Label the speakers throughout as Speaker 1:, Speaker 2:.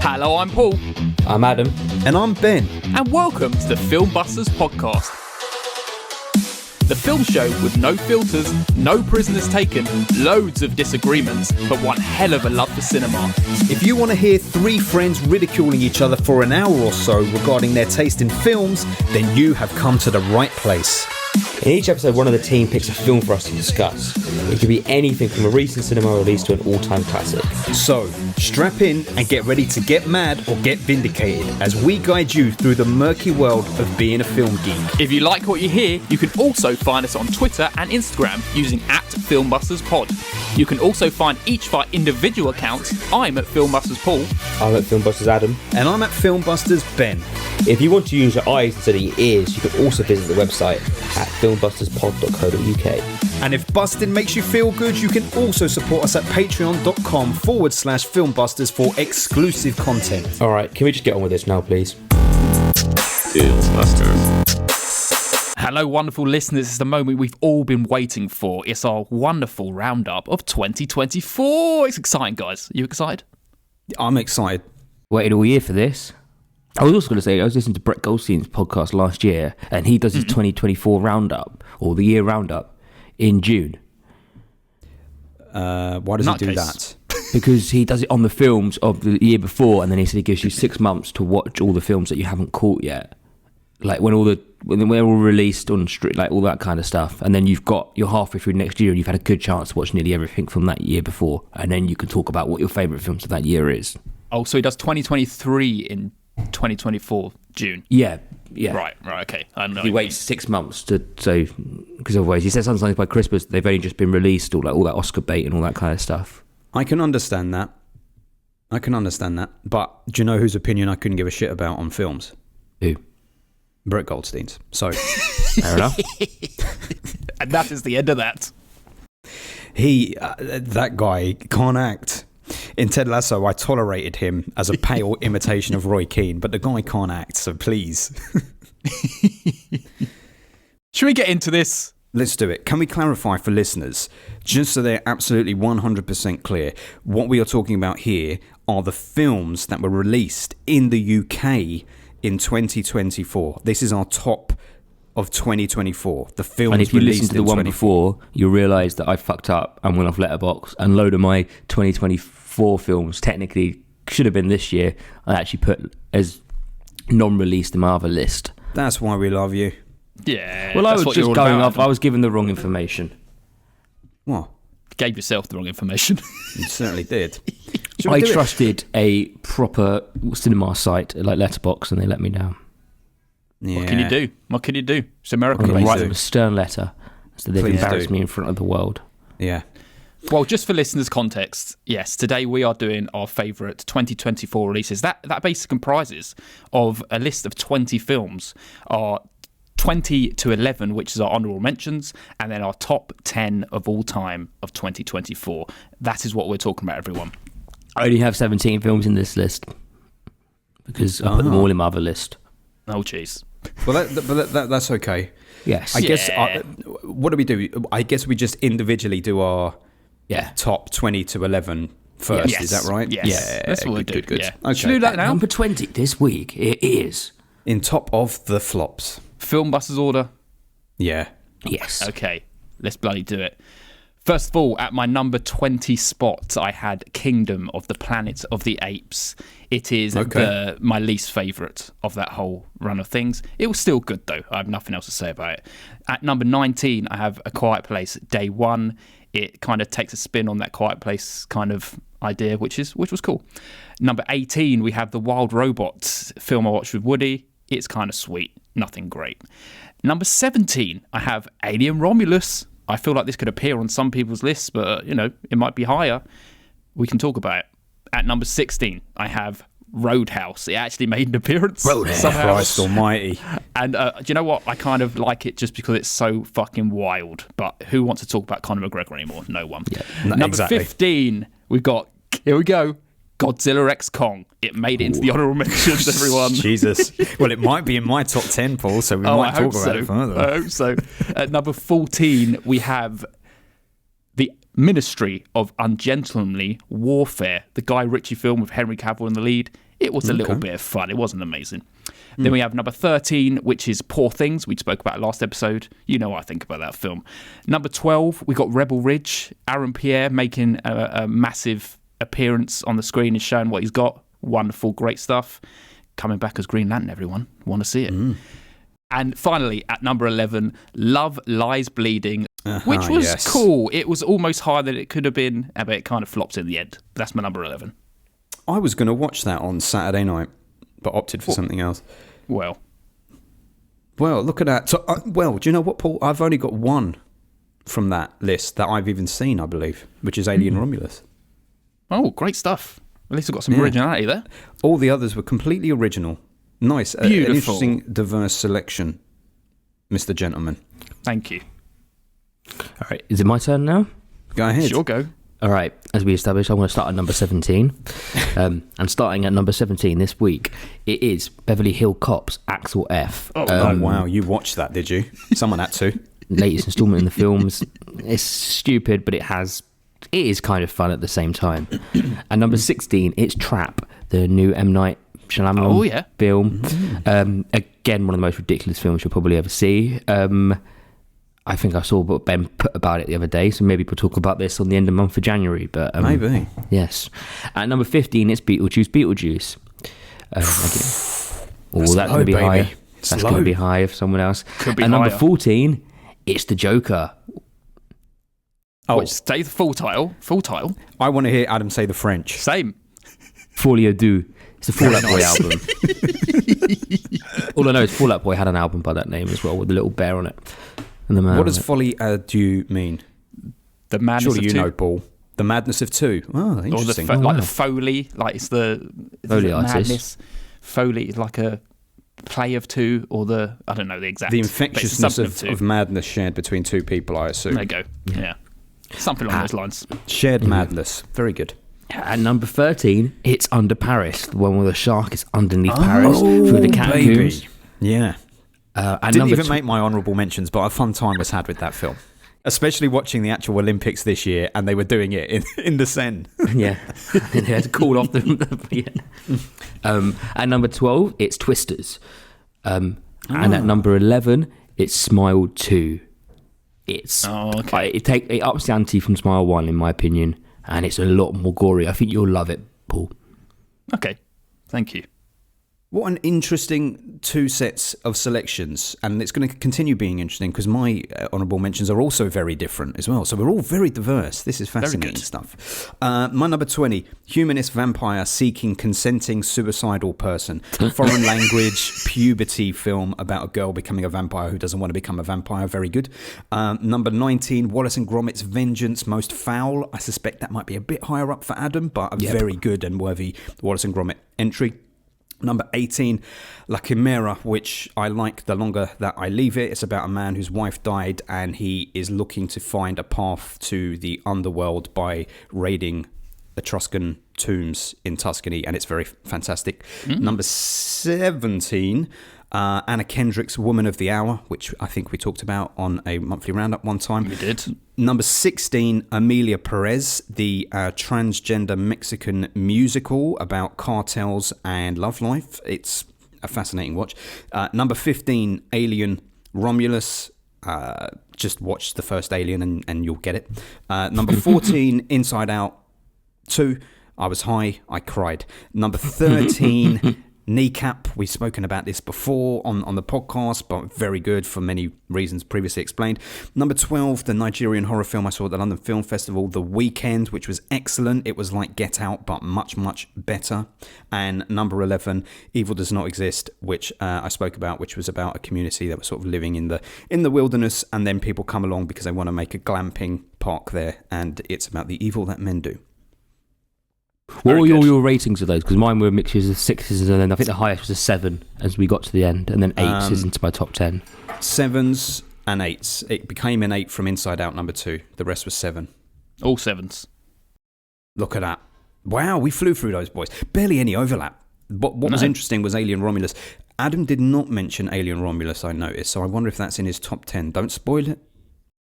Speaker 1: Hello, I'm Paul.
Speaker 2: I'm Adam.
Speaker 3: And I'm Ben.
Speaker 1: And welcome to the Film Busters podcast. The film show with no filters, no prisoners taken, loads of disagreements, but one hell of a love for cinema.
Speaker 3: If you want to hear three friends ridiculing each other for an hour or so regarding their taste in films, then you have come to the right place.
Speaker 2: In each episode, one of the team picks a film for us to discuss. It could be anything from a recent cinema release to an all-time classic.
Speaker 3: So, strap in and get ready to get mad or get vindicated as we guide you through the murky world of being a film geek.
Speaker 1: If you like what you hear, you can also find us on Twitter and Instagram using @FilmbustersPod. You can also find each of our individual accounts. I'm at Filmbusters Paul.
Speaker 2: I'm at Filmbusters Adam.
Speaker 3: And I'm at Filmbusters Ben.
Speaker 2: If you want to use your eyes instead of your ears, you can also visit the website at filmbusтерspod.co.uk.
Speaker 3: And if busting makes you feel good, you can also support us at patreon.com/filmbusters for exclusive content.
Speaker 2: Alright, can we just get on with this now, please?
Speaker 4: Filmbusters.
Speaker 1: Hello, wonderful listeners. It's the moment we've all been waiting for. It's our wonderful roundup of 2024. It's exciting, guys. You excited?
Speaker 3: I'm excited.
Speaker 5: Waited all year for this. I was also going to say, I was listening to Brett Goldstein's podcast last year, and he does his 2024 roundup, or the year roundup, in June.
Speaker 3: Why does he do that?
Speaker 5: Because he does it on the films of the year before, and then he said he gives you 6 months to watch all the films that you haven't caught yet. Like when they're all released on street, like all that kind of stuff, and then you're halfway through next year, and you've had a good chance to watch nearly everything from that year before, and then you can talk about what your favourite films of that year is.
Speaker 1: Oh, so he does 2023 in 2024 June.
Speaker 5: Yeah.
Speaker 1: Right. Okay. I know.
Speaker 5: He waits 6 months because otherwise he says sometimes by Christmas they've only just been released, or like all that Oscar bait and all that kind of stuff.
Speaker 3: I can understand that. But do you know whose opinion I couldn't give a shit about on films?
Speaker 5: Who?
Speaker 3: Brett Goldstein's. So,
Speaker 5: Fair enough.
Speaker 1: And that is the end of that.
Speaker 3: That guy can't act. In Ted Lasso, I tolerated him as a pale imitation of Roy Keane, but the guy can't act, so please.
Speaker 1: Should we get into this?
Speaker 3: Let's do it. Can we clarify for listeners, just so they're absolutely 100% clear, what we are talking about here are the films that were released in the UK in 2024. This is our top of 2024. The films
Speaker 5: and if you
Speaker 3: released
Speaker 5: listen to the one before, you'll realise that I fucked up and went off Letterboxd, and a load of my 2024 films technically should have been this year. I actually put as non-released in my other list.
Speaker 3: That's why we love you.
Speaker 1: Yeah.
Speaker 5: Well, I was just going off. I was given the wrong
Speaker 1: information.
Speaker 5: information.
Speaker 3: What?
Speaker 1: Gave yourself the wrong information.
Speaker 3: You certainly did.
Speaker 5: I trusted a proper cinema site like Letterboxd, and they let me down.
Speaker 3: Yeah.
Speaker 1: What can you do? It's America.
Speaker 5: I'm going to write them a stern letter so they've embarrassed me in front of the world.
Speaker 3: Yeah.
Speaker 1: Well, just for listeners' context, yes, today we are doing our favourite 2024 releases. That basically comprises of a list of 20 films, our 20 to 11, which is our honourable mentions, and then our top 10 of all time of 2024. That is what we're talking about, everyone.
Speaker 5: I only have 17 films in this list because I put them all in my other list.
Speaker 1: Oh, jeez.
Speaker 3: Well, that's okay.
Speaker 5: Yes.
Speaker 3: I guess, what do we do? I guess we just individually do our top 20 to 11 first.
Speaker 1: Yes.
Speaker 3: Is that right?
Speaker 1: Yes.
Speaker 3: Yeah.
Speaker 1: That's what we do.
Speaker 3: Good.
Speaker 1: Yeah.
Speaker 3: Okay.
Speaker 1: Should we do that now?
Speaker 5: Number 20 this week, it is...
Speaker 3: In top of the flops.
Speaker 1: Film Busters order?
Speaker 3: Yeah.
Speaker 5: Yes.
Speaker 1: Okay. Let's bloody do it. First of all, at my number 20 spot, I had Kingdom of the Planet of the Apes. It is my least favourite of that whole run of things. It was still good, though. I have nothing else to say about it. At number 19, I have A Quiet Place Day One. It kind of takes a spin on that Quiet Place kind of idea, which was cool. Number 18, we have The Wild Robot film I watched with Woody. It's kind of sweet. Nothing great. Number 17, I have Alien Romulus. I feel like this could appear on some people's lists, but, it might be higher. We can talk about it. At number 16, I have Roadhouse. It actually made an appearance.
Speaker 3: Roadhouse. Christ almighty.
Speaker 1: And do you know what? I kind of like it just because it's so fucking wild. But who wants to talk about Conor McGregor anymore? No one.
Speaker 3: Yeah,
Speaker 1: number 15, we've got, here we go, Godzilla x Kong. It made it into the honourable mentions, everyone.
Speaker 3: Jesus. Well, it might be in my top 10, Paul, so we might talk about it further.
Speaker 1: I hope so. At number 14, we have Ministry of Ungentlemanly Warfare, the Guy Ritchie film with Henry Cavill in the lead. It was a little bit of fun. It wasn't amazing. Then we have number 13, which is Poor Things. We spoke about it last episode. You know what I think about that film. Number 12, we got Rebel Ridge. Aaron Pierre making a massive appearance on the screen and showing what he's got. Wonderful, great stuff. Coming back as Green Lantern, everyone. Want to see it. And finally, at number 11, Love Lies Bleeding, which was cool. It was almost higher than it could have been, but it kind of flopped in the end. That's my number 11.
Speaker 3: I was going to watch that on Saturday night, but opted for something else.
Speaker 1: Well,
Speaker 3: look at that. So, do you know what, Paul? I've only got one from that list that I've even seen, I believe, which is Alien Romulus.
Speaker 1: Oh, great stuff. At least I've got some originality there.
Speaker 3: All the others were completely original. Nice.
Speaker 1: Beautiful.
Speaker 3: An interesting, diverse selection, Mr. Gentleman.
Speaker 1: Thank you.
Speaker 5: All right, is it my turn now?
Speaker 3: Go ahead.
Speaker 1: Sure, go.
Speaker 5: All right, as we established, I'm going to start at number 17. And starting at number 17 this week, it is Beverly Hill Cops, Axel F.
Speaker 3: Oh, wow. You watched that, did you? Someone had to.
Speaker 5: Latest installment in the films. It's stupid, but it is kind of fun at the same time. And number 16, it's Trap, the new M. Night Shyamalan film. Again, one of the most ridiculous films you'll probably ever see. I think I saw what Ben put about it the other day, so maybe we'll talk about this on the end of the month for January. But
Speaker 3: maybe.
Speaker 5: Yes. At number 15, it's Beetlejuice. That's going to be high. That's going to be high if someone else.
Speaker 1: Could be
Speaker 5: At number
Speaker 1: higher.
Speaker 5: 14, it's The Joker.
Speaker 1: Which say the full title. Full title.
Speaker 3: I want to hear Adam say the French.
Speaker 1: Same.
Speaker 5: Folie à Deux. It's the Fall Out Boy album. All I know is Fall Out Boy had an album by that name as well, with the little bear on it. And the man.
Speaker 3: What does Folie à Deux mean?
Speaker 1: The madness
Speaker 3: Surely
Speaker 1: of
Speaker 3: you
Speaker 1: two.
Speaker 3: know, Paul. The Madness of Two. Oh,
Speaker 1: Or
Speaker 3: interesting.
Speaker 1: like the Foley, like it's the
Speaker 5: Foley artist.
Speaker 1: madness. Foley is like a play of two, or I don't know the exact.
Speaker 3: The
Speaker 1: but it's
Speaker 3: infectiousness
Speaker 1: something
Speaker 3: of madness shared between two people, I assume.
Speaker 1: There you go. Yeah. Something along those lines.
Speaker 3: Shared madness. Very good.
Speaker 5: At number 13, it's Under Paris, the one where the shark is underneath Paris through the catacombs.
Speaker 3: Baby. Yeah.
Speaker 5: And
Speaker 3: Didn't
Speaker 5: number
Speaker 3: even make my honourable mentions, but a fun time was had with that film. Especially watching the actual Olympics this year, and they were doing it in the Seine.
Speaker 5: Yeah, they had to call off the. At number 12, it's Twisters. And at number 11, it's Smile 2. It's it ups the ante from Smile 1, in my opinion, and it's a lot more gory. I think you'll love it, Paul.
Speaker 1: Okay. Thank you.
Speaker 3: What an interesting two sets of selections, and it's going to continue being interesting because my honourable mentions are also very different as well. So we're all very diverse. This is fascinating stuff. My number 20, humanist vampire seeking consenting suicidal person. Foreign language, puberty film about a girl becoming a vampire who doesn't want to become a vampire. Very good. Number 19, Wallace and Gromit's Vengeance, Most Foul. I suspect that might be a bit higher up for Adam, but a very good and worthy Wallace and Gromit entry. Number 18, La Chimera, which I like the longer that I leave it. It's about a man whose wife died and he is looking to find a path to the underworld by raiding Etruscan tombs in Tuscany, and it's very fantastic. Number 17, Anna Kendrick's Woman of the Hour, which I think we talked about on a monthly roundup one time.
Speaker 1: We did.
Speaker 3: Number 16, Amelia Perez, the transgender Mexican musical about cartels and love life. It's a fascinating watch. Number 15, Alien Romulus. Just watch the first Alien and you'll get it. Number 14, Inside Out 2. I was high, I cried. Number 13, Kneecap. We've spoken about this before on the podcast, but very good for many reasons previously explained. Number 12, the Nigerian horror film I saw at the London Film Festival, The Weekend, which was excellent. It was like Get Out, but much, much better. And number 11, Evil Does Not Exist, which I spoke about, which was about a community that was sort of living in the wilderness, and then people come along because they want to make a glamping park there, and it's about the evil that men do.
Speaker 5: What were your ratings of those? Because mine were mixtures of 6s, and then I think the highest was a 7 as we got to the end, and then 8s is into my top 10.
Speaker 3: 7s and 8s. It became an 8 from Inside Out number 2. The rest was 7.
Speaker 1: All 7s.
Speaker 3: Look at that. Wow, we flew through those boys. Barely any overlap. What was interesting was Alien Romulus. Adam did not mention Alien Romulus, I noticed, so I wonder if that's in his top 10. Don't spoil it.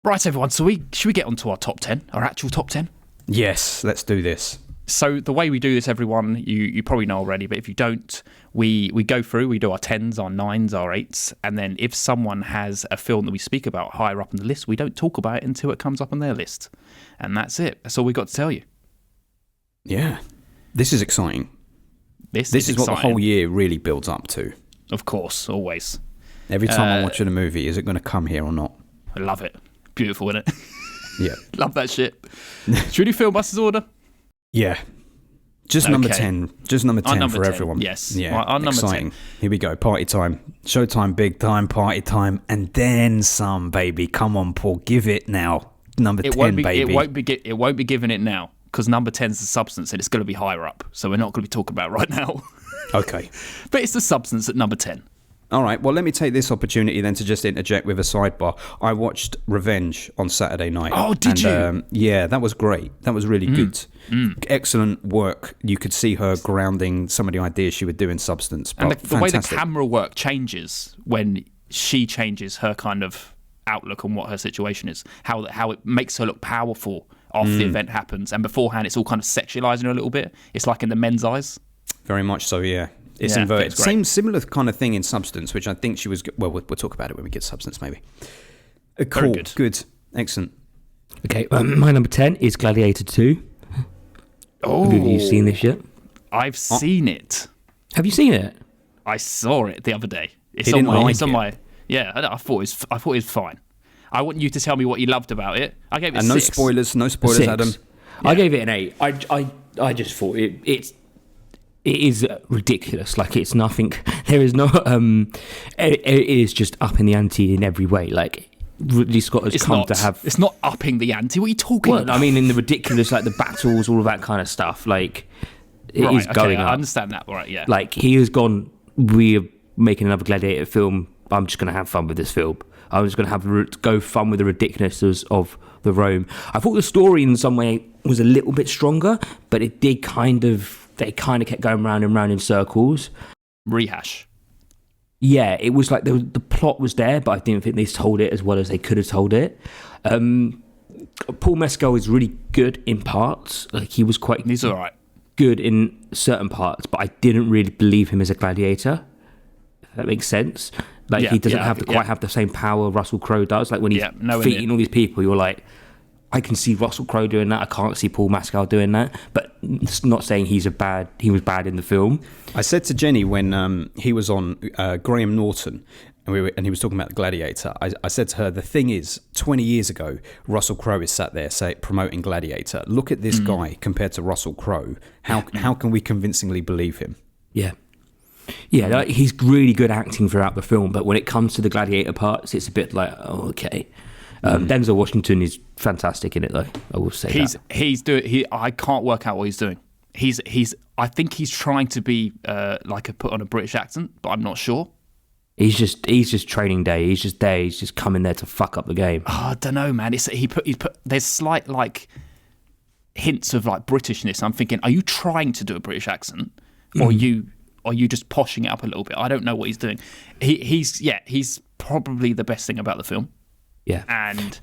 Speaker 1: Right, everyone. So should we get onto our top 10, our actual top 10?
Speaker 3: Yes, let's do this.
Speaker 1: So the way we do this, everyone, you probably know already, but if you don't, we go through, we do our 10s, our 9s, our 8s, and then if someone has a film that we speak about higher up on the list, we don't talk about it until it comes up on their list. And that's it. That's all we got to tell you.
Speaker 3: Yeah. This is exciting.
Speaker 1: This
Speaker 3: is
Speaker 1: exciting.
Speaker 3: what the whole year really builds up to.
Speaker 1: Of course, always.
Speaker 3: Every time I'm watching a movie, is it going to come here or not?
Speaker 1: I love it. Beautiful, isn't it?
Speaker 3: Yeah.
Speaker 1: Love that shit. Should we do Filmbusters order?
Speaker 3: Yeah. Just number 10. Just number 10
Speaker 1: number
Speaker 3: for
Speaker 1: 10,
Speaker 3: everyone.
Speaker 1: yes.
Speaker 3: Yeah.
Speaker 1: Our number
Speaker 3: exciting.
Speaker 1: 10.
Speaker 3: Here we go. Party time. Showtime, big time, party time, and then some, baby. Come on, Paul. Give it now. Number 10, baby.
Speaker 1: It won't be giving it now because number 10 is the substance and it's going to be higher up. So we're not going to be talking about it right now.
Speaker 3: Okay.
Speaker 1: But it's the substance at number 10.
Speaker 3: All right, well, let me take this opportunity then to just interject with a sidebar. I watched Revenge on Saturday night.
Speaker 1: Oh, did you?
Speaker 3: Yeah, that was great. That was really good. Excellent work. You could see her grounding some of the ideas she would do in substance.
Speaker 1: And
Speaker 3: But
Speaker 1: the way the
Speaker 3: fantastic.
Speaker 1: camera work changes when she changes her kind of outlook on what her situation is, how it makes her look powerful after the event happens. And beforehand, it's all kind of sexualizing her a little bit. It's like in the men's eyes.
Speaker 3: Very much so, yeah. It's
Speaker 1: Yeah,
Speaker 3: inverted.
Speaker 1: it's great.
Speaker 3: Similar kind of thing in Substance, which I think she was... Well, we'll talk about it when we get Substance, maybe. Cool. Good. Excellent.
Speaker 5: Okay, my number 10 is Gladiator 2.
Speaker 1: Oh,
Speaker 5: Have you seen this yet?
Speaker 1: I've seen it.
Speaker 5: Have you seen it?
Speaker 1: I saw it the other day. It's
Speaker 3: He
Speaker 1: on
Speaker 3: didn't
Speaker 1: my.
Speaker 3: like
Speaker 1: It's on
Speaker 3: it.
Speaker 1: my. Yeah, I thought it was fine. I want you to tell me what you loved about it. I gave it
Speaker 3: And
Speaker 1: 6.
Speaker 3: no spoilers,
Speaker 5: 6.
Speaker 3: Adam.
Speaker 5: I gave it an 8. I just thought it is ridiculous. Like, it's nothing. There is no. It is just up in the ante in every way. Like, Ridley Scott has come to have.
Speaker 1: It's not upping the ante. What are you talking
Speaker 5: Well,
Speaker 1: about?
Speaker 5: I mean, in the ridiculous, like the battles, all of that kind of stuff. Like, it is
Speaker 1: Right, okay,
Speaker 5: going
Speaker 1: I
Speaker 5: up.
Speaker 1: understand that. Right, yeah.
Speaker 5: Like, he has gone, we're making another Gladiator film. I'm just going to have fun with this film. I'm just going to go fun with the ridiculousness of the Rome. I thought the story in some way was a little bit stronger, but they kind of kept going round and round in circles.
Speaker 1: Rehash.
Speaker 5: Yeah, it was like the plot was there, but I didn't think they told it as well as they could have told it. Paul Mescal is really good in parts. Like, he was quite
Speaker 1: He's all right.
Speaker 5: good in certain parts, but I didn't really believe him as a gladiator. If that makes sense. Like,
Speaker 1: Yeah,
Speaker 5: he doesn't
Speaker 1: yeah,
Speaker 5: quite have the same power Russell Crowe does. Like, when he's
Speaker 1: nowhere
Speaker 5: defeating
Speaker 1: near.
Speaker 5: all these people, you're like, I can see Russell Crowe doing that. I can't see Paul Mescal doing that. But it's not saying he was bad in the film.
Speaker 3: I said to Jenny when he was on Graham Norton and he was talking about the Gladiator, I said to her, the thing is, 20 years ago, Russell Crowe is sat there promoting Gladiator. Look at this guy compared to Russell Crowe. How can we convincingly believe him?
Speaker 5: Yeah. Yeah, like, he's really good acting throughout the film, but when it comes to the gladiator parts, it's a bit like, oh, okay. Denzel Washington is fantastic in it, though. I will say
Speaker 1: He's doing. I can't work out what he's doing. I think he's trying to be put on a British accent, but I'm not sure.
Speaker 5: he's just training day. He's just there. He's just coming there to fuck up the game.
Speaker 1: Oh, I don't know, man. He put. There's slight like hints of like Britishness. I'm thinking, are you trying to do a British accent, or are you just poshing it up a little bit? I don't know what he's doing. He's probably the best thing about the film.
Speaker 5: Yeah.
Speaker 1: And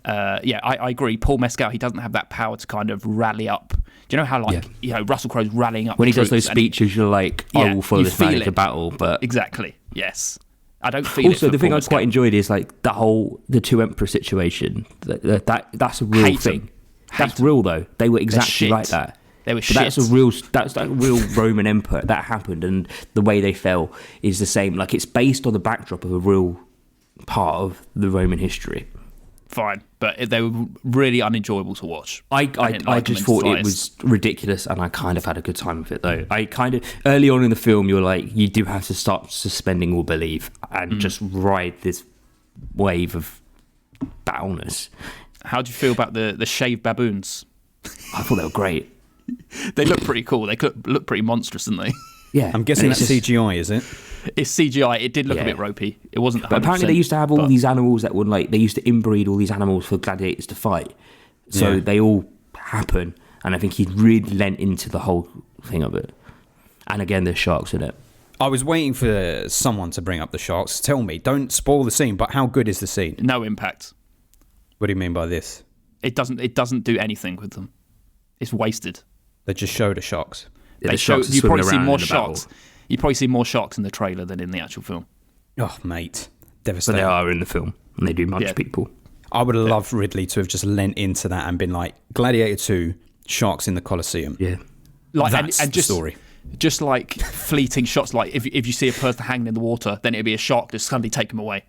Speaker 1: I agree. Paul Mescal, he doesn't have that power to kind of rally up. Do you know how Russell Crowe's rallying up
Speaker 5: When he does
Speaker 1: troops
Speaker 5: those speeches, you're like, I will follow this man into battle. But
Speaker 1: exactly, yes. I don't feel
Speaker 5: also
Speaker 1: it for
Speaker 5: the thing
Speaker 1: Paul
Speaker 5: I quite
Speaker 1: Mescal.
Speaker 5: enjoyed is like the two emperor situation. That's a real
Speaker 1: Hate
Speaker 5: thing.
Speaker 1: them.
Speaker 5: That's
Speaker 1: Hate them.
Speaker 5: real though. They were exactly
Speaker 1: shit.
Speaker 5: like that.
Speaker 1: They were
Speaker 5: But
Speaker 1: shit.
Speaker 5: that's like real Roman Empire that happened, and the way they fell is the same. Like, it's based on the backdrop of a real part of the Roman history.
Speaker 1: Fine, but they were really unenjoyable to watch.
Speaker 5: I
Speaker 1: didn't like
Speaker 5: just
Speaker 1: them in
Speaker 5: thought it
Speaker 1: slightest.
Speaker 5: was ridiculous, and I kind of had a good time with it though. I kind of early on in the film, you're like, you do have to start suspending all belief and just ride this wave of battleness.
Speaker 1: How do you feel about the shaved baboons?
Speaker 5: I thought they were great.
Speaker 1: They look pretty cool. They look pretty monstrous, didn't they?
Speaker 5: Yeah,
Speaker 3: I'm guessing
Speaker 5: and
Speaker 3: that's
Speaker 5: it's just-
Speaker 3: CGI, is it?
Speaker 1: It's CGI. It did look a
Speaker 5: Yeah.
Speaker 1: bit ropey. It wasn't 100%.
Speaker 5: But apparently they used to have all these animals that would they used to inbreed all these animals for gladiators to fight. So
Speaker 3: Yeah.
Speaker 5: they all happen, and I think he really lent into the whole thing of it. And again, there's sharks in it.
Speaker 3: I was waiting for someone to bring up the sharks. Tell me, don't spoil the scene, but how good is the scene?
Speaker 1: No impact.
Speaker 3: What do you mean by this?
Speaker 1: It doesn't do anything with them. It's wasted.
Speaker 3: They just show the sharks.
Speaker 5: Yeah,
Speaker 1: They
Speaker 5: the sharks are
Speaker 1: you
Speaker 5: swimming
Speaker 1: probably see
Speaker 5: around
Speaker 1: more
Speaker 5: in the battle.
Speaker 1: sharks. You probably see more sharks in the trailer than in the actual film.
Speaker 3: Oh, mate.
Speaker 5: But
Speaker 3: Devastating.
Speaker 5: they are in the film, and they do munch
Speaker 1: Yeah.
Speaker 5: people.
Speaker 3: I would have loved Ridley to have just lent into that and been like, Gladiator 2, sharks in the Colosseum.
Speaker 5: Yeah.
Speaker 1: Like
Speaker 3: That's
Speaker 1: and
Speaker 3: the
Speaker 1: just
Speaker 3: story.
Speaker 1: just like fleeting shots. Like if you see a person hanging in the water, then it'd be a shark just suddenly take him away,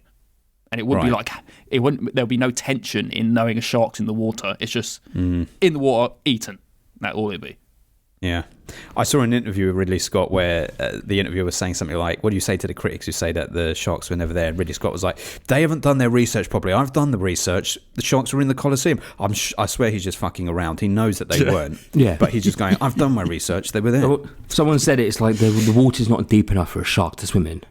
Speaker 1: and it wouldn't be
Speaker 3: Right.
Speaker 1: like it wouldn't. There'll be no tension in knowing a shark's in the water. It's just in the water, eaten. That's all it'd be.
Speaker 3: Yeah. I saw an interview with Ridley Scott where the interviewer was saying something like, what do you say to the critics who say that the sharks were never there? And Ridley Scott was like, they haven't done their research properly. I've done the research. The sharks were in the Colosseum. I swear he's just fucking around. He knows that they weren't.
Speaker 5: Yeah.
Speaker 3: But he's just going, I've done my research. They were there.
Speaker 5: Someone said it's like the water's not deep enough for a shark to swim in.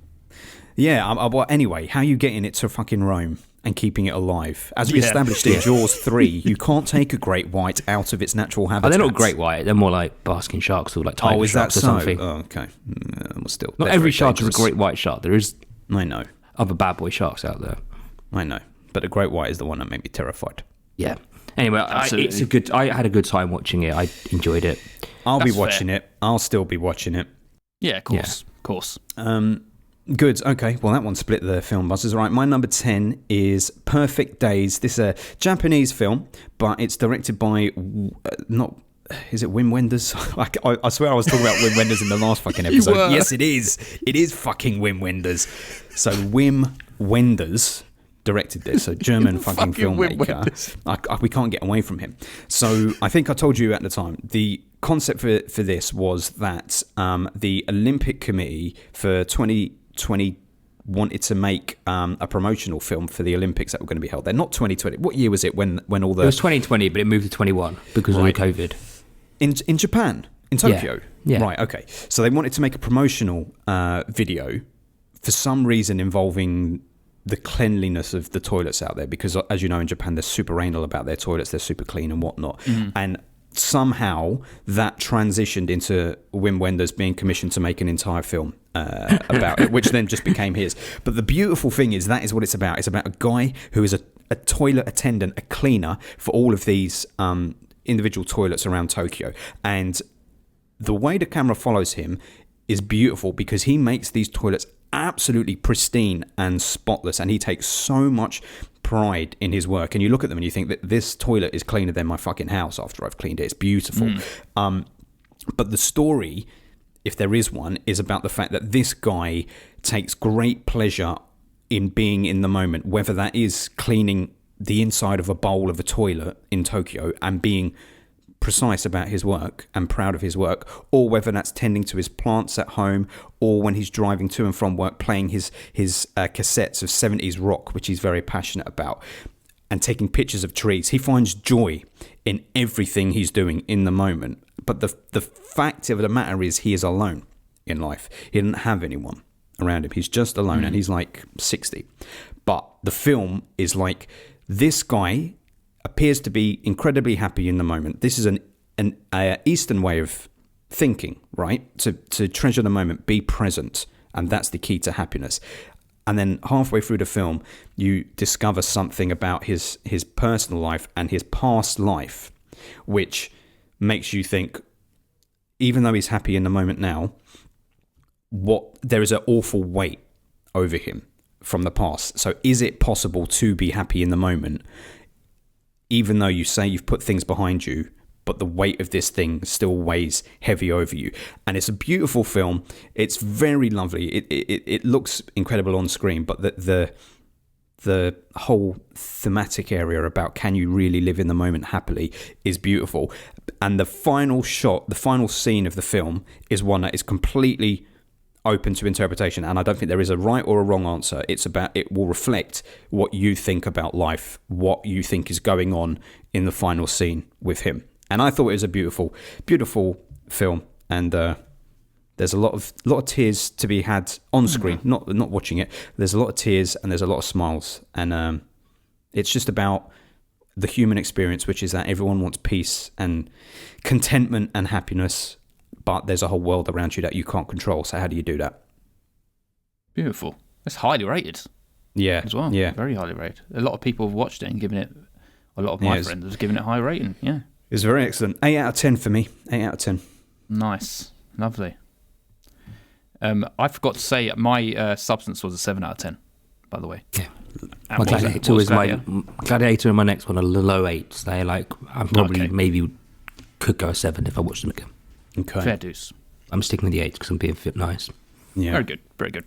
Speaker 3: Yeah. Well, anyway, how are you getting it to fucking Rome and keeping it alive? As we
Speaker 1: Yeah.
Speaker 3: established in Jaws 3, you can't take a great white out of its natural
Speaker 5: Oh,
Speaker 3: habitat.
Speaker 5: they're not great white. They're more like basking sharks or like tiger
Speaker 3: Oh, is that
Speaker 5: sharks or
Speaker 3: so?
Speaker 5: something.
Speaker 3: Oh, okay. Well, still,
Speaker 5: Not
Speaker 3: they're
Speaker 5: every
Speaker 3: very
Speaker 5: shark is
Speaker 3: dangerous.
Speaker 5: a great white shark. There is
Speaker 3: I know.
Speaker 5: other bad boy sharks out there.
Speaker 3: I know. But the great white is the one that made me terrified.
Speaker 5: Yeah. Anyway,
Speaker 1: Absolutely.
Speaker 5: I had a good time watching it. I enjoyed it.
Speaker 3: I'll be
Speaker 1: That's
Speaker 3: watching it. I'll still be watching it.
Speaker 1: Yeah, of course, of course.
Speaker 3: Good. Okay. Well, that one split the film buzzers. All right. My number 10 is Perfect Days. This is a Japanese film, but it's directed by not. Is it Wim Wenders? I swear I was talking about Wim Wenders in the last fucking episode.
Speaker 1: were.
Speaker 3: Yes, it is. It is fucking Wim Wenders. So Wim Wenders directed this. So German fucking
Speaker 1: Wim
Speaker 3: filmmaker.
Speaker 1: Wenders.
Speaker 3: We can't get away from him. So I think I told you at the time, the concept for this was that the Olympic Committee for 2020 wanted to make a promotional film for the Olympics that were going to be held there. Not 2020. What year was it when all the...
Speaker 5: It was 2020, but it moved to 21 because
Speaker 3: Right.
Speaker 5: of the COVID.
Speaker 3: In Japan? In Tokyo?
Speaker 5: Yeah.
Speaker 3: Right, okay. So they wanted to make a promotional video for some reason involving the cleanliness of the toilets out there, because as you know, in Japan, they're super anal about their toilets. They're super clean and whatnot. And somehow that transitioned into Wim Wenders being commissioned to make an entire film about it, which then just became his. But the beautiful thing is that is what it's about. It's about a guy who is a toilet attendant, a cleaner for all of these individual toilets around Tokyo. And the way the camera follows him is beautiful because he makes these toilets absolutely pristine and spotless, and he takes so much pride in his work. And you look at them and you think that this toilet is cleaner than my fucking house after I've cleaned it. It's beautiful. But the story, if there is one, is about the fact that this guy takes great pleasure in being in the moment, whether that is cleaning the inside of a bowl of a toilet in Tokyo and being precise about his work and proud of his work, or whether that's tending to his plants at home, or when he's driving to and from work playing his cassettes of 70s rock, which he's very passionate about, and taking pictures of trees. He finds joy in everything he's doing in the moment. But the fact of the matter is he is alone in life. He didn't have anyone around him. He's just alone, and he's like 60. But the film is like, this guy appears to be incredibly happy in the moment. This is an Eastern way of thinking, right? To treasure the moment, be present, and that's the key to happiness. And then halfway through the film, you discover something about his personal life and his past life, which makes you think, even though he's happy in the moment now, there is an awful weight over him from the past. So is it possible to be happy in the moment, even though you say you've put things behind you, but the weight of this thing still weighs heavy over you? And it's a beautiful film. It's very lovely. It looks incredible on screen, but the whole thematic area about can you really live in the moment happily is beautiful. And the final shot, the final scene of the film is one that is completely open to interpretation, and I don't think there is a right or a wrong answer. It will reflect what you think about life, what you think is going on in the final scene with him. And I thought it was a beautiful, beautiful film, and there's a lot of tears to be had on screen, not watching it. There's a lot of tears and there's a lot of smiles, and it's just about the human experience, which is that everyone wants peace and contentment and happiness, but there's a whole world around you that you can't control. So how do you do that?
Speaker 1: Beautiful. It's highly rated
Speaker 3: Yeah,
Speaker 1: as well.
Speaker 3: yeah.
Speaker 1: Very highly rated. A lot of people have watched it and given it a lot of my friends have given it a high rating. Yeah,
Speaker 3: it's very excellent. 8 out of 10 for me. 8 out of 10.
Speaker 1: Nice, lovely. I forgot to say my Substance was a 7 out of 10. By the way,
Speaker 5: yeah.
Speaker 1: And
Speaker 5: my Gladiator and my next one are low 8s. They're like I'm probably maybe could go a 7 if I watched them again.
Speaker 3: Okay,
Speaker 1: fair dues.
Speaker 5: I'm sticking with the 8s because I'm being nice.
Speaker 3: Yeah,
Speaker 1: very good, very good.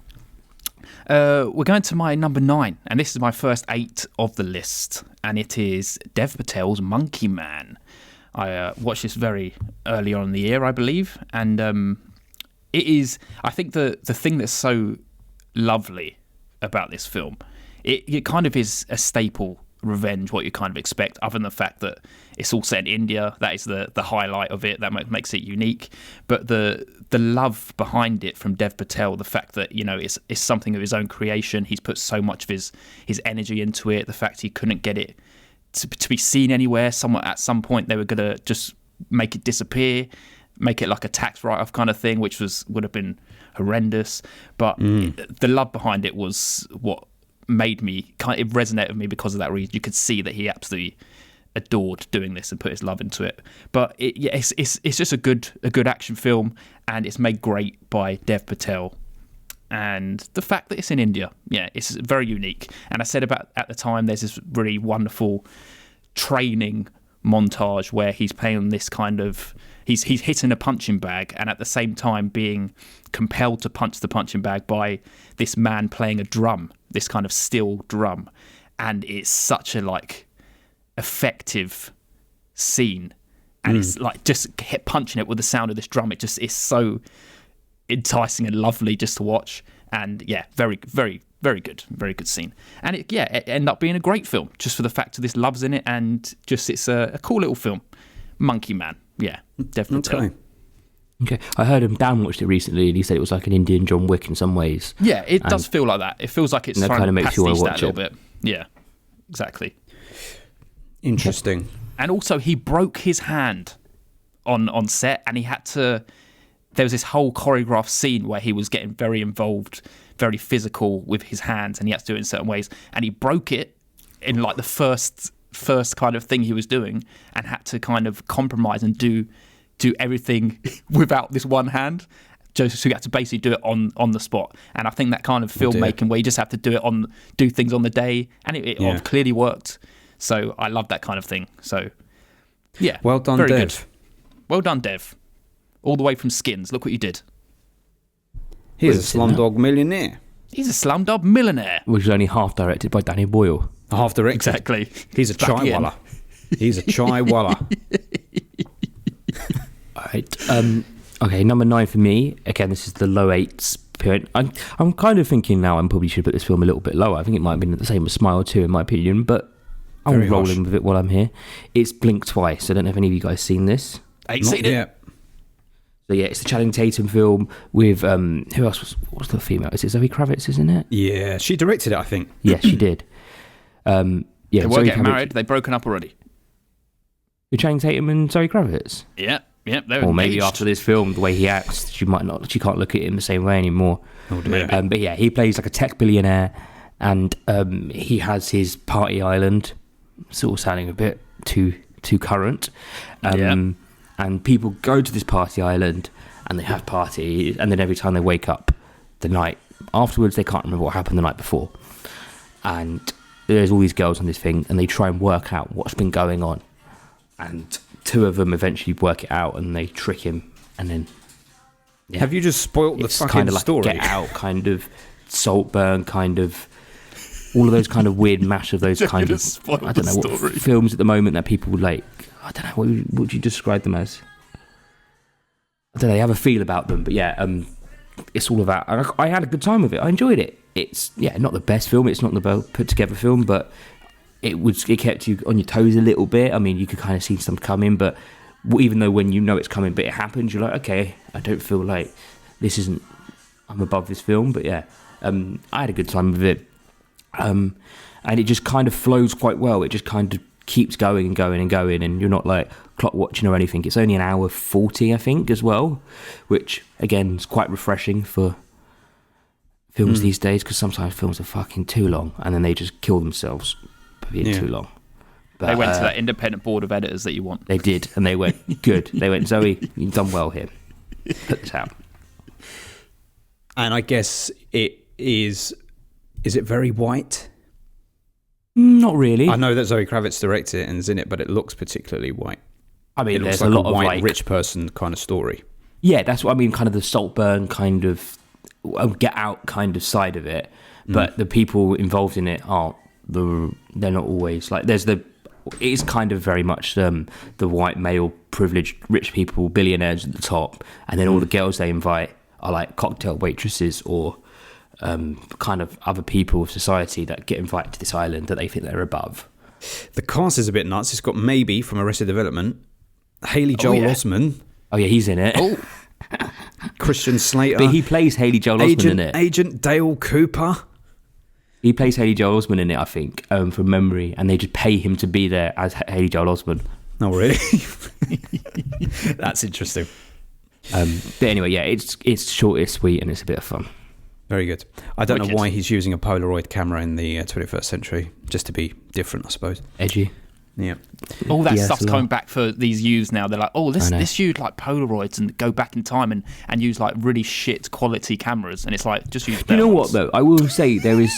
Speaker 1: We're going to my number 9, and this is my first 8 of the list, and it is Dev Patel's Monkey Man. I watched this very early on in the year, I believe, and it is. I think the thing that's so lovely about this film, it kind of is a staple revenge, what you kind of expect, other than the fact that it's all set in India. That is the highlight of it, that makes it unique. But the love behind it from Dev Patel, the fact that, you know, it's something of his own creation, he's put so much of his energy into it, the fact he couldn't get it to be seen anywhere. At some point they were going to just make it disappear, make it like a tax write-off kind of thing, which would have been horrendous. But the love behind it was what made me it resonated with me because of that reason. You could see that he absolutely adored doing this and put his love into it. But it's just a good action film, and it's made great by Dev Patel. And the fact that it's in India, it's very unique. And I said about at the time, there's this really wonderful training montage where he's playing this kind of he's hitting a punching bag, and at the same time being compelled to punch the punching bag by this man playing a drum, this kind of steel drum, and it's such a effective scene, and it's like just punching it with the sound of this drum. It just is so enticing and lovely just to watch, and very very very good scene. And it ended up being a great film just for the fact of this love's in it, and just it's a cool little film. Monkey Man, definitely.
Speaker 5: Okay, I heard Dan watched it recently, and he said it was like an Indian John Wick in some ways.
Speaker 1: Yeah, it does feel like that. It feels like it's trying to pastiche that a little bit. Yeah, exactly.
Speaker 3: Interesting.
Speaker 1: And also, he broke his hand on set, and he had to. There was this whole choreographed scene where he was getting very involved, very physical with his hands, and he had to do it in certain ways. And he broke it in like the first kind of thing he was doing, and had to kind of compromise and do everything without this one hand. So you had to basically do it on the spot. And I think that kind of filmmaking where you just have to do things on the day, and it clearly worked. So I love that kind of thing. So
Speaker 3: well done,
Speaker 1: very
Speaker 3: Dev.
Speaker 1: Good. Well done, Dev. All the way from Skins. Look what you did.
Speaker 3: He's a Slumdog Millionaire.
Speaker 1: He's a Slumdog Millionaire.
Speaker 5: Which was only half directed by Danny Boyle.
Speaker 3: Half directed.
Speaker 1: Exactly.
Speaker 3: He's a chaiwala. He's a chaiwala.
Speaker 5: All right. Okay, number 9 for me. Again, this is the low 8s period. I'm kind of thinking now I probably should put this film a little bit lower. I think it might have been the same as Smile 2 in my opinion, but I'm rolling with it while I'm here. It's Blink Twice. I don't know if any of you guys seen this.
Speaker 1: I ain't seen it.
Speaker 5: So it's the Channing Tatum film with who else was the female? Is it Zoe Kravitz, isn't it?
Speaker 3: Yeah, she directed it, I think.
Speaker 5: Yes, she did.
Speaker 1: They were getting married. They've broken up already.
Speaker 5: With Channing Tatum and Zoe Kravitz.
Speaker 1: Yeah, they're
Speaker 5: or maybe
Speaker 1: engaged.
Speaker 5: after this film, the way he acts, she can't look at him the same way anymore.
Speaker 3: Oh, dear.
Speaker 5: But he plays like a tech billionaire, and he has his party island. Sort of sounding a bit too current. And people go to this party island and they have parties, and then every time they wake up the night afterwards, they can't remember what happened the night before. And there's all these girls on this thing, and they try and work out what's been going on. And 2 of them eventually work it out, and they trick him, and then... Yeah,
Speaker 3: have you just spoiled the fucking
Speaker 5: kind of like
Speaker 3: story?
Speaker 5: Get Out, kind of Saltburn, kind of... all of those kind of weird mash of those kind of... I don't know what films at the moment that people like... I don't know, what would you describe them as? I don't know, they have a feel about them, but it's all about... I had a good time with it. I enjoyed it. It's, not the best film. It's not the best put-together film, but it kept you on your toes a little bit. I mean, you could kind of see some coming, but even though when you know it's coming, but it happens, you're like, okay, I don't feel like this isn't... I'm above this film, but I had a good time with it. And it just kind of flows quite well. It just kind of keeps going and going and going, and you're not like clock watching or anything. It's only an hour 40, I think, as well, which again is quite refreshing for films these days, because sometimes films are fucking too long and then they just kill themselves for being too long. But,
Speaker 1: they went to that independent board of editors that you want.
Speaker 5: They did, and they went, good. They went, Zoe, you've done well here. Put this out.
Speaker 3: And I guess it is it very white?
Speaker 5: Not really.
Speaker 3: I know that Zoe Kravitz directed it and is in it, but it looks particularly white.
Speaker 5: I mean,
Speaker 3: It looks
Speaker 5: there's
Speaker 3: like
Speaker 5: a lot of
Speaker 3: white
Speaker 5: like...
Speaker 3: rich person kind of story.
Speaker 5: Yeah, that's what I mean, kind of the Saltburn kind of Get Out kind of side of it. But the people involved in it they're not always like, it is kind of very much the white male privileged rich people, billionaires at the top, and then all the girls they invite are like cocktail waitresses or kind of other people of society that get invited to this island that they think they're above.
Speaker 3: The cast is a bit nuts. It's got Maybe from Arrested Development, Haley Joel Osment.
Speaker 5: Oh yeah, he's in it.
Speaker 1: Oh,
Speaker 3: Christian Slater.
Speaker 5: But he plays Haley Joel Osment in it.
Speaker 3: Agent Dale Cooper.
Speaker 5: He plays Haley Joel Osment in it, I think, from memory, and they just pay him to be there as Haley Joel Osment.
Speaker 3: Oh, really? That's interesting.
Speaker 5: But anyway, yeah, it's short, it's sweet, and it's a bit of fun.
Speaker 3: Very good. I don't know
Speaker 1: Wicked.
Speaker 3: why he's using a Polaroid camera in the 21st century, just to be different, I suppose.
Speaker 5: Edgy.
Speaker 3: Yeah.
Speaker 1: all that
Speaker 5: DSLR.
Speaker 1: stuff's coming back for these youths now. They're like, oh,
Speaker 5: I know.
Speaker 1: let's use like Polaroids and go back in time and use like really shit quality cameras. And it's like, just use
Speaker 5: You
Speaker 1: better
Speaker 5: know
Speaker 1: ones.
Speaker 5: what, though? I will say there is...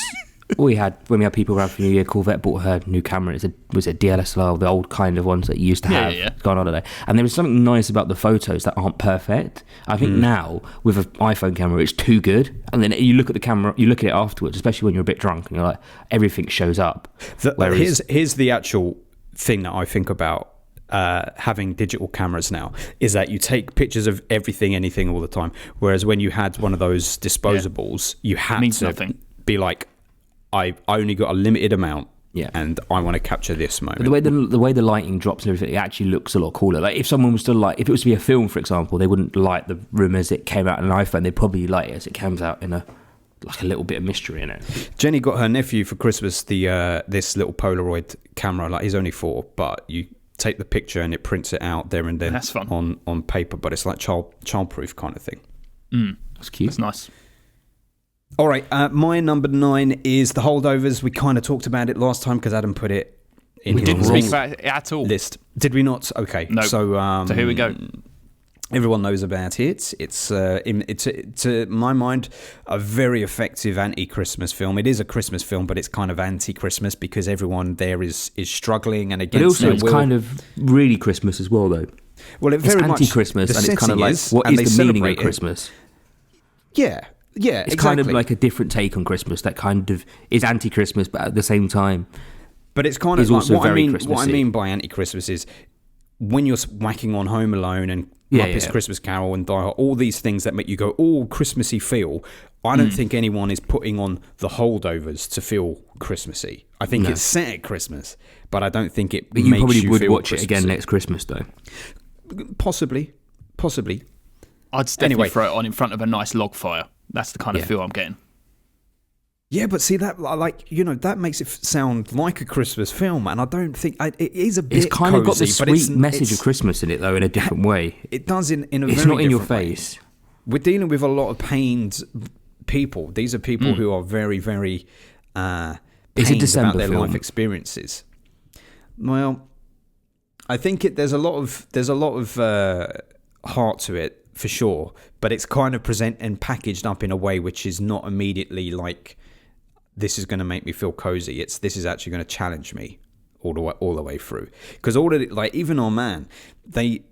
Speaker 5: when we had people around for New Year, Corvette bought her new camera. Was it DSLR, the old kind of ones that you used to have gone on holiday. And there was something nice about the photos that aren't perfect. I think now with an iPhone camera, it's too good. And then you look at the camera, you look at it afterwards, especially when you're a bit drunk, and you're like, everything shows up.
Speaker 3: Here's the actual thing that I think about having digital cameras now, is that you take pictures of everything, anything, all the time. Whereas when you had one of those disposables, you had
Speaker 1: Means
Speaker 3: to
Speaker 1: nothing.
Speaker 3: be like, I've only got a limited amount,
Speaker 5: Yeah.
Speaker 3: and I want to capture this moment.
Speaker 5: But the way the lighting drops and everything, it actually looks a lot cooler. Like if someone was to if it was to be a film, for example, they wouldn't light the room as it came out on an iPhone. They'd probably light it as it comes out in a little bit of mystery in it.
Speaker 3: Jenny got her nephew for Christmas this little Polaroid camera. Like, he's only 4, but you take the picture and it prints it out there and then.
Speaker 1: That's fun.
Speaker 3: on paper, but it's like childproof kind of thing.
Speaker 5: That's cute.
Speaker 1: It's nice.
Speaker 3: All right, my number 9 is The Holdovers. We kind of talked about it last time because Adam put it in
Speaker 1: We
Speaker 3: his
Speaker 1: didn't
Speaker 3: wrong
Speaker 1: speak about it at all.
Speaker 3: list. Did we not? Okay,
Speaker 1: No.
Speaker 3: So
Speaker 1: So here we go.
Speaker 3: everyone knows about it. It's to my mind a very effective anti-Christmas film. It is a Christmas film, but it's kind of anti-Christmas because everyone there is struggling and
Speaker 5: But
Speaker 3: against
Speaker 5: also,
Speaker 3: their
Speaker 5: it's
Speaker 3: will.
Speaker 5: kind of really Christmas as well, though.
Speaker 3: Well, it
Speaker 5: It's
Speaker 3: very much
Speaker 5: anti-Christmas,
Speaker 3: the
Speaker 5: and it's kind of
Speaker 3: setting
Speaker 5: like,
Speaker 3: is,
Speaker 5: what
Speaker 3: and
Speaker 5: is
Speaker 3: they
Speaker 5: the meaning
Speaker 3: celebrate
Speaker 5: of
Speaker 3: it.
Speaker 5: Christmas?
Speaker 3: Yeah,
Speaker 5: It's kind of like a different take on Christmas that kind of is anti-Christmas, but at the same time,
Speaker 3: But it's kind of
Speaker 5: is
Speaker 3: like
Speaker 5: also
Speaker 3: what I
Speaker 5: very
Speaker 3: mean. What I
Speaker 5: Christmassy.
Speaker 3: mean by anti-Christmas is when you're whacking on Home Alone and Muppets Christmas Carol and Die Hard, all these things that make you go, "Oh, Christmassy feel." I don't think anyone is putting on The Holdovers to feel Christmassy. I think it's set at Christmas, but I don't think it.
Speaker 5: but you
Speaker 3: makes
Speaker 5: probably
Speaker 3: you
Speaker 5: would
Speaker 3: feel
Speaker 5: watch it again
Speaker 3: Christmassy.
Speaker 5: next Christmas, though.
Speaker 3: Possibly.
Speaker 1: I'd definitely
Speaker 3: Anyway.
Speaker 1: throw it on in front of a nice log fire. That's the kind of
Speaker 5: Yeah.
Speaker 1: feel I'm getting.
Speaker 3: Yeah, but see that, that makes it sound like a Christmas film, and I don't think it is a bit.
Speaker 5: It's kind of got the
Speaker 3: cozy, but
Speaker 5: sweet message of Christmas in it, though, in a different way.
Speaker 3: It does in a
Speaker 5: It's
Speaker 3: very
Speaker 5: not in your
Speaker 3: different way.
Speaker 5: face.
Speaker 3: We're dealing with a lot of pained people. These are people who are very, very
Speaker 5: It's a
Speaker 3: pained
Speaker 5: December
Speaker 3: about their
Speaker 5: film.
Speaker 3: life experiences. Well, I think there's a lot of heart to it for sure, but it's kind of present and packaged up in a way which is not immediately like, this is going to make me feel cozy. This is actually going to challenge me all the way through. Because even Our Man,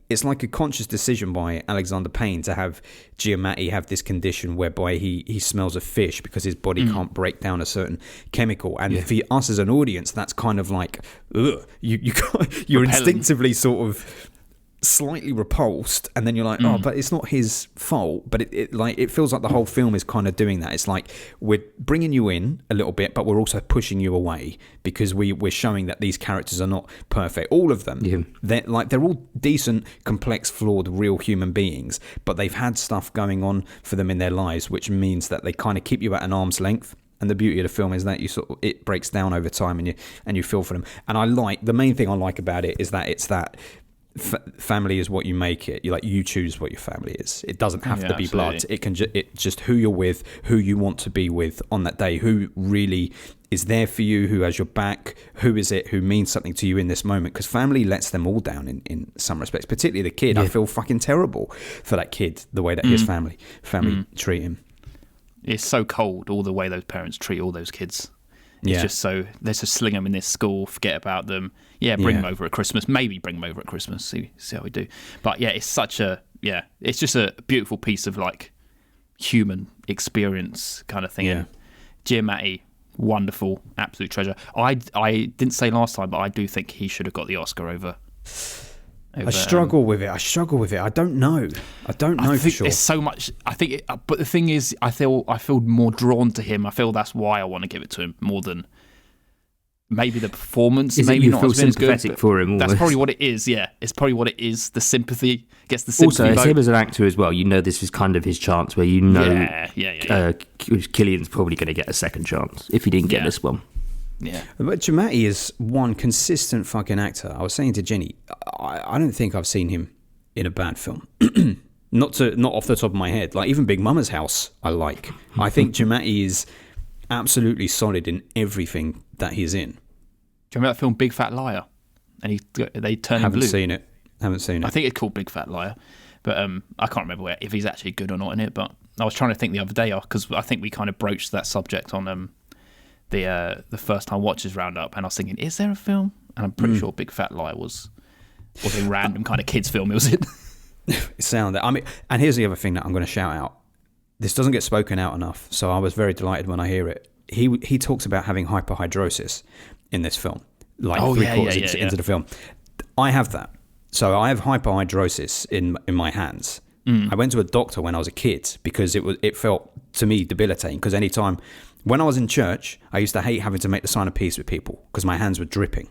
Speaker 3: it's like a conscious decision by Alexander Payne to have Giamatti have this condition whereby he smells a fish because his body can't break down a certain chemical. And for us as an audience, that's kind of like, ugh, you're instinctively sort of slightly repulsed, and then you're like, oh, but it's not his fault. But it feels like the whole film is kind of doing that. It's like we're bringing you in a little bit, but we're also pushing you away because we're showing that these characters are not perfect. All of them, they're all decent, complex, flawed, real human beings, but they've had stuff going on for them in their lives, which means that they kind of keep you at an arm's length. And the beauty of the film is that it breaks down over time, and you feel for them. And the main thing I like about it is that it's that. Family is what you make it. You choose what your family is. It doesn't have to be blood.
Speaker 1: absolutely.
Speaker 3: It can just who you're with, who you want to be with on that day, who really is there for you, who has your back, who is it who means something to you in this moment, because family lets them all down in some respects, particularly the kid. I feel fucking terrible for that kid, the way that his family treat him.
Speaker 1: It's so cold, all the way those parents treat all those kids. It's just so, let's just sling them in this school, forget about them. Bring them over at Christmas. Maybe bring them over at Christmas, see how we do. But it's such a, it's just a beautiful piece of like human experience kind of thing.
Speaker 3: Yeah.
Speaker 1: Giamatti, wonderful, absolute treasure. I didn't say last time, but I do think he should have got the Oscar over.
Speaker 3: I struggle with it. I don't know for sure.
Speaker 1: It's so much. But the thing is, I feel more drawn to him. I feel that's why I want to give it to him more than maybe the performance. Maybe
Speaker 5: you
Speaker 1: not
Speaker 5: feel
Speaker 1: as been as
Speaker 5: sympathetic
Speaker 1: good,
Speaker 5: for him.
Speaker 1: That's probably what it is. Yeah, it's probably what it is. The sympathy gets the sympathy.
Speaker 5: Also, it's
Speaker 1: vote.
Speaker 5: him as an actor as well. You know, this is kind of his chance where Killian's probably going to get a second chance if he didn't get this one.
Speaker 1: Yeah,
Speaker 3: but Giamatti is one consistent fucking actor. I was saying to Jenny, I don't think I've seen him in a bad film. Not off the top of my head. Like even Big Mama's House, I like. I think Giamatti is absolutely solid in everything that he's in.
Speaker 1: Do you remember that film Big Fat Liar? And they turn him blue.
Speaker 3: Haven't seen it.
Speaker 1: I think it's called Big Fat Liar, but I can't remember if he's actually good or not in it. But I was trying to think the other day because I think we kind of broached that subject on the first time watches roundup, and I was thinking, is there a film? And I'm pretty sure Big Fat Lie was a random kind of kids film. It was it.
Speaker 3: And here's the other thing that I'm going to shout out. This doesn't get spoken out enough, so I was very delighted when I hear it. He talks about having hyperhidrosis in this film, like three-quarters into the film. I have that. So I have hyperhidrosis in my hands. I went to a doctor when I was a kid because it felt to me debilitating, because anytime when I was in church, I used to hate having to make the sign of peace with people because my hands were dripping.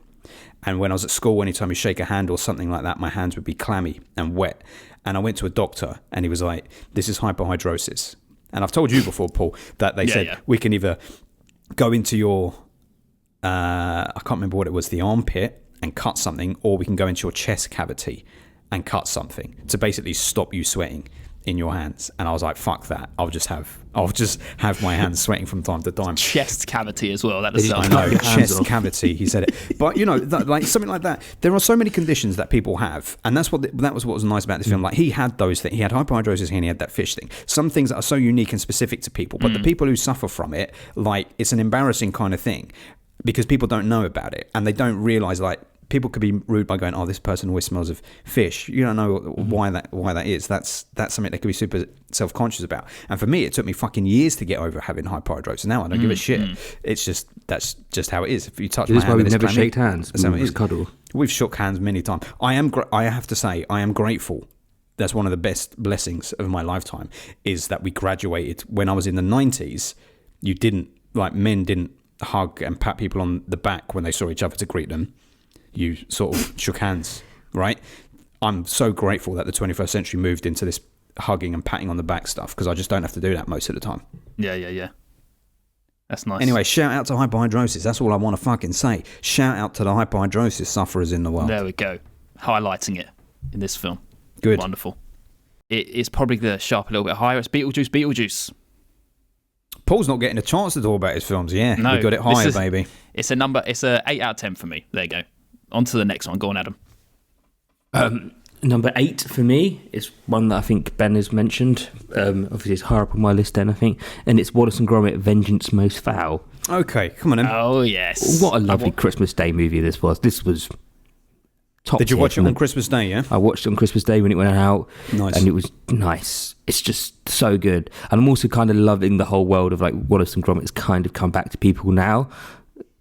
Speaker 3: And when I was at school, anytime you shake a hand or something like that, my hands would be clammy and wet. And I went to a doctor and he was like, this is hyperhidrosis. And I've told you before, Paul, that they said we can either go into your, I can't remember what it was, the armpit and cut something, or we can go into your chest cavity and cut something to basically stop you sweating in your hands. And I was like, fuck that. I'll just have my hands sweating from time to time.
Speaker 1: Chest cavity as well. That does
Speaker 3: I know, chest cavity. He said it, but like something like that. There are so many conditions that people have, and that was what was nice about this film. Like he had those things. He had hyperhidrosis and he had that fish thing. Some things that are so unique and specific to people, but the people who suffer from it, like it's an embarrassing kind of thing because people don't know about it and they don't realize like. People could be rude by going, "Oh, this person always smells of fish." You don't know why that is. That's something they could be super self-conscious about. And for me, it took me fucking years to get over having hyperhidrosis. Now I don't give a shit. It's just that's just how it is. If you touch my hand,
Speaker 5: we've never shaked hands.
Speaker 3: That's how it is.
Speaker 5: Cuddle.
Speaker 3: We've shook hands many times. I have to say, I am grateful. That's one of the best blessings of my lifetime. Is that we graduated when I was in the 90s. Men didn't hug and pat people on the back when they saw each other to greet them. You sort of shook hands, right? I'm so grateful that the 21st century moved into this hugging and patting on the back stuff because I just don't have to do that most of the time.
Speaker 1: Yeah. That's nice.
Speaker 3: Anyway, shout out to hyperhidrosis. That's all I want to fucking say. Shout out to the hyperhidrosis sufferers in the world.
Speaker 1: There we go. Highlighting it in this film.
Speaker 3: Good.
Speaker 1: Wonderful. It's probably the sharp a little bit higher. It's Beetlejuice.
Speaker 3: Paul's not getting a chance to talk about his films. Yeah,
Speaker 1: no,
Speaker 3: we got it higher, baby.
Speaker 1: It's a 8 out of 10 for me. There you go. On to the next one. Go on, Adam.
Speaker 5: Number 8 for me is one that I think Ben has mentioned. Obviously, it's higher up on my list then, I think. And it's Wallace and Gromit, Vengeance Most Foul.
Speaker 3: Okay, come on in.
Speaker 1: Oh, yes.
Speaker 5: What a lovely Christmas Day movie this was. This was top
Speaker 3: Did you
Speaker 5: tier
Speaker 3: watch it on Christmas Day, yeah?
Speaker 5: I watched it on Christmas Day when it went out.
Speaker 3: Nice.
Speaker 5: And it was nice. It's just so good. And I'm also kind of loving the whole world of like Wallace and Gromit's kind of come back to people now.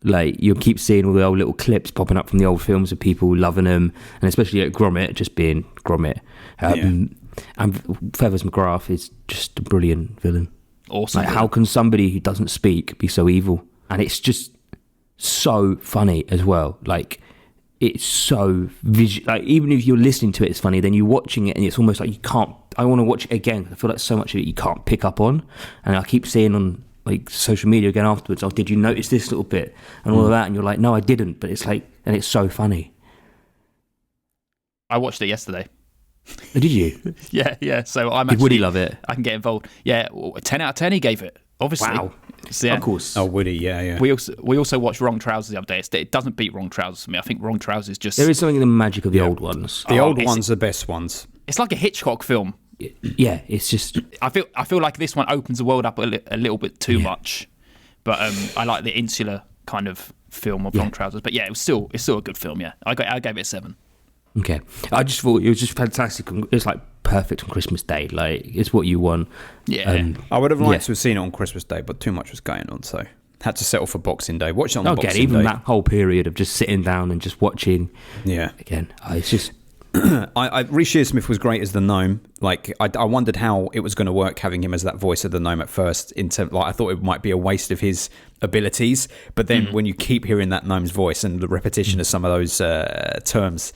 Speaker 5: Like you'll keep seeing all the old little clips popping up from the old films of people loving them, and especially at Gromit just being Gromit. And Feathers McGrath is just a brilliant villain.
Speaker 1: Awesome.
Speaker 5: Like, how can somebody who doesn't speak be so evil? And it's just so funny as well. Like it's so like even if you're listening to it, it's funny. Then you're watching it, and it's almost like you can't. I want to watch it again. I feel like so much of it you can't pick up on, and I keep seeing on like social media again afterwards, oh, did you notice this little bit and all of that? And you're like, no, I didn't. But it's like, and it's so funny.
Speaker 1: I watched it yesterday.
Speaker 5: Oh, did you?
Speaker 1: Yeah. So I'm
Speaker 5: Did Woody love it?
Speaker 1: I can get involved. Yeah, 10 out of 10 he gave it. Obviously.
Speaker 5: Wow.
Speaker 1: So, yeah.
Speaker 5: Of course.
Speaker 3: Oh, Woody, yeah.
Speaker 1: We also watched Wrong Trousers the other day. It doesn't beat Wrong Trousers for me. I think Wrong Trousers just...
Speaker 5: There is something in the magic of the old ones.
Speaker 3: The old
Speaker 1: it's-
Speaker 3: ones are the best ones.
Speaker 1: It's like a Hitchcock film.
Speaker 5: Yeah, it's just...
Speaker 1: I feel like this one opens the world up a little bit too much. But I like the insular kind of film of Wrong Trousers. But yeah, it's still a good film, yeah. I gave it a 7.
Speaker 5: Okay. I just thought it was just fantastic. It's like perfect on Christmas Day. Like, it's what you want.
Speaker 1: Yeah.
Speaker 3: I would have liked to have seen it on Christmas Day, but too much was going on, so had to settle for Boxing Day. Watch it on the Boxing
Speaker 5: even
Speaker 3: Day.
Speaker 5: that whole period of just sitting down and just watching.
Speaker 3: Yeah.
Speaker 5: Again, it's just...
Speaker 3: Reece Shearsmith was great as the gnome. Like, I wondered how it was going to work having him as that voice of the gnome at first. I thought it might be a waste of his abilities, but then when you keep hearing that gnome's voice and the repetition of some of those terms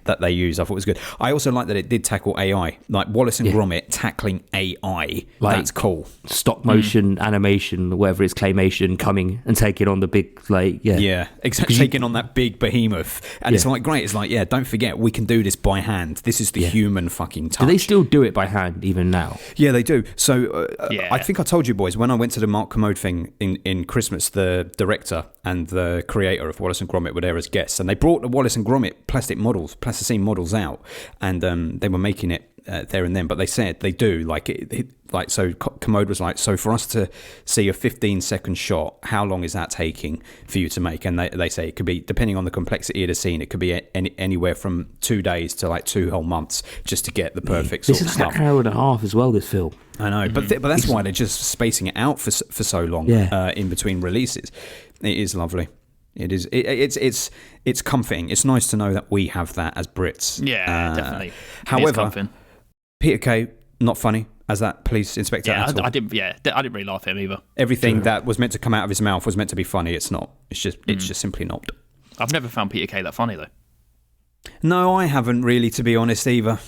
Speaker 3: that they use, I thought it was good. I also like that it did tackle AI, like Wallace and Gromit tackling AI.
Speaker 5: Like,
Speaker 3: that's cool.
Speaker 5: Stop motion, animation, whatever it's claymation, coming and taking on the big,
Speaker 3: Yeah, exactly. Taking on that big behemoth. And it's like, great. It's like, don't forget, we can do this by hand. This is the human fucking touch.
Speaker 5: Do they still do it by hand even now?
Speaker 3: Yeah, they do. So
Speaker 1: Yeah.
Speaker 3: I think I told you boys, when I went to the Mark Commode thing in Christmas, the director and the creator of Wallace and Gromit were there as guests. And they brought the Wallace and Gromit plasticine models out. And they were making it there and then. But they said they do. Like, so Commode was like, so for us to see a 15-second shot, how long is that taking for you to make? And they say it could be, depending on the complexity of the scene, it could be anywhere from 2 days to like 2 whole months just to get the perfect sort
Speaker 5: This
Speaker 3: of
Speaker 5: is
Speaker 3: stuff.
Speaker 5: like an hour and a half as well, this film.
Speaker 3: I know, but that's why they're just spacing it out for so long in between releases. It is lovely. It is. It's comforting. It's nice to know that we have that as Brits.
Speaker 1: Yeah, definitely. It is
Speaker 3: However,
Speaker 1: comforting.
Speaker 3: Peter Kay, not funny as that police inspector at all.
Speaker 1: I didn't really laugh at him either.
Speaker 3: Everything that was meant to come out of his mouth was meant to be funny. It's not. It's just simply not.
Speaker 1: I've never found Peter Kay that funny though.
Speaker 3: No, I haven't really, to be honest, either.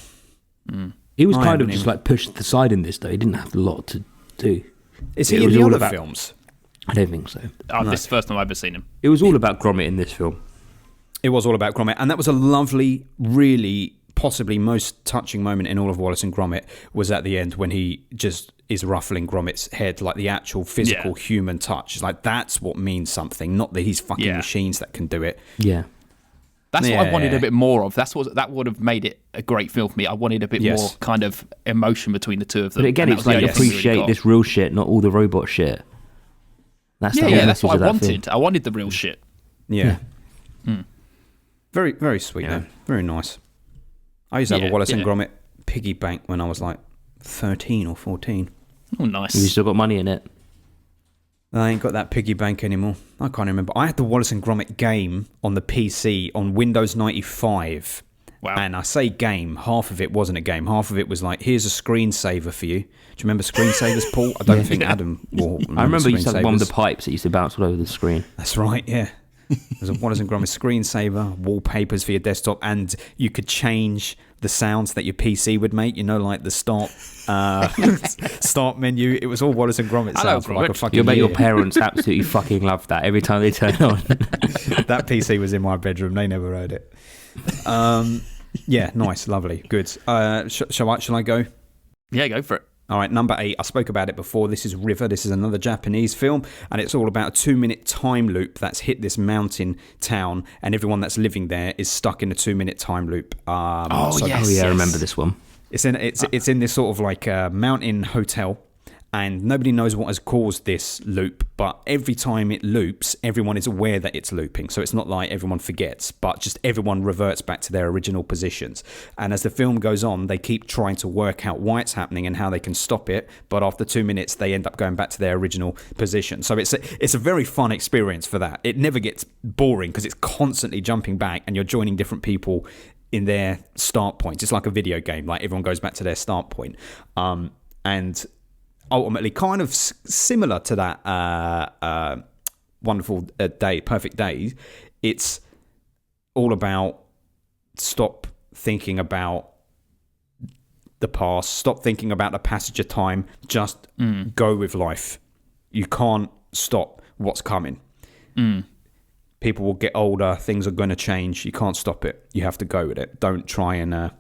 Speaker 5: He was
Speaker 3: I
Speaker 5: kind of
Speaker 3: haven't
Speaker 5: just
Speaker 3: even-
Speaker 5: like pushed to the side in this, though. He didn't have a lot to do.
Speaker 3: Is
Speaker 5: It
Speaker 3: he in
Speaker 5: was
Speaker 3: the
Speaker 5: all
Speaker 3: other
Speaker 5: about-
Speaker 3: films?
Speaker 5: I don't think so.
Speaker 1: This is the first time I've ever seen him.
Speaker 5: It was all about Gromit in this film.
Speaker 3: It was all about Gromit, and that was a lovely, really, possibly most touching moment in all of Wallace and Gromit was at the end when he just is ruffling Gromit's head, like the actual physical human touch. It's like, that's what means something, not that he's fucking machines that can do it.
Speaker 5: Yeah.
Speaker 1: That's what I wanted
Speaker 3: Yeah.
Speaker 1: a bit more of. That would have made it a great film for me. I wanted a bit more kind of emotion between the two of them.
Speaker 5: But again,
Speaker 1: and
Speaker 5: it's
Speaker 1: that was
Speaker 5: like
Speaker 1: the only thing we really
Speaker 5: appreciate
Speaker 1: got.
Speaker 5: this real shit, not all the robot shit. That's the whole
Speaker 1: that's what I
Speaker 5: message of that film.
Speaker 1: wanted. I wanted the real shit.
Speaker 3: Yeah. Very, very sweet, though. Very nice. I used to have a Wallace and Gromit piggy bank when I was like 13 or 14.
Speaker 1: Oh, nice.
Speaker 5: You still got money in it.
Speaker 3: I ain't got that piggy bank anymore. I can't remember. I had the Wallace and Gromit game on the PC on Windows 95.
Speaker 1: Wow.
Speaker 3: And I say game, half of it wasn't a game. Half of it was like, here's a screensaver for you. Do you remember screensavers, Paul? I don't think Adam will
Speaker 5: I remember you used to have one with the
Speaker 3: screensavers.
Speaker 5: pipes that used to bounce all over the screen.
Speaker 3: That's right, yeah. There's a Wallace and Gromit screensaver, wallpapers for your desktop, and you could change the sounds that your PC would make. You know, like the start start menu. It was all Wallace and Gromit
Speaker 1: Hello,
Speaker 3: sounds for like a
Speaker 1: Gromit.
Speaker 3: fucking
Speaker 5: You'll bet
Speaker 3: year.
Speaker 5: your parents absolutely fucking love that every time they turn it on.
Speaker 3: That PC was in my bedroom. They never heard it. Yeah, nice, lovely, good. Shall I go?
Speaker 1: Yeah, go for it.
Speaker 3: All right, number 8. I spoke about it before. This is River. This is another Japanese film, and it's all about a 2-minute time loop that's hit this mountain town, and everyone that's living there is stuck in a 2-minute time loop.
Speaker 1: Yes.
Speaker 5: I remember this one.
Speaker 3: It's in this sort of like mountain hotel, and nobody knows what has caused this loop, but every time it loops, everyone is aware that it's looping. So it's not like everyone forgets, but just everyone reverts back to their original positions. And as the film goes on, they keep trying to work out why it's happening and how they can stop it. But after 2 minutes, they end up going back to their original position. So it's a very fun experience for that. It never gets boring because it's constantly jumping back and you're joining different people in their start points. It's like a video game. Like everyone goes back to their start point. And ultimately kind of similar to that Wonderful Day, Perfect Day. It's all about stop thinking about the past, stop thinking about the passage of time, just go with life. You can't stop what's coming. People will get older, things are going to change, you can't stop it, you have to go with it. Don't try and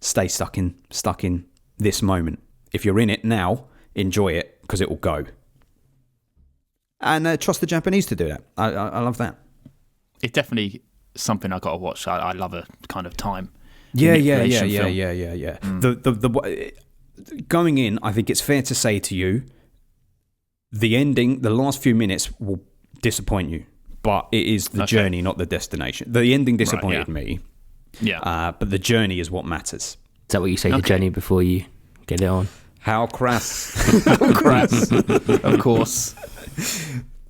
Speaker 3: stay stuck in this moment. If you're in it now, enjoy it because it will go. and trust the Japanese to do that. I love that.
Speaker 1: It's definitely something I got to watch. I love a kind of time.
Speaker 3: Yeah.
Speaker 1: manipulation film.
Speaker 3: Going in, I think it's fair to say to you, the ending, the last few minutes will disappoint you, but it is the journey, not the destination. The ending disappointed me.
Speaker 1: Yeah.
Speaker 3: But the journey is what matters.
Speaker 5: Is that what you say to Jenny before you get it on?
Speaker 3: How crass.
Speaker 1: Crass. Of course.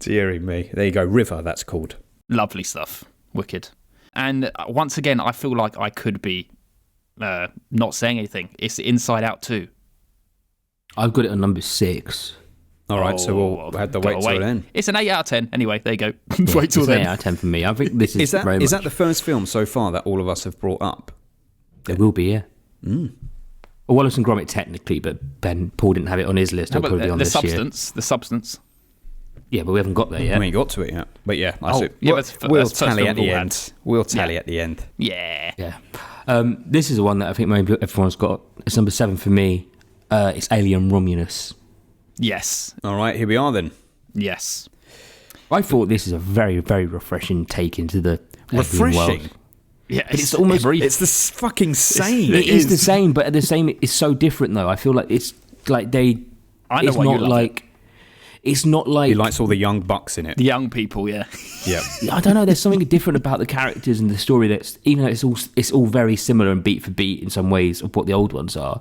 Speaker 3: Deary me. There you go. River, that's called.
Speaker 1: Lovely stuff. Wicked. And once again, I feel like I could be not saying anything. It's Inside Out 2.
Speaker 5: I've got it on number 6.
Speaker 3: All right, so we'll have to wait till then.
Speaker 1: It's an 8 out of 10. Anyway, there you go. Wait till
Speaker 5: It's
Speaker 1: then.
Speaker 5: 8 out of 10 for me. I think this is
Speaker 3: Is
Speaker 5: very much...
Speaker 3: that the first film so far that all of us have brought up?
Speaker 5: It will be, yeah. Well, Wallace and Gromit technically, but Paul didn't have it on his list.
Speaker 1: How
Speaker 5: It'll
Speaker 1: about
Speaker 5: probably be on
Speaker 1: the
Speaker 5: this year.
Speaker 1: substance? The substance.
Speaker 5: Yeah, but we haven't got there yet.
Speaker 3: We ain't got to it yet. But yeah, that's it.
Speaker 1: yeah,
Speaker 3: We'll
Speaker 1: that's first
Speaker 3: tally
Speaker 1: film
Speaker 3: at the
Speaker 1: we'll
Speaker 3: end. We'll tally at the end.
Speaker 1: Yeah.
Speaker 5: Yeah. This is the one that I think maybe everyone's got. It's number 7 for me. It's Alien Romulus.
Speaker 1: Yes.
Speaker 3: All right, here we are then.
Speaker 1: Yes.
Speaker 5: I thought this is a very, very refreshing take into the alien
Speaker 3: Refreshing?
Speaker 5: world.
Speaker 1: Yeah.
Speaker 5: It's almost...
Speaker 3: It's the fucking same.
Speaker 5: It is the same, but at the same, it's so different though. I feel like it's like they...
Speaker 1: I know
Speaker 5: it's
Speaker 1: why you
Speaker 5: not
Speaker 1: love
Speaker 5: like... It's not like...
Speaker 3: He likes all the young bucks in it.
Speaker 1: The young people, yeah.
Speaker 3: Yeah.
Speaker 5: I don't know. There's something different about the characters and the story that's... Even though it's all very similar and beat for beat in some ways of what the old ones are.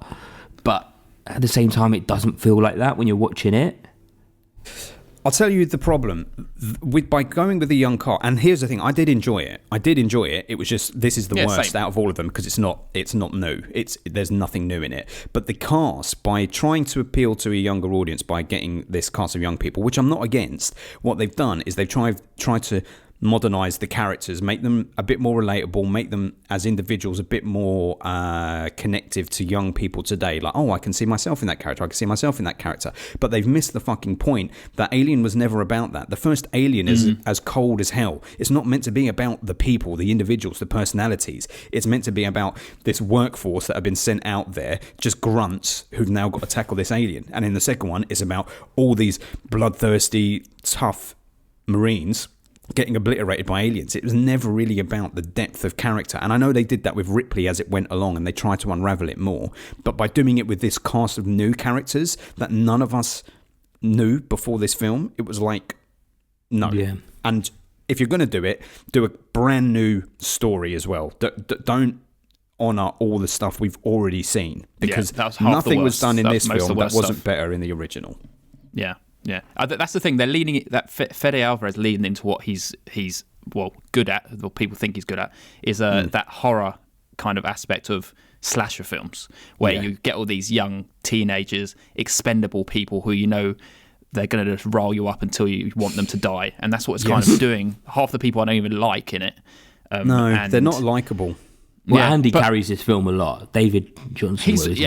Speaker 5: But at the same time, it doesn't feel like that when you're watching it.
Speaker 3: I'll tell you the problem by going with the young cast. And here's the thing: I did enjoy it. It was just this is the worst out of all of them because it's not new. There's nothing new in it. But the cast, by trying to appeal to a younger audience by getting this cast of young people, which I'm not against, what they've done is they've tried to modernize the characters, make them a bit more relatable, make them as individuals a bit more connective to young people today. Like, oh, I can see myself in that character. I can see myself in that character. But they've missed the fucking point that Alien was never about that. The first Alien is as cold as hell. It's not meant to be about the people, the individuals, the personalities. It's meant to be about this workforce that have been sent out there, just grunts who've now got to tackle this alien. And in the second one, it's about all these bloodthirsty, tough Marines getting obliterated by aliens. It was never really about the depth of character. And I know they did that with Ripley as it went along and they tried to unravel it more. But by doing it with this cast of new characters that none of us knew before this film, it was like, no.
Speaker 5: Yeah.
Speaker 3: And if you're going to do a brand new story as well. Don't honour all the stuff we've already seen. Because nothing was done in this film that wasn't better in the original.
Speaker 1: Yeah. Yeah, that's the thing. They're leaning that Fede Alvarez leaning into what he's good at, or people think he's good at, is that horror kind of aspect of slasher films, where you get all these young teenagers, expendable people who they're going to just roll you up until you want them to die, and that's what it's kind of doing. Half the people I don't even like in it.
Speaker 3: They're not likable.
Speaker 5: Well, Andy carries this film a lot. David Johnson.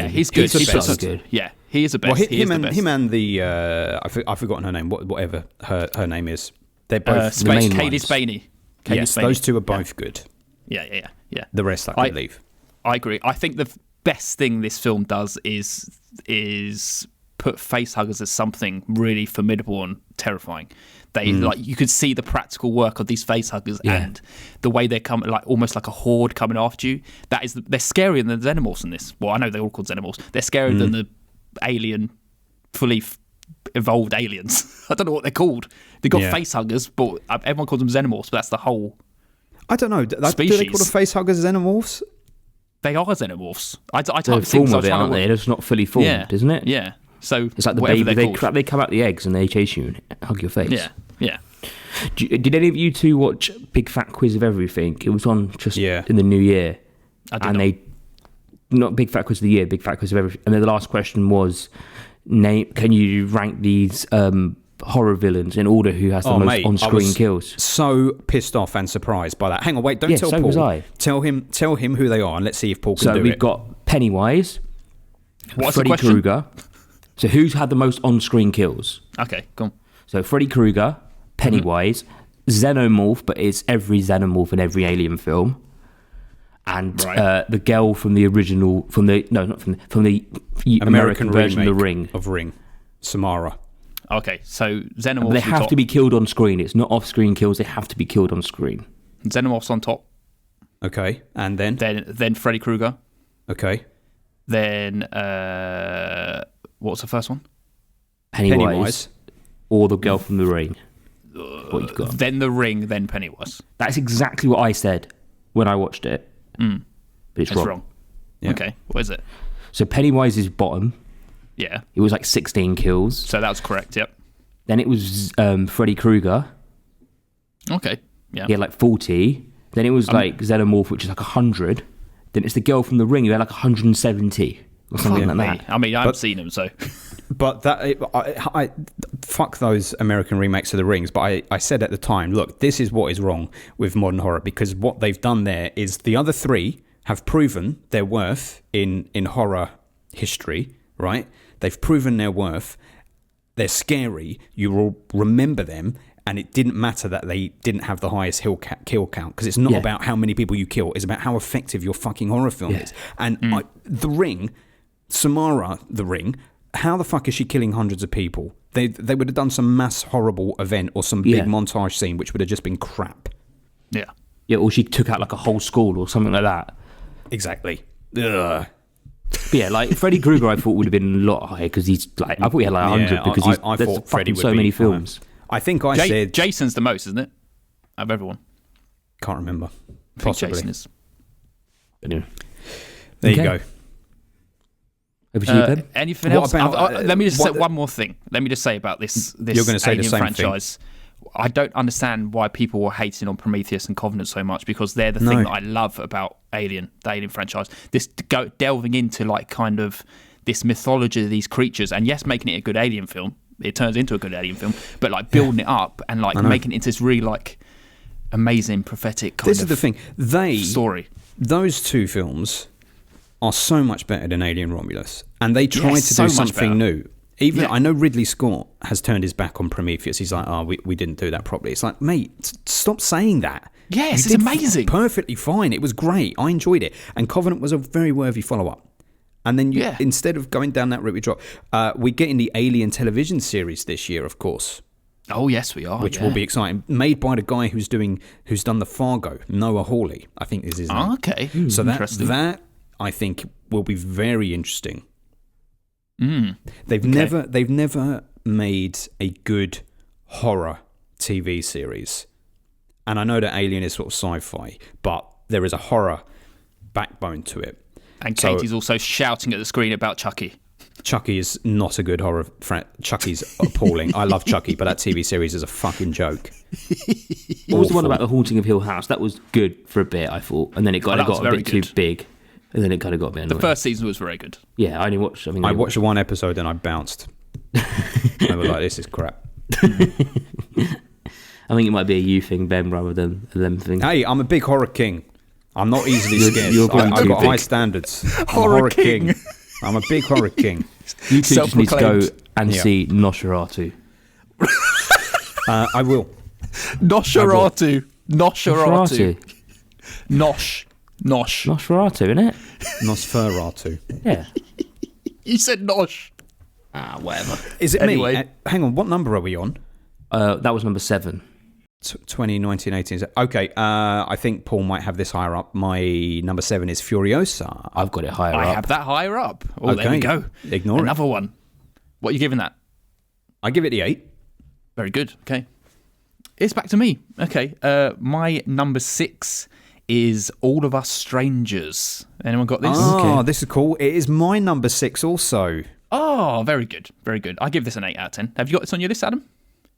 Speaker 1: He's good. He's so good. Yeah. He is the best.
Speaker 3: Well, him and the I've forgotten her name. Whatever her name is, they're both
Speaker 1: Katie Spaney.
Speaker 3: Yes, those two are both good.
Speaker 1: Yeah.
Speaker 3: The rest I can leave.
Speaker 1: I agree. I think the best thing this film does is put facehuggers as something really formidable and terrifying. They you could see the practical work of these facehuggers and the way they come, like almost like a horde coming after you. They're scarier than the xenomorphs in this. Well, I know they're all called xenomorphs. They're scarier than the alien, fully evolved aliens. I don't know what they're called. They've got facehuggers, but everyone calls them xenomorphs. But that's the whole.
Speaker 3: I don't know.
Speaker 1: Species.
Speaker 3: Do they call the facehuggers xenomorphs?
Speaker 1: They are xenomorphs. I
Speaker 5: They're
Speaker 1: type
Speaker 5: form of it, aren't they? It's not fully formed, isn't it?
Speaker 1: Yeah. So
Speaker 5: it's like the baby. They come out the eggs and they chase you and hug your face.
Speaker 1: Yeah.
Speaker 5: Did any of you two watch Big Fat Quiz of Everything? It was on just in the new year.
Speaker 1: I did not.
Speaker 5: Not Big Fat Quiz of the Year, Big Fat Quiz of Everything. And then the last question was, can you rank these horror villains in order who has the most on-screen kills?
Speaker 3: So pissed off and surprised by that. Hang on, wait, don't tell Paul.
Speaker 5: Was I.
Speaker 3: Tell him who they are and let's see if Paul can do it.
Speaker 5: So we've got Pennywise,
Speaker 1: What's
Speaker 5: Freddy Krueger. So who's had the most on-screen kills?
Speaker 1: Okay, go on.
Speaker 5: So Freddy Krueger, Pennywise, Xenomorph, but it's every Xenomorph in every Alien film. And the girl from the original, from the American version of The Ring.
Speaker 3: Samara.
Speaker 1: Okay, so Xenomorphs.
Speaker 5: But they have to be killed on screen. It's not off-screen kills. They have to be killed on screen.
Speaker 1: Xenomorphs on top.
Speaker 3: Okay, and then?
Speaker 1: Then Freddy Krueger.
Speaker 3: Okay.
Speaker 1: Then what's the first one?
Speaker 5: Pennywise. Or the girl from The Ring. What you've got.
Speaker 1: Then The Ring, then Pennywise.
Speaker 5: That's exactly what I said when I watched it. But it's wrong.
Speaker 3: Yeah.
Speaker 1: Okay, what is it?
Speaker 5: So Pennywise is bottom.
Speaker 1: Yeah.
Speaker 5: It was like 16 kills.
Speaker 1: So that was correct, yep.
Speaker 5: Then it was Freddy Krueger.
Speaker 1: Okay, yeah.
Speaker 5: He had like 40. Then it was like Xenomorph, which is like 100. Then it's the girl from The Ring who had like 170 or something like that.
Speaker 1: I mean, I haven't seen them, so...
Speaker 3: But that I fuck those American remakes of The Rings. But I said at the time, look, this is what is wrong with modern horror, because what they've done there is the other three have proven their worth in horror history, right? They've proven their worth. They're scary. You will remember them. And it didn't matter that they didn't have the highest kill count, because it's not about how many people you kill. It's about how effective your fucking horror film is. And The Ring, Samara, The Ring, how the fuck is she killing hundreds of people? They would have done some mass horrible event or some big montage scene, which would have just been crap.
Speaker 1: Yeah.
Speaker 5: Yeah, or she took out like a whole school or something like that.
Speaker 3: Exactly. Ugh.
Speaker 5: But yeah, like Freddy Krueger, I thought would have been a lot higher, because he's like, I thought he had like 100 because
Speaker 3: I
Speaker 5: there's
Speaker 3: thought Freddy would
Speaker 5: so
Speaker 3: be
Speaker 5: many
Speaker 3: higher.
Speaker 5: films.
Speaker 3: I think I said...
Speaker 1: Jason's the most, isn't it? Out of everyone.
Speaker 3: Can't remember.
Speaker 1: I think
Speaker 3: Possibly.
Speaker 1: Jason is.
Speaker 5: Anyway.
Speaker 3: There
Speaker 5: Okay.
Speaker 3: you go.
Speaker 5: Over to you, Ben.
Speaker 1: Anything
Speaker 3: What
Speaker 1: else?
Speaker 3: about,
Speaker 1: let me just say
Speaker 3: what-
Speaker 1: one more thing. Let me just say about this
Speaker 3: You're gonna say the
Speaker 1: Alien
Speaker 3: same
Speaker 1: franchise. I don't understand why people were hating on Prometheus and Covenant so much, because they're the thing that I love about Alien, the Alien franchise. This delving into like kind of this mythology of these creatures, and yes, making it a good Alien film. It turns into a good Alien film, but like building it up and like making it into this really like amazing prophetic kind
Speaker 3: This
Speaker 1: of
Speaker 3: is the thing.
Speaker 1: story.
Speaker 3: Those two films are so much better than Alien Romulus, and they tried to
Speaker 1: so
Speaker 3: do
Speaker 1: much
Speaker 3: something
Speaker 1: better.
Speaker 3: new. Even I know Ridley Scott has turned his back on Prometheus. He's like, "Oh, we didn't do that properly." It's like, mate, stop saying that.
Speaker 1: Yes,
Speaker 3: You
Speaker 1: it's
Speaker 3: did
Speaker 1: amazing.
Speaker 3: Perfectly fine. It was great. I enjoyed it, and Covenant was a very worthy follow-up. And then instead of going down that route, we drop. We get in the Alien television series this year, of course.
Speaker 1: Oh yes, we are.
Speaker 3: Which will be exciting. Made by the guy who's done the Fargo, Noah Hawley, I think is his name.
Speaker 1: Okay.
Speaker 3: So
Speaker 1: interesting.
Speaker 3: that I think will be very interesting.
Speaker 1: Mm.
Speaker 3: They've never made a good horror TV series, and I know that Alien is sort of sci-fi, but there is a horror backbone to it.
Speaker 1: And Katie's also shouting at the screen about Chucky.
Speaker 3: Chucky is not a good horror. Chucky's appalling. I love Chucky, but that TV series is a fucking joke.
Speaker 5: What was the one about the Haunting of Hill House? That was good for a bit, I thought, and then it got a bit too big, and then it kind of got a bit annoying.
Speaker 1: The first season was very good.
Speaker 5: Yeah, I only watched.
Speaker 3: I watched one episode and I bounced. I was like, "This is crap."
Speaker 5: I think it might be a you thing, Ben, rather than a them thing.
Speaker 3: Hey, I'm a big horror king. I'm not easily scared.
Speaker 5: going
Speaker 3: I've
Speaker 5: too
Speaker 3: got
Speaker 5: big.
Speaker 3: high standards. I'm a horror king. I'm a big horror king.
Speaker 5: You two just need to go
Speaker 1: Self-proclaimed.
Speaker 5: and see Nosferatu.
Speaker 3: I will.
Speaker 1: Nosferatu.
Speaker 5: Nosferatu.
Speaker 1: Nosh.
Speaker 5: Nosferatu, innit?
Speaker 3: Nosferatu.
Speaker 5: Yeah.
Speaker 1: You said Nosh.
Speaker 5: Whatever.
Speaker 3: Is it
Speaker 1: Anyway.
Speaker 3: me? Hang on. What number are we on?
Speaker 5: That was number 7.
Speaker 3: 2019, 18. Okay. I think Paul might have this higher up. My number 7 is Furiosa.
Speaker 5: I've got it higher
Speaker 1: I
Speaker 5: up.
Speaker 1: have that higher up. Oh, there we
Speaker 3: Okay.
Speaker 1: go.
Speaker 3: Ignore it.
Speaker 1: Another one. What are you giving that?
Speaker 3: I give it the 8.
Speaker 1: Very good. Okay. It's back to me. Okay. My number 6 is All of Us Strangers. Anyone got this?
Speaker 3: Oh, this is cool. It is my number 6 also.
Speaker 1: Oh, very good. Very good. I give this an 8 out of 10. Have you got this on your list, Adam?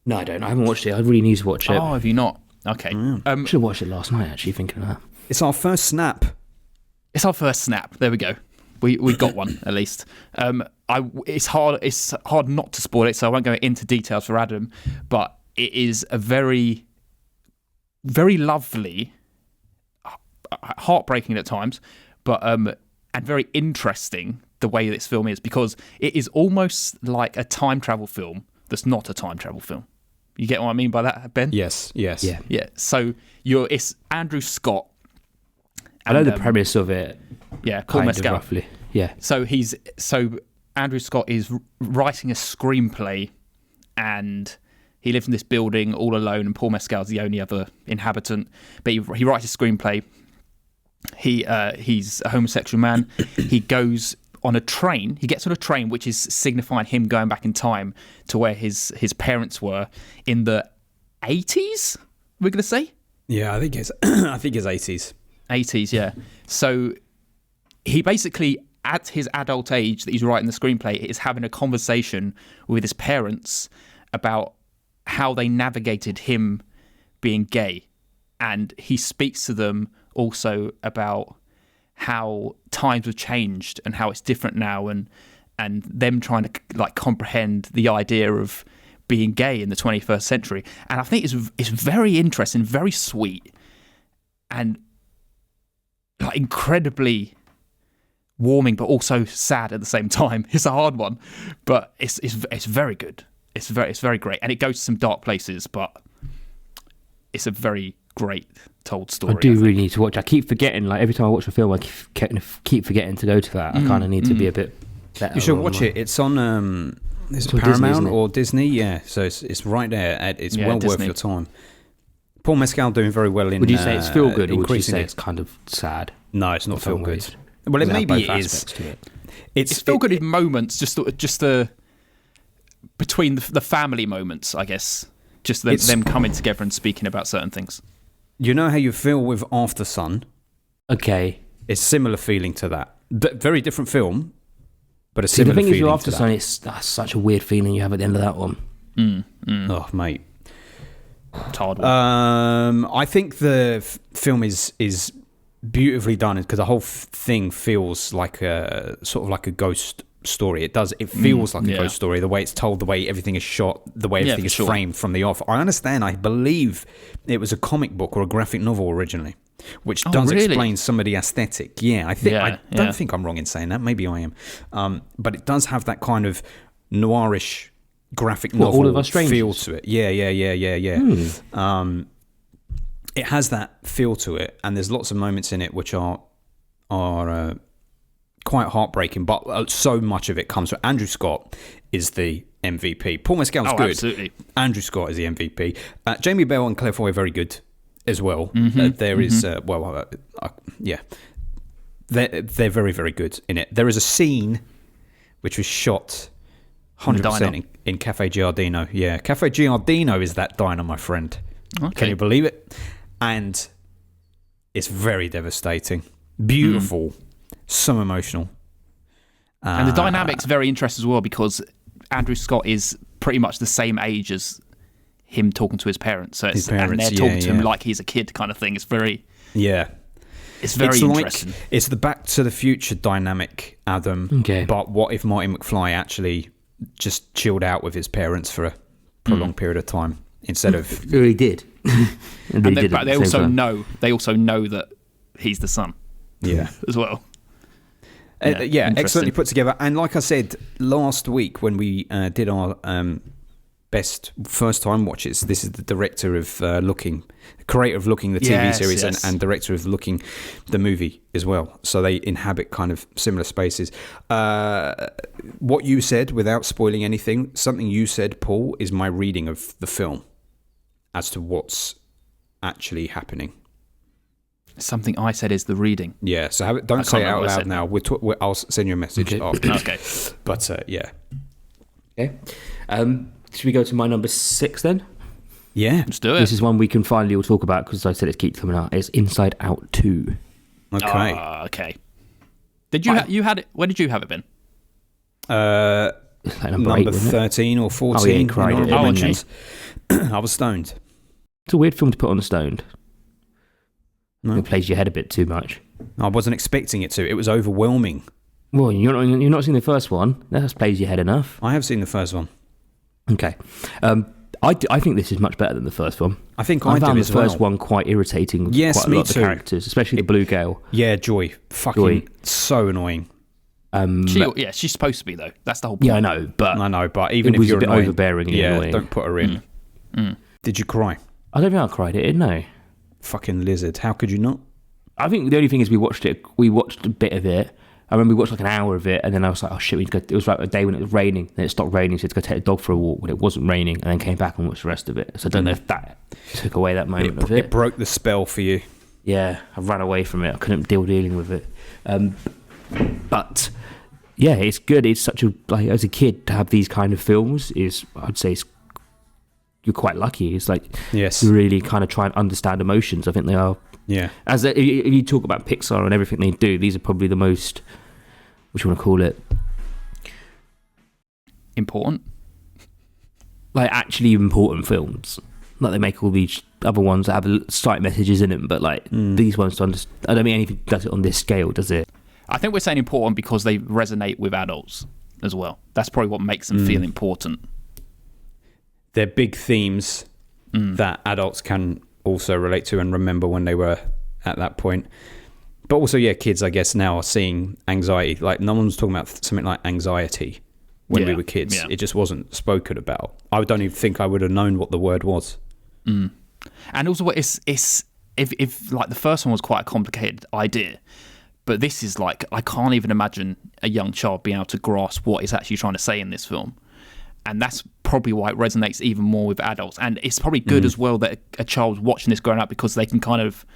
Speaker 5: No, I don't. I haven't watched it. I really need to watch it.
Speaker 1: Oh, have you not? Okay.
Speaker 5: I should have watched it last night, actually, thinking of that.
Speaker 3: It's our first snap.
Speaker 1: It's our first snap. There we go. We got one at least. It's hard not to spoil it, so I won't go into details for Adam. But it is a very, very lovely, heartbreaking at times, but and very interesting the way this film is, because it is almost like a time travel film that's not a time travel film. You get what I mean by that, Ben?
Speaker 3: Yes.
Speaker 5: Yeah.
Speaker 1: Yeah. So it's Andrew Scott.
Speaker 5: I know
Speaker 1: and,
Speaker 5: the premise of it.
Speaker 1: Yeah, Paul
Speaker 5: Kind of
Speaker 1: Mescal.
Speaker 5: roughly. Yeah.
Speaker 1: So Andrew Scott is writing a screenplay and he lives in this building all alone, and Paul Mescal's the only other inhabitant. But he writes a screenplay. He's a homosexual man. He goes on a train. He gets on a train, which is signifying him going back in time to where his parents were in the 80s. We're gonna say.
Speaker 3: Yeah, I think it's 80s.
Speaker 1: 80s, yeah. So he basically, at his adult age that he's writing the screenplay, is having a conversation with his parents about how they navigated him being gay. And he speaks to them also about how times have changed and how it's different now, and them trying to like comprehend the idea of being gay in the 21st century. And I think it's very interesting, very sweet, and like incredibly warming, but also sad at the same time. It's a hard one, but it's very good. It's very great, and it goes to some dark places, but it's a very great told story.
Speaker 5: I do really need to watch. I keep forgetting. Like every time I watch a film, I keep forgetting to go to that. I kind of need to be a bit better.
Speaker 3: You should watch it. It's on is it Paramount or Disney? Yeah, so it's right there. It's well
Speaker 1: Disney.
Speaker 3: worth your time. Paul Mescal doing very well in.
Speaker 5: Would you say it's feel good, or would you
Speaker 3: increasingly-
Speaker 5: say it's kind of sad?
Speaker 3: No, it's not feel good.
Speaker 5: ways?
Speaker 3: Well, it
Speaker 5: Does have
Speaker 3: maybe
Speaker 5: both
Speaker 3: it is.
Speaker 5: aspects to it?
Speaker 1: It's feel good in moments, just between the family moments, I guess. Just them coming together and speaking about certain things.
Speaker 3: You know how you feel with After Sun?
Speaker 5: Okay.
Speaker 3: It's similar feeling to that. Very different film, but a
Speaker 5: See,
Speaker 3: similar
Speaker 5: the thing is,
Speaker 3: feeling
Speaker 5: with After
Speaker 3: to
Speaker 5: Sun,
Speaker 3: that.
Speaker 5: that's such a weird feeling you have at the end of that one.
Speaker 3: Oh, mate.
Speaker 1: It's hard one.
Speaker 3: I think the film is beautifully done because the whole thing feels like a sort of like a ghost story. It does. It feels like a ghost story. The way it's told, the way everything is shot, the way everything is framed from the off. I understand. I believe it was a comic book or a graphic novel originally, which does explain some of the aesthetic. Yeah, I think. I don't think I'm wrong in saying that. Maybe I am. But it does have that kind of noirish graphic novel
Speaker 5: All of Us Strangers?
Speaker 3: feel to it. Yeah. It has that feel to it, and there's lots of moments in it which are quite heartbreaking, but so much of it comes from Andrew Scott is the MVP. Paul Mescal's good.
Speaker 1: Absolutely.
Speaker 3: Andrew Scott is the MVP. Jamie Bell and Claire Foy are very good as well. There is they're very, very good in it. There is a scene which was shot 100% in Cafe Giardino. Yeah, Cafe Giardino is that diner, my friend.
Speaker 1: Okay.
Speaker 3: Can you believe it? And it's very devastating. Beautiful. So emotional.
Speaker 1: And the dynamic's very interesting as well, because Andrew Scott is pretty much the same age as him talking to his parents. So
Speaker 3: His parents,
Speaker 1: and they're talking to him like he's a kid kind of thing. It's very interesting.
Speaker 3: Like, it's the Back to the Future dynamic, Adam.
Speaker 5: Okay.
Speaker 3: But what if Marty McFly actually just chilled out with his parents for a prolonged period of time instead of...
Speaker 5: He did.
Speaker 1: But they also know that he's the son.
Speaker 3: Yeah.
Speaker 1: As well.
Speaker 3: Excellently put together. And like I said last week when we did our best first time watches, this is the director of creator of Looking, the TV series, and director of Looking, the movie as well. So they inhabit kind of similar spaces. What you said, without spoiling anything, something you said, Paul, is my reading of the film as to what's actually happening.
Speaker 1: Something I said is the reading.
Speaker 3: Yeah, so don't say it out loud now. I'll send you a message after.
Speaker 1: Okay.
Speaker 3: But yeah.
Speaker 5: Okay. Should we go to my number 6 then?
Speaker 3: Yeah.
Speaker 1: Let's do it.
Speaker 5: This is one we can finally all talk about because I said it keeps coming out. It's Inside Out 2.
Speaker 3: Okay.
Speaker 1: Okay. Did you you had it? Where did you have it, Ben?
Speaker 5: Like number 8, wasn't it?
Speaker 3: 13 or 14.
Speaker 5: Oh, yeah, you cried
Speaker 3: when
Speaker 5: it,
Speaker 3: I
Speaker 5: didn't
Speaker 3: mentioned. I was stoned.
Speaker 5: It's a weird film to put on a stoned.
Speaker 3: No.
Speaker 5: It plays your head a bit too much.
Speaker 3: I wasn't expecting it to. It was overwhelming.
Speaker 5: Well, you're not seeing the first one. That plays your head enough.
Speaker 3: I have seen the first one.
Speaker 5: Okay. I think this is much better than the first one.
Speaker 3: I think
Speaker 5: I
Speaker 3: I
Speaker 5: found
Speaker 3: do
Speaker 5: the
Speaker 3: as
Speaker 5: first
Speaker 3: well.
Speaker 5: one quite irritating with
Speaker 3: Yes,
Speaker 5: quite a
Speaker 3: me
Speaker 5: lot of the
Speaker 3: too.
Speaker 5: characters, especially the Blue Gale.
Speaker 3: Yeah, Joy. Fucking so annoying.
Speaker 1: She's supposed to be, though. That's the whole point.
Speaker 5: Yeah, I know, but
Speaker 3: even
Speaker 5: it
Speaker 3: if
Speaker 5: was
Speaker 3: you're
Speaker 5: a bit
Speaker 3: annoying,
Speaker 5: overbearingly annoying.
Speaker 3: don't put her in. Did you cry?
Speaker 5: I don't think I cried it. No.
Speaker 3: Fucking lizard. How could you not?
Speaker 5: I think the only thing is we watched a bit of it, I remember we watched like an hour of it, and then I was like, oh shit, we need to go. It was like a day when it was raining, then it stopped raining, so we had to go take the dog for a walk when it wasn't raining, and then came back and watched the rest of it. So I don't know if that took away that moment of it.
Speaker 3: It broke the spell for you.
Speaker 5: Yeah, I ran away from it. I couldn't dealing with it. But yeah, it's good. It's such a, like, as a kid to have these kind of films is, I'd say, you're quite lucky. It's like,
Speaker 3: yes,
Speaker 5: you really kind of try and understand emotions. I think they are.
Speaker 3: Yeah.
Speaker 5: As if you talk about Pixar and everything they do, these are probably the most, what do you want to call it?
Speaker 1: Important.
Speaker 5: Like actually important films. Like they make all these other ones that have slight messages in them, but like these ones, I don't mean anything does it on this scale, does it?
Speaker 1: I think we're saying important because they resonate with adults as well. That's probably what makes them feel important.
Speaker 3: They're big themes that adults can also relate to and remember when they were at that point. But also, yeah, kids, I guess, now are seeing anxiety. Like, no one was talking about something like anxiety when we were kids. Yeah. It just wasn't spoken about. I don't even think I would have known what the word was.
Speaker 1: And also, it's if like the first one was quite a complicated idea, but this is like, I can't even imagine a young child being able to grasp what it's actually trying to say in this film. And that's probably why it resonates even more with adults. And it's probably good as well that a child's watching this growing up, because they can kind of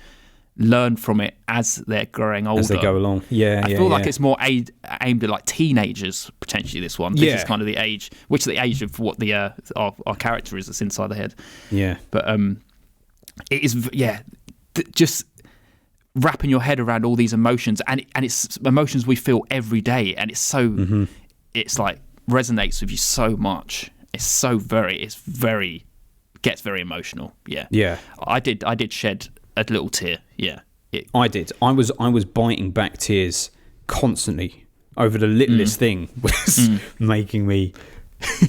Speaker 1: learn from it as they're growing older.
Speaker 3: As they go along. I
Speaker 1: feel like it's more aimed at like teenagers, potentially, this one. This is kind of the age, which is the age of what the our character is that's inside the head. Yeah. But it is, just wrapping your head around all these emotions, and it's emotions we feel every day, and it's so, it's like, resonates with you so much. It's gets very emotional. Yeah. I did shed a little tear. Yeah.
Speaker 3: I did. I was biting back tears constantly over the littlest thing was making me.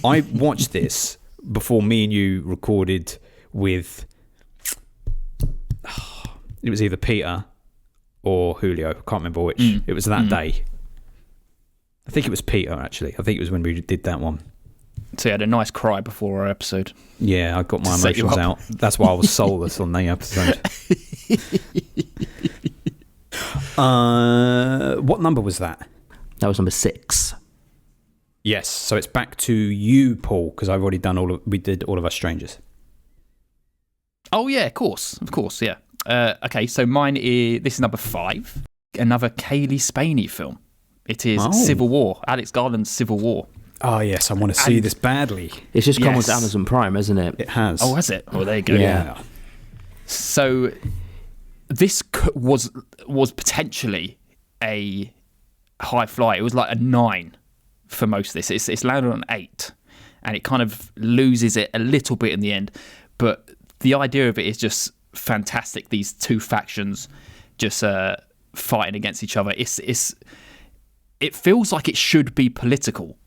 Speaker 3: I watched this before me and you recorded with. It was either Peter or Julio. I can't remember which. It was that day. I think it was Peter, actually. I think it was when we did that one.
Speaker 1: So you had a nice cry before our episode.
Speaker 3: Yeah, I got my emotions out. That's why I was soulless on the episode. What number was that?
Speaker 5: That was number 6.
Speaker 3: Yes, so it's back to you, Paul, because I've already done we did All of Us Strangers.
Speaker 1: Oh yeah, of course, yeah. Okay, so mine is, this is number 5, another Kaylee Spaney film. It is Civil War, Alex Garland's Civil War.
Speaker 3: Oh yes, I want to see this badly.
Speaker 5: It's just come onto Amazon Prime, hasn't it?
Speaker 3: It has.
Speaker 1: Oh, has it? Oh, there you go.
Speaker 3: Yeah.
Speaker 1: So this was potentially a high fly. It was like a 9 for most of this. It's landed on 8, and it kind of loses it a little bit in the end. But the idea of it is just fantastic. These two factions just fighting against each other. It feels like it should be political.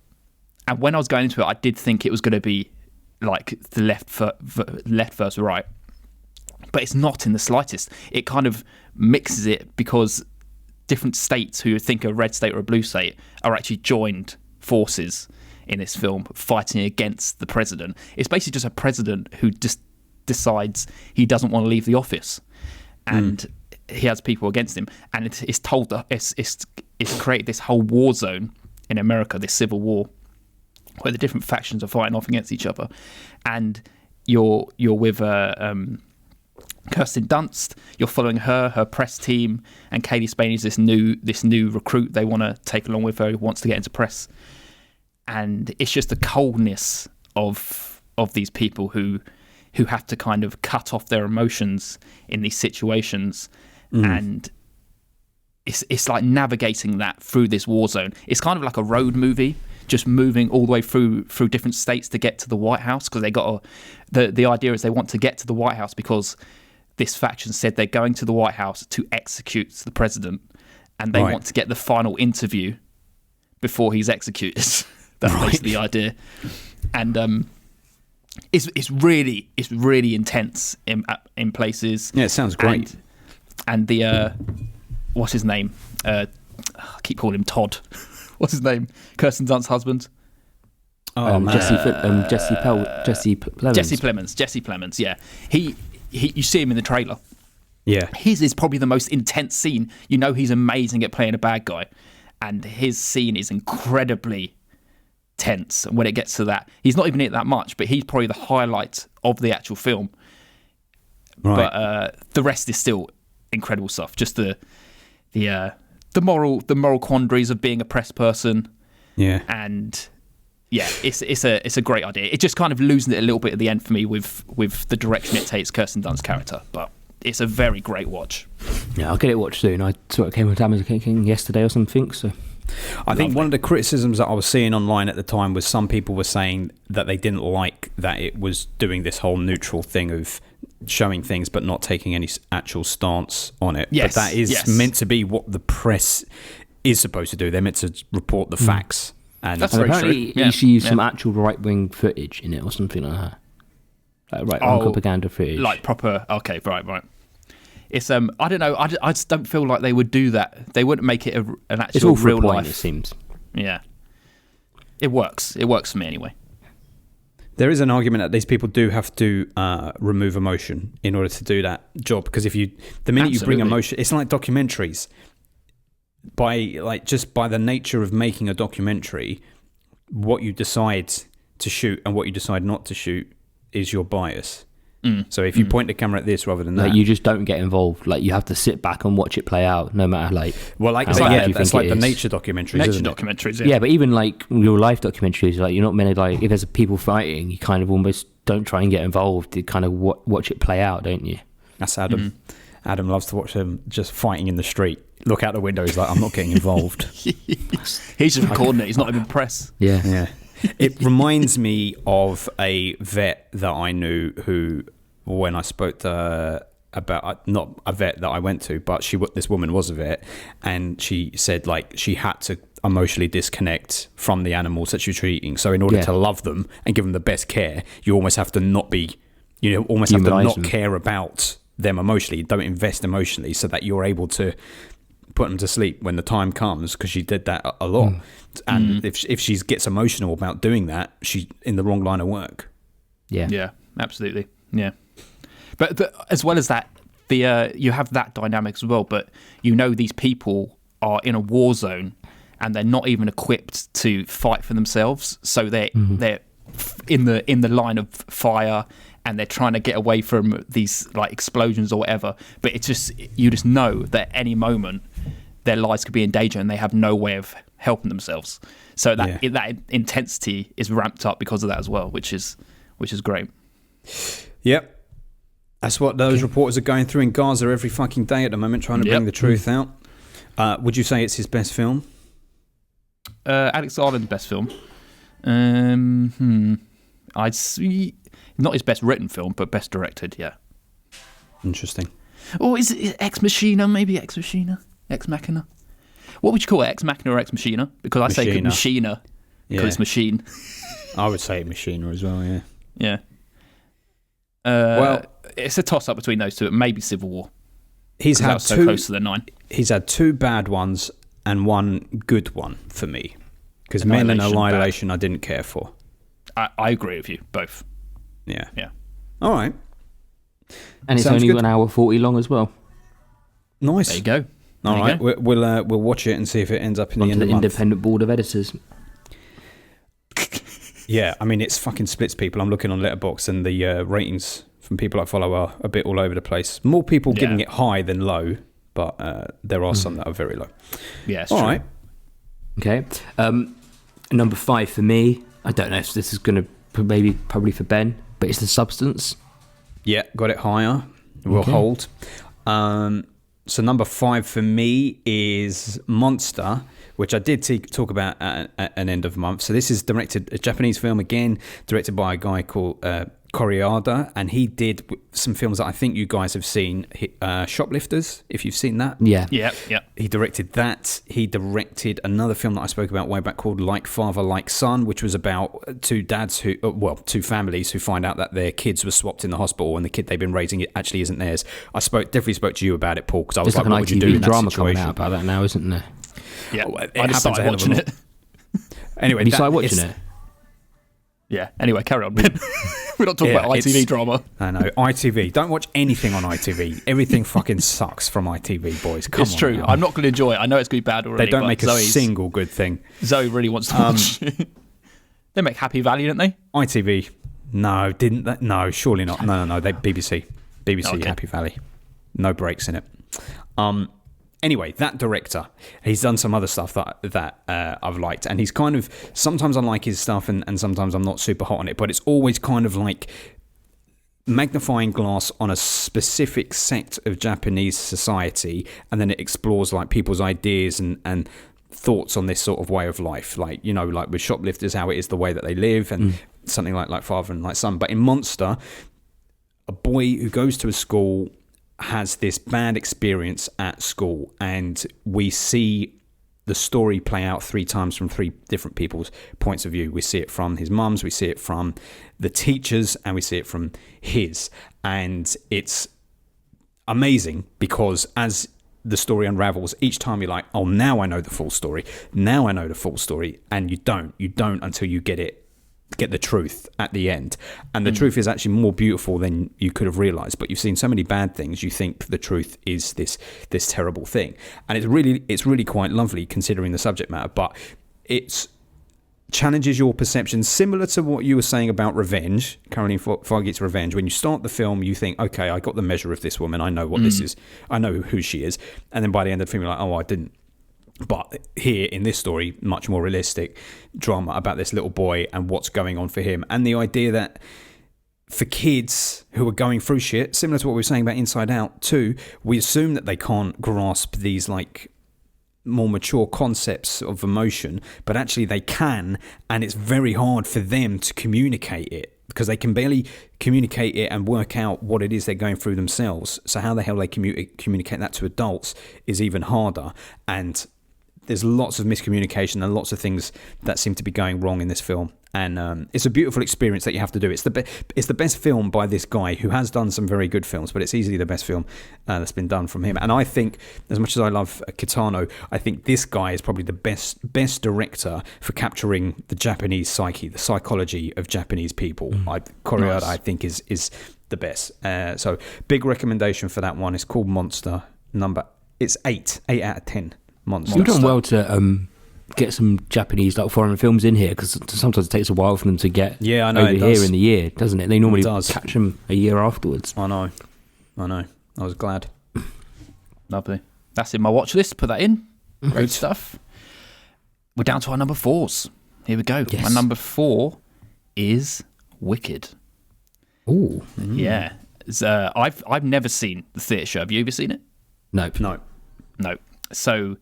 Speaker 1: And when I was going into it, I did think it was going to be like the left versus right. But it's not in the slightest. It kind of mixes it, because different states who think a red state or a blue state are actually joined forces in this film fighting against the president. It's basically just a president who just decides he doesn't want to leave the office. And he has people against him. And it's told that it's created this whole war zone in America, this civil war, where the different factions are fighting off against each other. And you're with Kirsten Dunst. You're following her press team, and Kaylee Spaney is this new recruit they want to take along with her, who wants to get into press. And it's just the coldness of these people who have to kind of cut off their emotions in these situations. And it's like navigating that through this war zone. It's kind of like a road movie, just moving all the way through different states to get to the White House, because they got the idea is they want to get to the White House because this faction said they're going to the White House to execute the president, and they want to get the final interview before he's executed. That's basically the idea. And it's really intense in places.
Speaker 3: Yeah, it sounds great.
Speaker 1: And the what's his name? I keep calling him Todd. What's his name? Kirsten Dunst's husband.
Speaker 5: Jesse Plemons.
Speaker 1: Jesse Plemons. Yeah, he. You see him in the trailer.
Speaker 3: Yeah,
Speaker 1: his is probably the most intense scene. You know, he's amazing at playing a bad guy, and his scene is incredibly tense. And when it gets to that, he's not even in it that much, but he's probably the highlight of the actual film.
Speaker 3: Right.
Speaker 1: But the rest is still incredible stuff. Just the moral quandaries of being a press person.
Speaker 3: Yeah.
Speaker 1: And yeah, it's a great idea. It just kind of losing it a little bit at the end for me with the direction it takes Kirsten Dunst's character, but it's a very great watch.
Speaker 5: Yeah, I'll get it watched soon. I saw it came with Amazon King yesterday or something. So
Speaker 3: I think one of the criticisms that I was seeing online at the time was some people were saying that they didn't like that it was doing this whole neutral thing of showing things but not taking any actual stance on it.
Speaker 1: Yes,
Speaker 3: but that is meant to be what the press is supposed to do. They're meant to report the facts. And
Speaker 1: That's
Speaker 5: and
Speaker 1: very
Speaker 5: apparently
Speaker 1: true.
Speaker 5: she used some actual right-wing footage in it or something like that. Like right-wing propaganda footage.
Speaker 1: Like proper. Okay, right. It's I don't know. I just don't feel like they would do that. They wouldn't make it an actual
Speaker 5: it's all for
Speaker 1: real
Speaker 5: a point,
Speaker 1: life.
Speaker 5: it seems.
Speaker 1: Yeah, it works. It works for me anyway.
Speaker 3: there is an argument that these people do have to remove emotion in order to do that job, because the minute you bring emotion, it's like documentaries. By the nature of making a documentary, what you decide to shoot and what you decide not to shoot is your bias. So if you point the camera at this rather than that,
Speaker 5: like, you just don't get involved. Like, you have to sit back and watch it play out, no matter
Speaker 3: that's
Speaker 5: how
Speaker 3: like the nature documentaries, isn't it?
Speaker 1: Documentaries,
Speaker 5: yeah, but even like real life documentaries, like, you're not meant to, like, if there's people fighting, you kind of almost don't try and get involved. You kind of watch it play out, don't you?
Speaker 3: That's Adam. Adam loves to watch them just fighting in the street. Look out the window. He's like, I'm not getting involved.
Speaker 1: He's just recording it. He's not even press.
Speaker 5: Yeah.
Speaker 3: It reminds me of a vet that I knew who, when I spoke to her about, not a vet that I went to, but this woman was a vet, and she said, like, she had to emotionally disconnect from the animals that she was treating. So in order to love them and give them the best care, you almost have to not be, almost have to not care about them emotionally. Don't invest emotionally, so that you're able to put them to sleep when the time comes, because she did that a lot. And if she gets emotional about doing that, she's in the wrong line of work.
Speaker 1: Yeah, absolutely. Yeah, but as well as that, you have that dynamic as well. But these people are in a war zone, and they're not even equipped to fight for themselves. So they're in the line of fire, and they're trying to get away from these, like, explosions or whatever. But it's just, you just know that at any moment their lives could be in danger, and they have no way of helping themselves. So that intensity is ramped up because of that as well, which is great.
Speaker 3: Yep. That's what those reporters are going through in Gaza every fucking day at the moment, trying to bring the truth out. Would you say it's his best film?
Speaker 1: Alex Garland's best film. I'd see, not his best written film, but best directed. Yeah.
Speaker 3: Interesting.
Speaker 1: Or is it Ex Machina? Maybe Ex Machina, Ex Machina. What would you call it, Ex Machina or Ex Machina? Because I say Machina because it's machine.
Speaker 3: I would say Machina as well. Yeah.
Speaker 1: Yeah. Well, it's a toss up between those two. Maybe Civil War.
Speaker 3: He's had
Speaker 1: so close to the 9.
Speaker 3: He's had 2 bad ones and 1 good one for me. Because Men and Annihilation I didn't care for.
Speaker 1: I agree with you, both.
Speaker 3: Yeah.
Speaker 1: Yeah.
Speaker 3: All right.
Speaker 5: And it's only an hour 40 long as well.
Speaker 3: Nice.
Speaker 1: There you go.
Speaker 3: All right. We'll watch it and see if it ends up in the end of the month.
Speaker 5: Independent board of editors.
Speaker 3: Yeah, I mean, it's fucking splits people. I'm looking on Letterboxd, and the ratings from people I follow are a bit all over the place. More people giving it high than low, but there are some that are very low.
Speaker 1: Yeah, it's
Speaker 3: all
Speaker 1: true.
Speaker 3: right.
Speaker 5: Okay. Number 5 for me. I don't know if this is going to probably for Ben, but it's The Substance.
Speaker 3: Yeah, got it higher. We'll hold. So number 5 for me is Monster, which I did talk about at an end of month. So this is a Japanese film again, directed by a guy called Koreeda, and he did some films that I think you guys have seen. Shoplifters, if you've seen that.
Speaker 5: Yeah.
Speaker 3: He directed that. He directed another film that I spoke about way back called Like Father, Like Son, which was about 2 families who find out that their kids were swapped in the hospital, and the kid they've been raising it actually isn't theirs. I definitely spoke to you about it, Paul, because I was
Speaker 5: There's
Speaker 3: like, what would you do in that
Speaker 5: drama
Speaker 3: situation?
Speaker 5: coming out about that now, isn't there?
Speaker 1: Yeah,
Speaker 3: I just started watching it. Anyway,
Speaker 5: Have you started watching it?
Speaker 1: Yeah. Anyway, carry on, Ben. We're not talking about ITV drama.
Speaker 3: I know. ITV. Don't watch anything on ITV. Everything fucking sucks from ITV, boys. Come on.
Speaker 1: It's true.
Speaker 3: Now.
Speaker 1: I'm not going to enjoy it. I know it's going to be bad already.
Speaker 3: They don't make a single good thing.
Speaker 1: Zoe really wants to watch it. They make Happy Valley, don't they?
Speaker 3: ITV. No, didn't they? No, surely not. No. They BBC. BBC Happy Valley. No breaks in it. Anyway, that director, he's done some other stuff that I've liked, and he's kind of, sometimes I like his stuff and sometimes I'm not super hot on it, but it's always kind of like magnifying glass on a specific sect of Japanese society, and then it explores like people's ideas and thoughts on this sort of way of life, like, you know, like with Shoplifters, how it is the way that they live, and something like Father and like Son. But in Monster, a boy who goes to a school has this bad experience at school, and we see the story play out 3 times from 3 different people's points of view. We see it from his mum's, we see it from the teachers, and we see it from his. And it's amazing because as the story unravels, each time you're like, oh, now I know the full story. Now I know the full story. And you don't until you get the truth at the end. And the truth is actually more beautiful than you could have realized. But you've seen so many bad things, you think the truth is this terrible thing. And it's really quite lovely considering the subject matter, but it challenges your perception, similar to what you were saying about Revenge, Caroline Fargeet's Revenge. When you start the film, you think, okay, I got the measure of this woman, I know what this is, I know who she is. And then by the end of the film, you're like, oh, I didn't. But here in this story, much more realistic drama about this little boy and what's going on for him. And the idea that for kids who are going through shit, similar to what we were saying about Inside Out too, we assume that they can't grasp these like more mature concepts of emotion, but actually they can, and it's very hard for them to communicate it because they can barely communicate it and work out what it is they're going through themselves. So how the hell they communicate that to adults is even harder. And there's lots of miscommunication and lots of things that seem to be going wrong in this film. And it's a beautiful experience that you have to do. It's the best film by this guy who has done some very good films, but it's easily the best film that's been done from him. And I think, as much as I love Kitano, I think this guy is probably the best director for capturing the Japanese psyche, the psychology of Japanese people. Koreeda, I think, is the best. So big recommendation for that one. It's called Monster. It's 8 out of 10. Monster.
Speaker 5: You've done well to get some Japanese like foreign films in here, because sometimes it takes a while for them to get
Speaker 3: I know,
Speaker 5: over here in the year, doesn't it? They normally catch them a year afterwards.
Speaker 3: I know. I was glad.
Speaker 1: Lovely. That's in my watch list. Put that in. Great stuff. We're down to our number 4s. Here we go.
Speaker 5: Yes.
Speaker 1: My number 4 is Wicked.
Speaker 5: Ooh.
Speaker 1: Yeah. I've never seen the theatre show. Have you ever seen it?
Speaker 5: Nope.
Speaker 3: No.
Speaker 1: So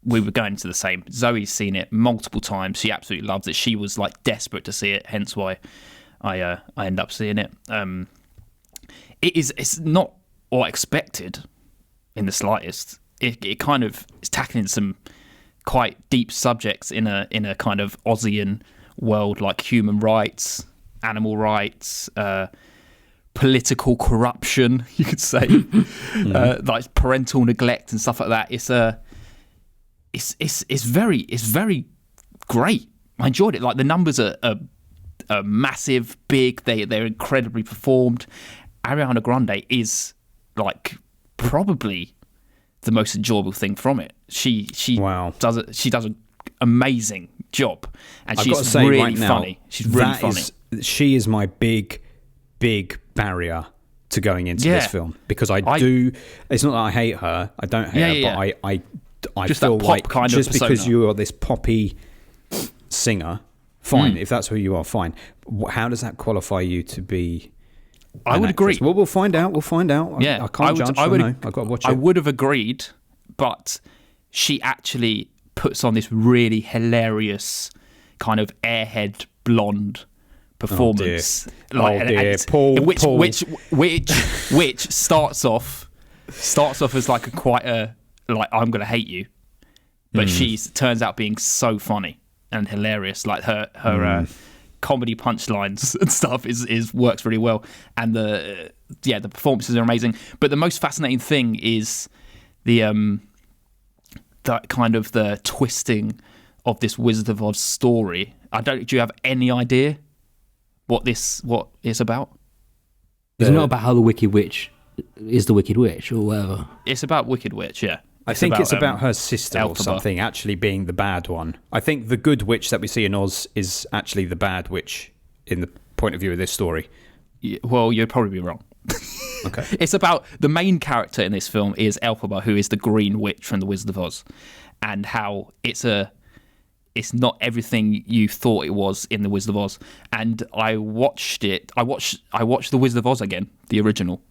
Speaker 1: we were going to the same. Zoe's seen it multiple times. She absolutely loves it. She was like desperate to see it, hence why I end up seeing it. It's not what I expected in the slightest. It kind of is tackling some quite deep subjects in a kind of Aussian world, like human rights, animal rights, political corruption, you could say, like parental neglect and stuff like that. It's very great. I enjoyed it. Like the numbers are massive, big. They're incredibly performed. Ariana Grande is like probably the most enjoyable thing from it. She does an amazing job, and she's really funny. She's really funny.
Speaker 3: She is my big barrier to going into this film, because I do. It's not that I hate her. I don't hate her, but I just feel like kind just because you are this poppy singer, fine. If that's who you are, fine. How does that qualify you to be?
Speaker 1: I would agree.
Speaker 3: Well, we'll find out.
Speaker 1: Yeah,
Speaker 3: I can't judge. I've got to watch it.
Speaker 1: I would have agreed, but she actually puts on this really hilarious kind of airhead blonde performance.
Speaker 3: Paul,
Speaker 1: which starts off as like I'm gonna hate you, but she turns out being so funny and hilarious. Like her comedy punchlines and stuff is works really well, and the performances are amazing. But the most fascinating thing is that kind of the twisting of this Wizard of Oz story. Do you have any idea what it's about?
Speaker 5: It's not about how the Wicked Witch is the Wicked Witch or whatever.
Speaker 1: It's about Wicked Witch, yeah.
Speaker 3: I think it's about her sister or
Speaker 1: Elphaba.
Speaker 3: something actually being the bad one. I think the good witch that we see in Oz is actually the bad witch in the point of view of this story.
Speaker 1: Yeah, well, you'd probably be wrong.
Speaker 3: Okay.
Speaker 1: It's about the main character in this film is Elphaba, who is the Green Witch from The Wizard of Oz, and how it's not everything you thought it was in The Wizard of Oz. And I watched it. I watched The Wizard of Oz again, the original,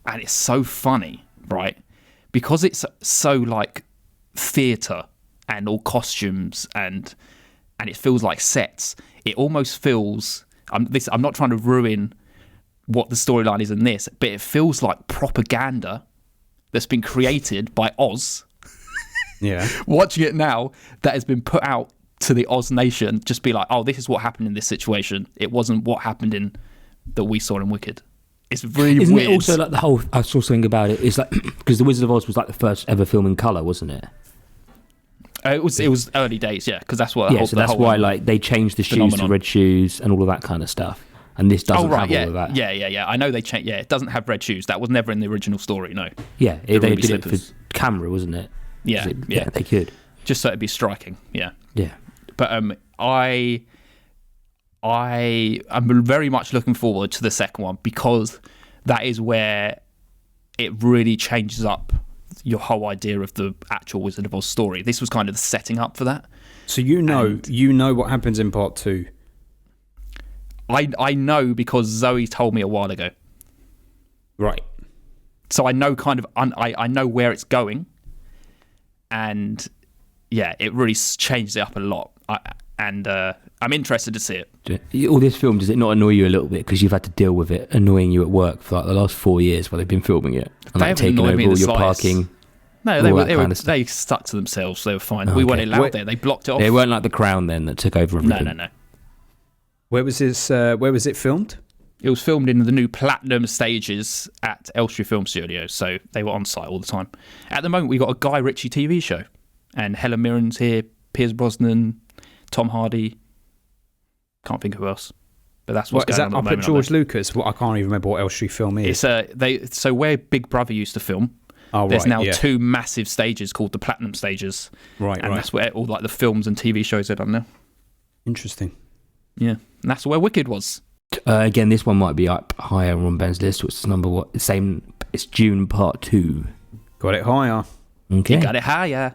Speaker 1: and it's so funny, right? Because it's so like theatre and all costumes and it feels like sets. It almost feels. I'm not trying to ruin what the storyline is in this, but it feels like propaganda that's been created by Oz.
Speaker 3: Yeah.
Speaker 1: Watching it now, that has been put out to the Oz nation, just be like, oh, this is what happened in this situation. It wasn't what happened in that we saw in Wicked. It's really
Speaker 5: Isn't
Speaker 1: weird.
Speaker 5: it also like the whole? I saw something about it. It's like because The Wizard of Oz was like the first ever film in colour, wasn't it?
Speaker 1: It was early days, yeah, because that's what.
Speaker 5: So that's why like they changed the shoes to
Speaker 1: phenomenon.
Speaker 5: red shoes and all of that kind of stuff. And this doesn't have all of that.
Speaker 1: Yeah. I know they changed. Yeah, it doesn't have red shoes. That was never in the original story. No.
Speaker 5: Yeah, they
Speaker 1: ruby
Speaker 5: did
Speaker 1: slippers.
Speaker 5: it for camera, wasn't it?
Speaker 1: Yeah,
Speaker 5: Yeah, they could.
Speaker 1: Just so it'd be striking. Yeah.
Speaker 5: Yeah.
Speaker 1: But I am very much looking forward to the second one because that is where it really changes up your whole idea of the actual Wizard of Oz story. This was kind of the setting up for that.
Speaker 3: So you know what happens in part 2.
Speaker 1: I know because Zoe told me a while ago.
Speaker 3: Right.
Speaker 1: So I know kind of I know where it's going, and yeah, it really changes it up a lot. I'm interested to see it.
Speaker 5: All this film, does it not annoy you a little bit because you've had to deal with it annoying you at work for like the last 4 years while they've been filming it and
Speaker 1: They
Speaker 5: like
Speaker 1: haven't
Speaker 5: taking
Speaker 1: annoyed
Speaker 5: over
Speaker 1: me in
Speaker 5: all
Speaker 1: the
Speaker 5: your
Speaker 1: slightest.
Speaker 5: parking?
Speaker 1: No,
Speaker 5: all that kind of stuff.
Speaker 1: they stuck to themselves. They were fine.
Speaker 5: Oh,
Speaker 1: We weren't
Speaker 5: okay.
Speaker 1: allowed there. They blocked it off.
Speaker 5: They weren't like The Crown then that took over everything.
Speaker 1: No.
Speaker 3: Where was it filmed?
Speaker 1: It was filmed in the new Platinum stages at Elstree Film Studios, so they were on site all the time. At the moment, we got a Guy Ritchie TV show, and Helen Mirren's here, Pierce Brosnan, Tom Hardy. Can't think who else, but that's what's
Speaker 3: Is
Speaker 1: going
Speaker 3: that
Speaker 1: on
Speaker 3: up
Speaker 1: the
Speaker 3: at
Speaker 1: moment.
Speaker 3: George Lucas? Well, I can't even remember what Elstree Film is.
Speaker 1: It's so where Big Brother used to film.
Speaker 3: Oh,
Speaker 1: There's
Speaker 3: right,
Speaker 1: now
Speaker 3: yeah.
Speaker 1: 2 massive stages called the Platinum stages,
Speaker 3: Right,
Speaker 1: and
Speaker 3: right.
Speaker 1: that's where all like the films and TV shows are done now.
Speaker 3: Interesting.
Speaker 1: Yeah, and that's where Wicked was.
Speaker 5: Again, this one might be up higher on Ben's list, which is number what? Same. It's June Part 2.
Speaker 3: Got it higher.
Speaker 5: Okay.
Speaker 1: You got it higher.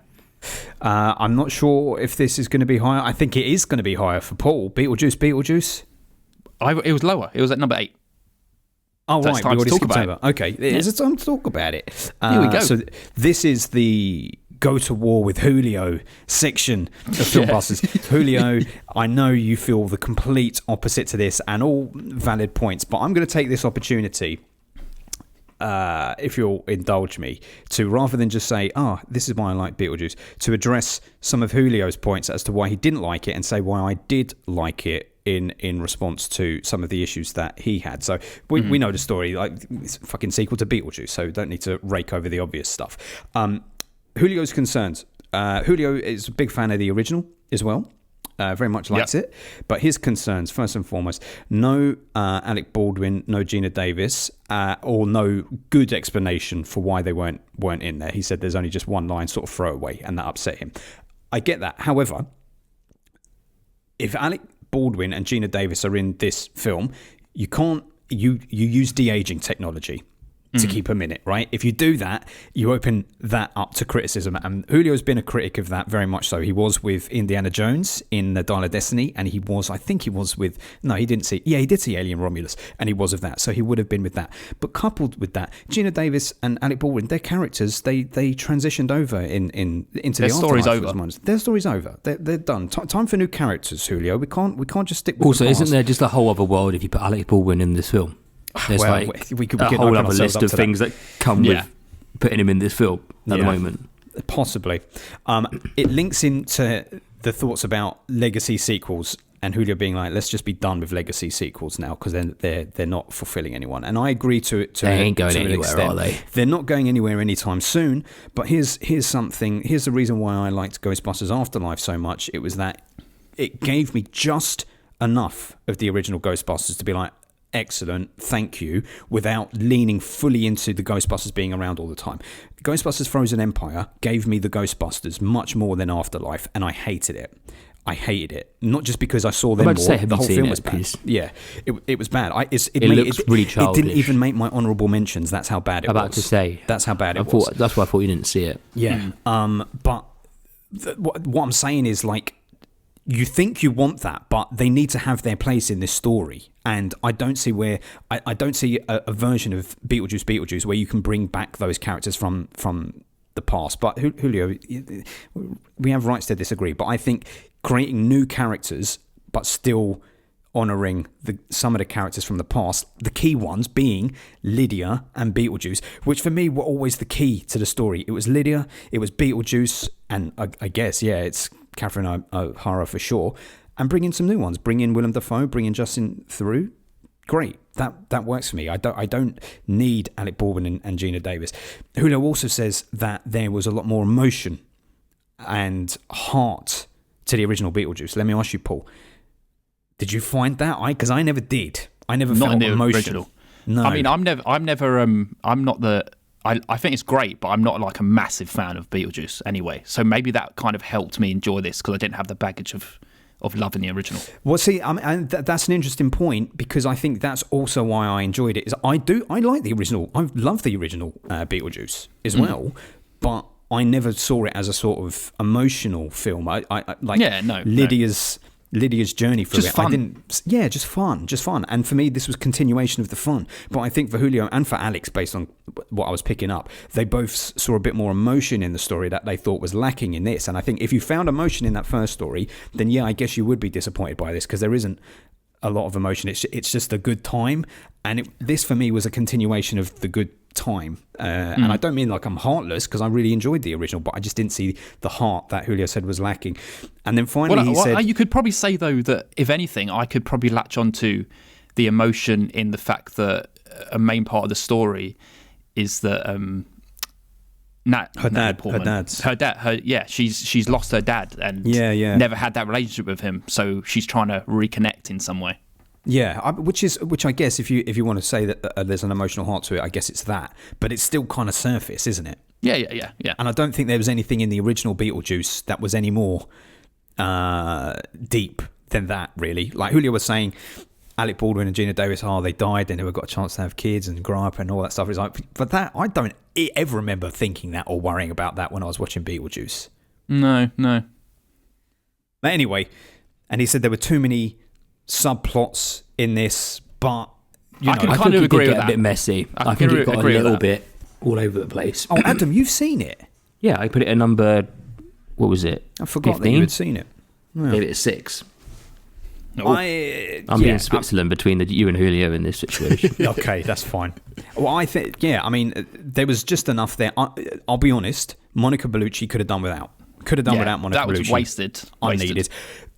Speaker 3: I'm not sure if this is going to be higher. I think it is going to be higher for Paul. Beetlejuice.
Speaker 1: It was lower. It was at number 8.
Speaker 3: Oh,
Speaker 1: So it's
Speaker 3: right.
Speaker 1: time
Speaker 3: We
Speaker 1: to
Speaker 3: already
Speaker 1: talk
Speaker 3: skipped
Speaker 1: about
Speaker 3: over. Okay. Is it time to talk about it?
Speaker 1: Here we go.
Speaker 3: So this is the go to war with Julio section of Filmbusters. Julio, I know you feel the complete opposite to this and all valid points, but I'm going to take this opportunity, if you'll indulge me, to rather than just say, this is why I like Beetlejuice, to address some of Julio's points as to why he didn't like it and say why I did like it in response to some of the issues that he had. So we know the story, like it's a fucking sequel to Beetlejuice, so don't need to rake over the obvious stuff. Julio's concerns. Julio is a big fan of the original as well. Very much likes it. But his concerns, first and foremost, no Alec Baldwin, no Gina Davis, or no good explanation for why they weren't in there. He said there's only just one line sort of throwaway, and that upset him. I get that. However, if Alec Baldwin and Gina Davis are in this film, you use de-aging technology to keep them in it, right? If you do that, you open that up to criticism. And Julio's been a critic of that very much so. He was with Indiana Jones in the Dial of Destiny, and he did see Alien Romulus, and he was of that. So he would have been with that. But coupled with that, Gina Davis and Alec Baldwin, their characters, they transitioned over into
Speaker 1: Their
Speaker 3: the
Speaker 1: story's
Speaker 3: afterlife.
Speaker 1: over.
Speaker 3: Their story's over. They're done. Time for new characters, Julio. We can't just stick with
Speaker 5: Also,
Speaker 3: the past.
Speaker 5: isn't there just a whole other world if you put Alec Baldwin in this film? There's
Speaker 3: Well,
Speaker 5: like
Speaker 3: we could
Speaker 5: a
Speaker 3: open
Speaker 5: whole other
Speaker 3: ourselves
Speaker 5: list
Speaker 3: up
Speaker 5: of
Speaker 3: to that.
Speaker 5: things that come with putting him in this film at the moment.
Speaker 3: Possibly. It links into the thoughts about legacy sequels and Julio being like, let's just be done with legacy sequels now because they're not fulfilling anyone. And I agree to
Speaker 5: They ain't going
Speaker 3: to an
Speaker 5: anywhere,
Speaker 3: extent.
Speaker 5: are they?
Speaker 3: They're not going anywhere anytime soon. But here's the reason why I liked Ghostbusters Afterlife so much. It was that it gave me just enough of the original Ghostbusters to be like, excellent, thank you, without leaning fully into the Ghostbusters being around all the time. Ghostbusters Frozen Empire gave me the Ghostbusters much more than Afterlife, and I hated it. Not just because I saw them more. The whole film was bad. Yeah, it was bad. It
Speaker 5: looks really childish.
Speaker 3: It didn't even make my honourable mentions. That's how bad it was.
Speaker 5: About to say.
Speaker 3: That's how bad it was.
Speaker 5: That's why I thought you didn't see it.
Speaker 3: Yeah. But what I'm saying is, like, you think you want that, but they need to have their place in this story. And I don't see where I don't see a version of Beetlejuice where you can bring back those characters from the past. But Julio, we have rights to disagree. But I think creating new characters, but still honouring some of the characters from the past, the key ones being Lydia and Beetlejuice, which for me were always the key to the story. It was Lydia, it was Beetlejuice, and I guess, yeah, it's Catherine O'Hara for sure. And bring in some new ones. Bring in Willem Dafoe, bring in Justin Theroux. Great. That works for me. I don't need Alec Baldwin and Gina Davis. Julio also says that there was a lot more emotion and heart to the original Beetlejuice. Let me ask you, Paul. Did you find that? Because I never did. I never felt emotion.
Speaker 1: Original.
Speaker 3: No.
Speaker 1: I mean, I'm not the. I think it's great, but I'm not like a massive fan of Beetlejuice anyway. So maybe that kind of helped me enjoy this because I didn't have the baggage of loving the original.
Speaker 3: Well, see, and that's an interesting point because I think that's also why I enjoyed it. Is I like the original. I love the original Beetlejuice as well, but I never saw it as a sort of emotional film. I like Lydia's journey through
Speaker 1: just
Speaker 3: it.
Speaker 1: Fun.
Speaker 3: Just fun. And for me, this was continuation of the fun. But I think for Julio and for Alex, based on what I was picking up, they both saw a bit more emotion in the story that they thought was lacking in this. And I think if you found emotion in that first story, then yeah, I guess you would be disappointed by this because there isn't a lot of emotion. It's just a good time. And this for me was a continuation of the good time. And I don't mean like I'm heartless because I really enjoyed the original, but I just didn't see the heart that Julio said was lacking. And then finally he said...
Speaker 1: You could probably say, though, that if anything, I could probably latch onto the emotion in the fact that a main part of the story is that she's lost her dad and never had that relationship with him, so she's trying to reconnect in some way.
Speaker 3: Yeah, which I guess if you want to say that there's an emotional heart to it, I guess it's that, but it's still kind of surface, isn't it?
Speaker 1: Yeah.
Speaker 3: And I don't think there was anything in the original Beetlejuice that was any more deep than that, really. Like Julio was saying, Alec Baldwin and Gina Davis, they died, they never got a chance to have kids and grow up and all that stuff. It's like, but that I don't ever remember thinking that or worrying about that when I was watching Beetlejuice.
Speaker 1: No.
Speaker 3: But anyway, and he said there were too many subplots in this, but
Speaker 1: I can kind of agree with that.
Speaker 5: A bit messy. I think it got a little bit all over the place.
Speaker 3: Oh, Adam, you've seen it?
Speaker 5: Yeah, I put it at number. What was it?
Speaker 3: I forgot 15? That you had seen it.
Speaker 5: Yeah. Gave it a 6.
Speaker 3: I'm
Speaker 5: being Switzerland between you and Julio in this situation.
Speaker 3: Okay, that's fine. Well, I think, I mean, there was just enough there. I'll be honest, Monica Bellucci could have done without. Without Monica Bellucci.
Speaker 1: That was wasted.
Speaker 3: Unneeded.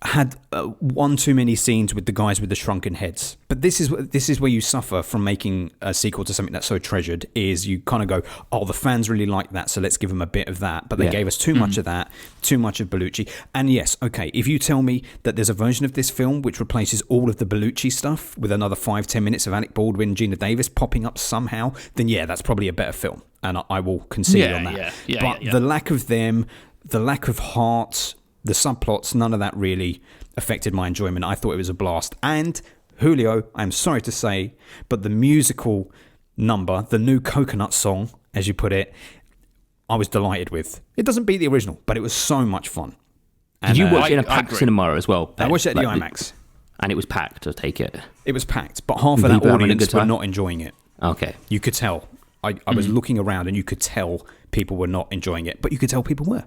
Speaker 3: Had one too many scenes with the guys with the shrunken heads. But this is where you suffer from making a sequel to something that's so treasured. Is you kind of go, the fans really like that, so let's give them a bit of that. But they gave us too much of that, too much of Bellucci. And yes, okay, if you tell me that there's a version of this film which replaces all of the Bellucci stuff with another 5-10 minutes of Alec Baldwin, Gina Davis popping up somehow, then yeah, that's probably a better film, and I will concede on that. But the lack of them. The lack of heart, the subplots, none of that really affected my enjoyment. I thought it was a blast. And Julio, I'm sorry to say, but the musical number, the new Coconut song, as you put it, I was delighted with. It doesn't beat the original, but it was so much fun.
Speaker 5: And, did you watch it in a packed cinema as well?
Speaker 3: I watched it at the IMAX.
Speaker 5: And it was packed, I take it?
Speaker 3: It was packed, but half of that audience were not enjoying it.
Speaker 5: Okay.
Speaker 3: You could tell. I was looking around and you could tell people were not enjoying it, but you could tell people were.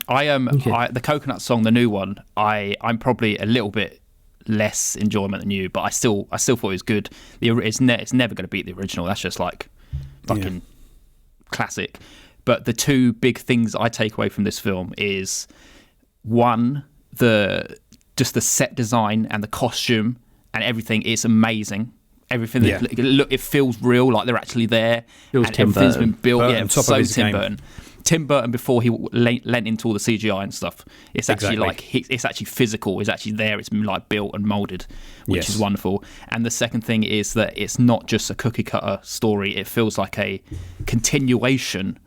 Speaker 1: The Coconut song, the new one, I'm probably a little bit less enjoyment than you, but I still thought it was good. It's never going to beat the original. That's just like fucking classic. But the two big things I take away from this film is one, just the set design and the costume and everything is amazing. Everything it feels real, like they're actually there.
Speaker 5: Feels
Speaker 1: and
Speaker 5: Tim
Speaker 1: everything's
Speaker 5: Burton.
Speaker 1: been built.
Speaker 3: On top
Speaker 1: so
Speaker 3: of his
Speaker 1: Tim
Speaker 3: game.
Speaker 1: Burton. Tim Burton before he lent into all the CGI and stuff. It's actually it's actually physical. It's actually there. It's like built and molded, which is wonderful. And the second thing is that it's not just a cookie cutter story. It feels like a continuation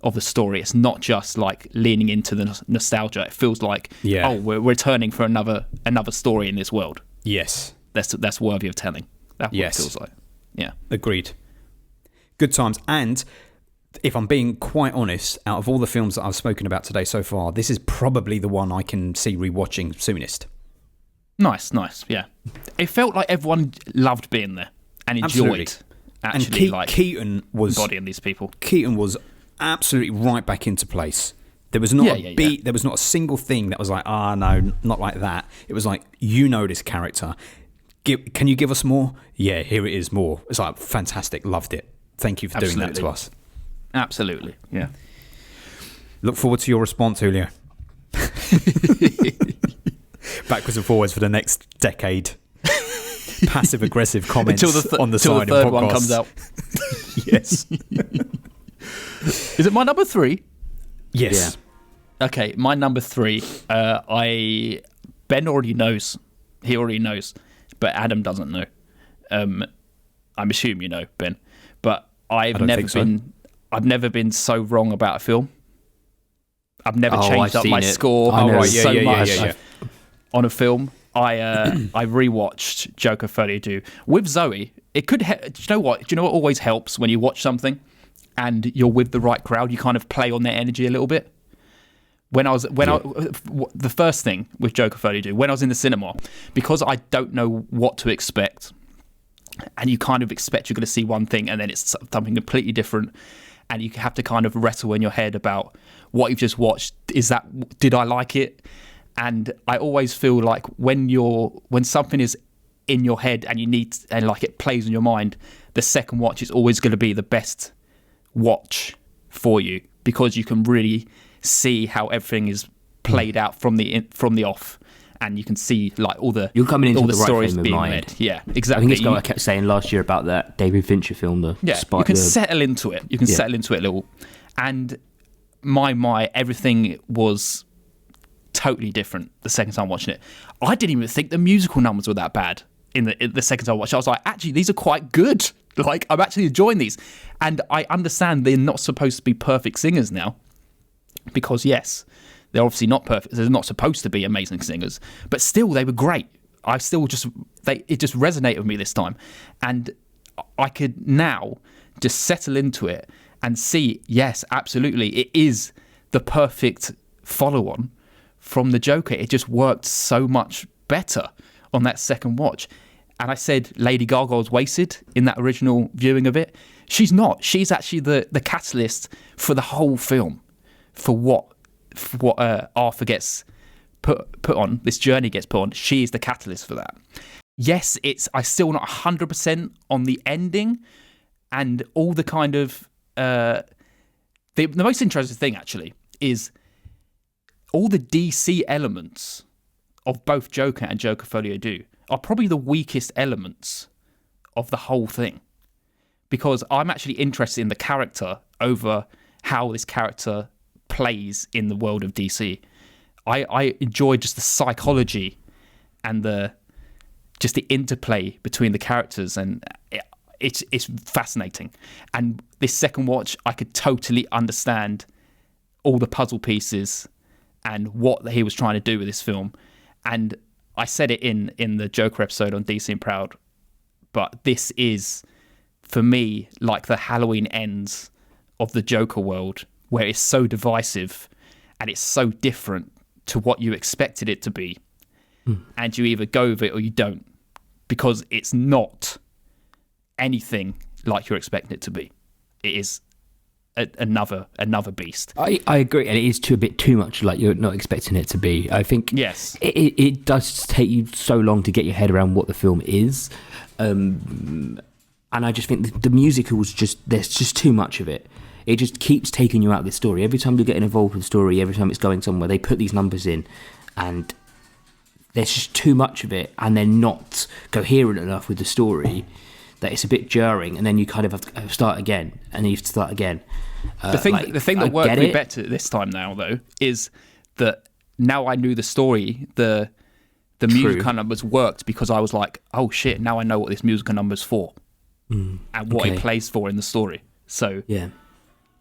Speaker 1: of the story. It's not just like leaning into the nostalgia. It feels like we're returning for another story in this world.
Speaker 3: Yes,
Speaker 1: that's worthy of telling. That's what it feels like. Yeah,
Speaker 3: agreed. Good times. And if I'm being quite honest, out of all the films that I've spoken about today so far, this is probably the one I can see rewatching soonest.
Speaker 1: Nice, yeah. It felt like everyone loved being there and enjoyed actually
Speaker 3: Keaton was
Speaker 1: embodying these people.
Speaker 3: Keaton was absolutely right back into place. There was not a beat. There was not a single thing that was like, no, not like that. It was like, this character. Can you give us more? Yeah, here it is, more. It's like fantastic. Loved it. Thank you for doing that to us.
Speaker 1: Absolutely, yeah.
Speaker 3: Look forward to your response, Julio. Backwards and forwards for the next decade. Passive aggressive comments on the side
Speaker 1: of podcasts. Until the third one comes out.
Speaker 3: Yes.
Speaker 1: Is it my number 3?
Speaker 3: Yes.
Speaker 1: Yeah. Okay, my number 3. Ben already knows. He already knows, but Adam doesn't know. I'm assuming you know, Ben, but I've never been so wrong about a film. I've never changed up my score so much on a film. I rewatched Joker 32 with Zoe. It could. Do you know what? Do you know what always helps when you watch something and you're with the right crowd? You kind of play on their energy a little bit. The first thing with Joker 32, when I was in the cinema, because I don't know what to expect, and you kind of expect you're going to see one thing and then it's something completely different, and you have to kind of wrestle in your head about what you've just watched. Did I like it? And I always feel like when something is in your head and it plays in your mind, the second watch is always going to be the best watch for you, because you can really see how everything is played out from the off, and you can see like you're coming into all the stories right being made. Yeah, exactly.
Speaker 5: I think it's what I kept saying last year about that David Fincher film.
Speaker 1: You can settle into it. You can settle into it a little, and my everything was totally different the second time watching it. I didn't even think the musical numbers were that bad in the second time I watched it. I was like, actually, these are quite good. Like, I'm actually enjoying these, and I understand they're not supposed to be perfect singers now. Because yes, they're obviously not perfect. They're not supposed to be amazing singers, but still, they were great. It just resonated with me this time, and I could now just settle into it and see. Yes, absolutely, it is the perfect follow-on from the Joker. It just worked so much better on that second watch. And I said Lady Gaga was wasted in that original viewing of it. She's not. She's actually the catalyst for the whole film. For what Arthur gets put on, this journey gets put on, she is the catalyst for that. Yes, I'm still not 100% on the ending and all the kind of... the most interesting thing, actually, is all the DC elements of both Joker and Joker Folio Do are probably the weakest elements of the whole thing. Because I'm actually interested in the character over how this character plays in the world of DC. I enjoy just the psychology and the interplay between the characters, and it's fascinating. And this second watch, I could totally understand all the puzzle pieces and what he was trying to do with this film. And I said it in the Joker episode on DC and Proud, but this is, for me, like the Halloween Ends of the Joker world, where it's so divisive and it's so different to what you expected it to be. And you either go with it or you don't, because it's not anything like you're expecting it to be. It is another beast.
Speaker 5: I agree, and it is a bit too much like you're not expecting it to be. I think
Speaker 1: yes,
Speaker 5: it does take you so long to get your head around what the film is, and I just think the musicals there's just too much of it. It just keeps taking you out of the story. Every time you're getting involved with the story, every time it's going somewhere, they put these numbers in, and there's just too much of it, and they're not coherent enough with the story that it's a bit jarring, and then you kind of have to start again, and then you have to start again.
Speaker 1: The thing that worked me better this time now, though, is that now I knew the story, the musical numbers worked because I was like, oh shit, now I know what this musical number's for and what it plays for in the story. So
Speaker 5: yeah.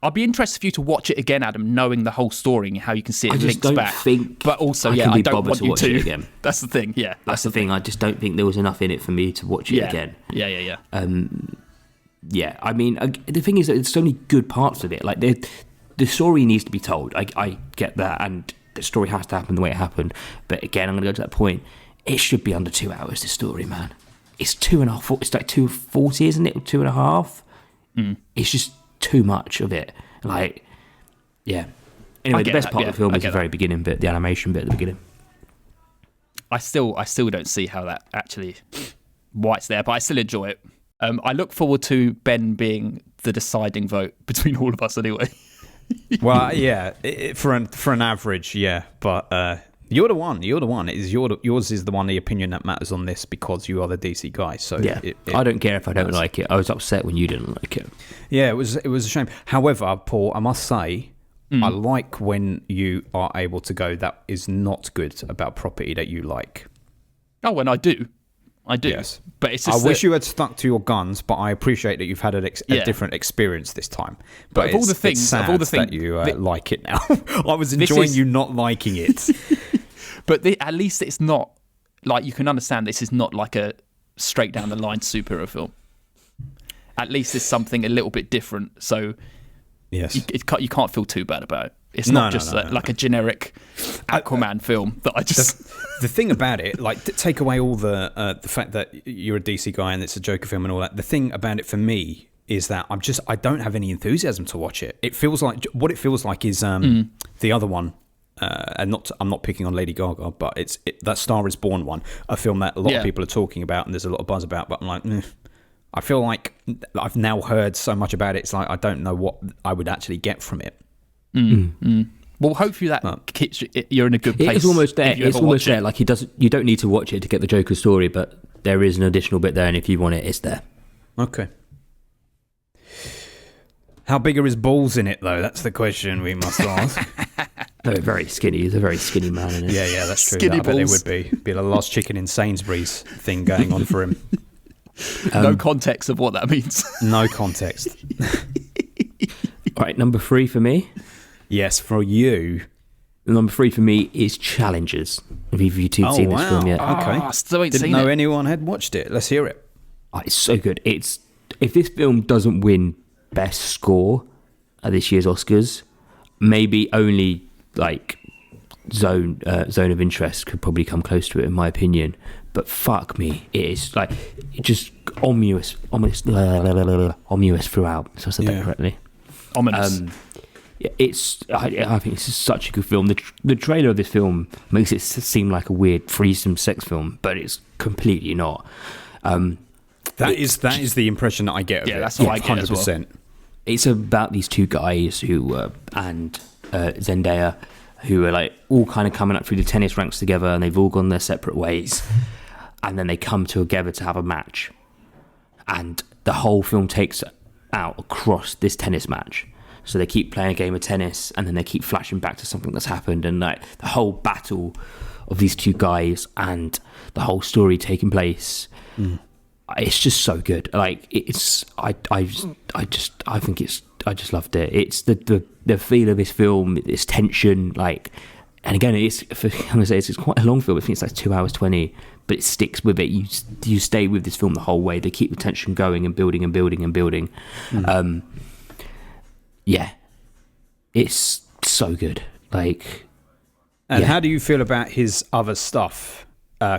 Speaker 1: I'll be interested for you to watch it again, Adam, knowing the whole story and how you can see it links back. But also, I don't want you to.
Speaker 5: Again.
Speaker 1: That's the thing. Yeah,
Speaker 5: that's the thing. I just don't think there was enough in it for me to watch it again.
Speaker 1: Yeah.
Speaker 5: Yeah. I mean, the thing is that there's so many good parts of it. Like the story needs to be told. I get that, and the story has to happen the way it happened. But again, I'm going to go to that point. It should be under 2 hours. The story, man. It's 2.5. It's like 2:40, isn't it? 2.5. It's just too much of it. Like, yeah. Anyway, the best part of the film is the very beginning bit, the animation bit at the beginning.
Speaker 1: I still don't see how that actually why it's there, but I still enjoy it. I look forward to Ben being the deciding vote between all of us anyway.
Speaker 3: Well, yeah, for an average, yeah, but you're the one. Yours is the opinion that matters on this because you are the DC guy. So
Speaker 5: yeah, I don't care if I don't like it. I was upset when you didn't like it.
Speaker 3: Yeah, it was a shame. However, Paul, I must say, I like when you are able to go, that is not good about property that you like.
Speaker 1: Oh, and I do.
Speaker 3: Yes.
Speaker 1: But it's just
Speaker 3: I wish you had stuck to your guns, but I appreciate that you've had a different experience this time. But
Speaker 1: of all the things,
Speaker 3: that you like it now. I was enjoying you not liking it.
Speaker 1: But at least it's not like, you can understand this is not like a straight down the line superhero film. At least it's something a little bit different. So
Speaker 3: yes,
Speaker 1: you can't feel too bad about it. It's not just like a generic Aquaman film that I just...
Speaker 3: The thing about it, like, take away all the fact that you're a DC guy and it's a Joker film and all that. The thing about it for me is that I don't have any enthusiasm to watch it. It feels like, what it feels like is the other one. And I'm not picking on Lady Gaga, but it's that Star is Born one, a film that a lot of people are talking about and there's a lot of buzz about, but I'm like, I feel like I've now heard so much about it, it's like I don't know what I would actually get from it.
Speaker 1: Well, hopefully that keeps you're in a good place.
Speaker 5: It's almost there. It's almost there. Like you don't need to watch it to get the Joker story, but there is an additional bit there, and if you want it, it's there.
Speaker 3: Okay. How big are his balls in it, though? That's the question we must ask.
Speaker 5: They're very skinny. He's a very skinny man in it.
Speaker 3: Yeah, that's true.
Speaker 1: Skinny
Speaker 3: I bet
Speaker 1: balls.
Speaker 3: they would be the last chicken in Sainsbury's thing going on for him.
Speaker 1: No context of what that means.
Speaker 3: No context.
Speaker 5: All right, number 3 for me.
Speaker 3: Yes, for you.
Speaker 5: Number 3 for me is Challengers. Have either of you two seen this film yet?
Speaker 3: Okay.
Speaker 1: I still ain't
Speaker 3: Didn't
Speaker 1: seen
Speaker 3: know
Speaker 1: it.
Speaker 3: anyone had watched it. Let's hear it.
Speaker 5: Oh, it's so good. If this film doesn't win Best Score at this year's Oscars, maybe only like Zone of Interest could probably come close to it, in my opinion. But fuck me, it is like just ominous throughout. So I said that correctly.
Speaker 1: Ominous.
Speaker 5: I think it's such a good film. The trailer of this film makes it seem like a weird threesome sex film, but it's completely not.
Speaker 3: That is the impression that I get of it.
Speaker 1: That's what I get 100%. As well.
Speaker 5: It's about these two guys who and Zendaya, who are like all kind of coming up through the tennis ranks together, and they've all gone their separate ways, and then they come together to have a match, and the whole film takes out across this tennis match. So they keep playing a game of tennis, and then they keep flashing back to something that's happened, and like the whole battle of these two guys and the whole story taking place. It's just so good. Like I just loved it. It's the feel of this film, this tension, like, and again, it's quite a long film. I think it's like 2 hours 20, but it sticks with it. You stay with this film the whole way. They keep the tension going and building and building and building. Yeah, it's so good. Like,
Speaker 3: and how do you feel about his other stuff?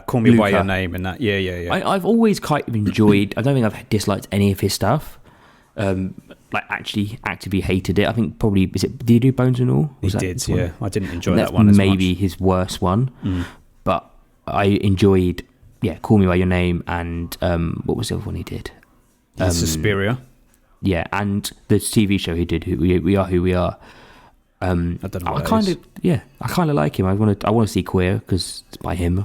Speaker 3: Call Me By Your Name and that. Yeah.
Speaker 5: I've always kind of enjoyed. I don't think I've disliked any of his stuff. Like actually actively hated it. I think probably did he do Bones and All?
Speaker 3: He did. Yeah, I didn't enjoy that one as much.
Speaker 5: Maybe his worst one, but I enjoyed. Yeah, Call Me By Your Name and what was the other one he did?
Speaker 3: Suspiria.
Speaker 5: Yeah, and the TV show he did, We Are Who We Are.
Speaker 3: I don't know.
Speaker 5: I kind of like him. I want to see Queer because it's by him.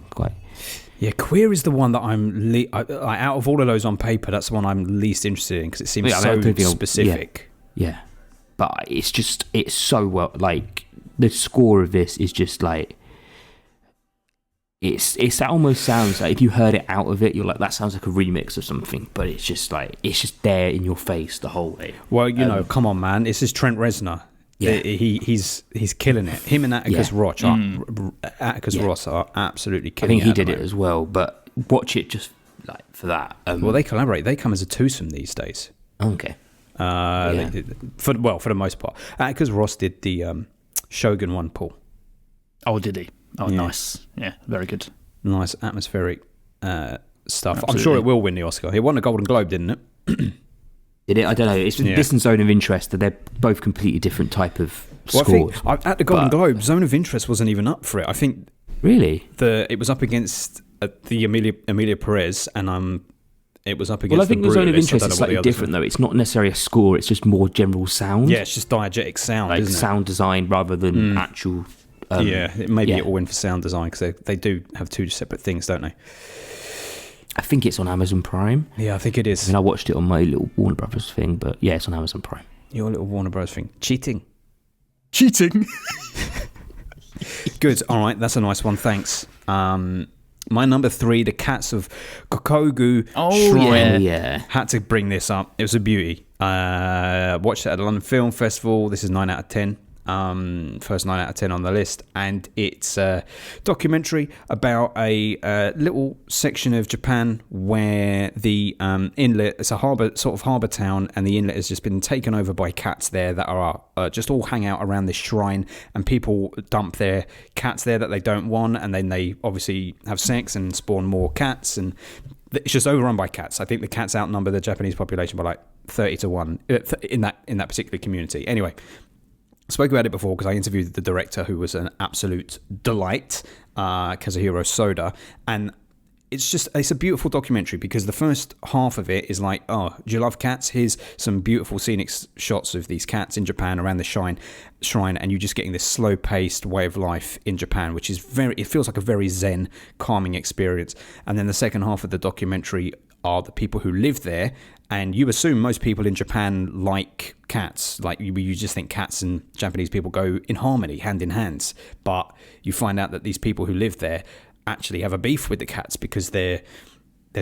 Speaker 3: Yeah, Queer is the one that I'm out of all of those on paper. That's the one I'm least interested in because it seems specific.
Speaker 5: Yeah, but it's so well. Like the score of this is just like it almost sounds like if you heard it out of it, you're like that sounds like a remix of something. But it's just there in your face the whole way.
Speaker 3: Well, you know, come on, man, this is Trent Reznor. Yeah, he's killing it. Him and Atticus Ross are absolutely killing it.
Speaker 5: I think he did it as well, but watch it just like for that.
Speaker 3: Well, they collaborate. They come as a twosome these days.
Speaker 5: Okay.
Speaker 3: For the most part, Atticus Ross did the Shogun one, Paul.
Speaker 1: Oh, did he? Oh, yeah. Nice. Yeah, very good.
Speaker 3: Nice atmospheric stuff.
Speaker 1: Absolutely.
Speaker 3: I'm sure it will win the Oscar. It won a Golden Globe, didn't it?
Speaker 5: Did it? I don't know. It's this and Zone of Interest. They're both completely different type of scores.
Speaker 3: I think at the Golden Globe, Zone of Interest wasn't even up for it. I think
Speaker 5: really
Speaker 3: it was up against the Emilia Perez, and it was up against.
Speaker 5: Well, I think the Zone of Interest is slightly different,
Speaker 3: though.
Speaker 5: It's not necessarily a score. It's just more general sound.
Speaker 3: Yeah, it's just diegetic sound,
Speaker 5: like
Speaker 3: isn't it?
Speaker 5: Sound design rather than actual.
Speaker 3: Maybe it'll win for sound design because they do have two separate things, don't they?
Speaker 5: I think it's on Amazon Prime.
Speaker 3: Yeah, I think it is.
Speaker 5: I mean, I watched it on my little Warner Brothers thing, but yeah, it's on Amazon Prime.
Speaker 3: Your little Warner Bros. Thing. Cheating. Good. All right, that's a nice one. Thanks. My number 3, The Cats of Kokogu Shrine.
Speaker 5: Yeah.
Speaker 3: Had to bring this up. It was a beauty. Watched it at the London Film Festival. This is 9 out of 10. First 9 out of 10 on the list, and it's a documentary about a little section of Japan where the inlet, it's a harbour town, and the inlet has just been taken over by cats there that are just all hang out around this shrine, and people dump their cats there that they don't want, and then they obviously have sex and spawn more cats, and it's just overrun by cats. I think the cats outnumber the Japanese population by like 30 to 1 in that particular community. Anyway, spoke about it before because I interviewed the director, who was an absolute delight, Kazuhiro Soda, and it's a beautiful documentary because the first half of it is like, oh, do you love cats? Here's some beautiful scenic shots of these cats in Japan around the shrine, and you're just getting this slow-paced way of life in Japan, which is it feels like a very zen, calming experience. And then the second half of the documentary are the people who live there, and you assume most people in Japan like cats. Like you just think cats and Japanese people go in harmony, hand in hand. But you find out that these people who live there actually have a beef with the cats because there's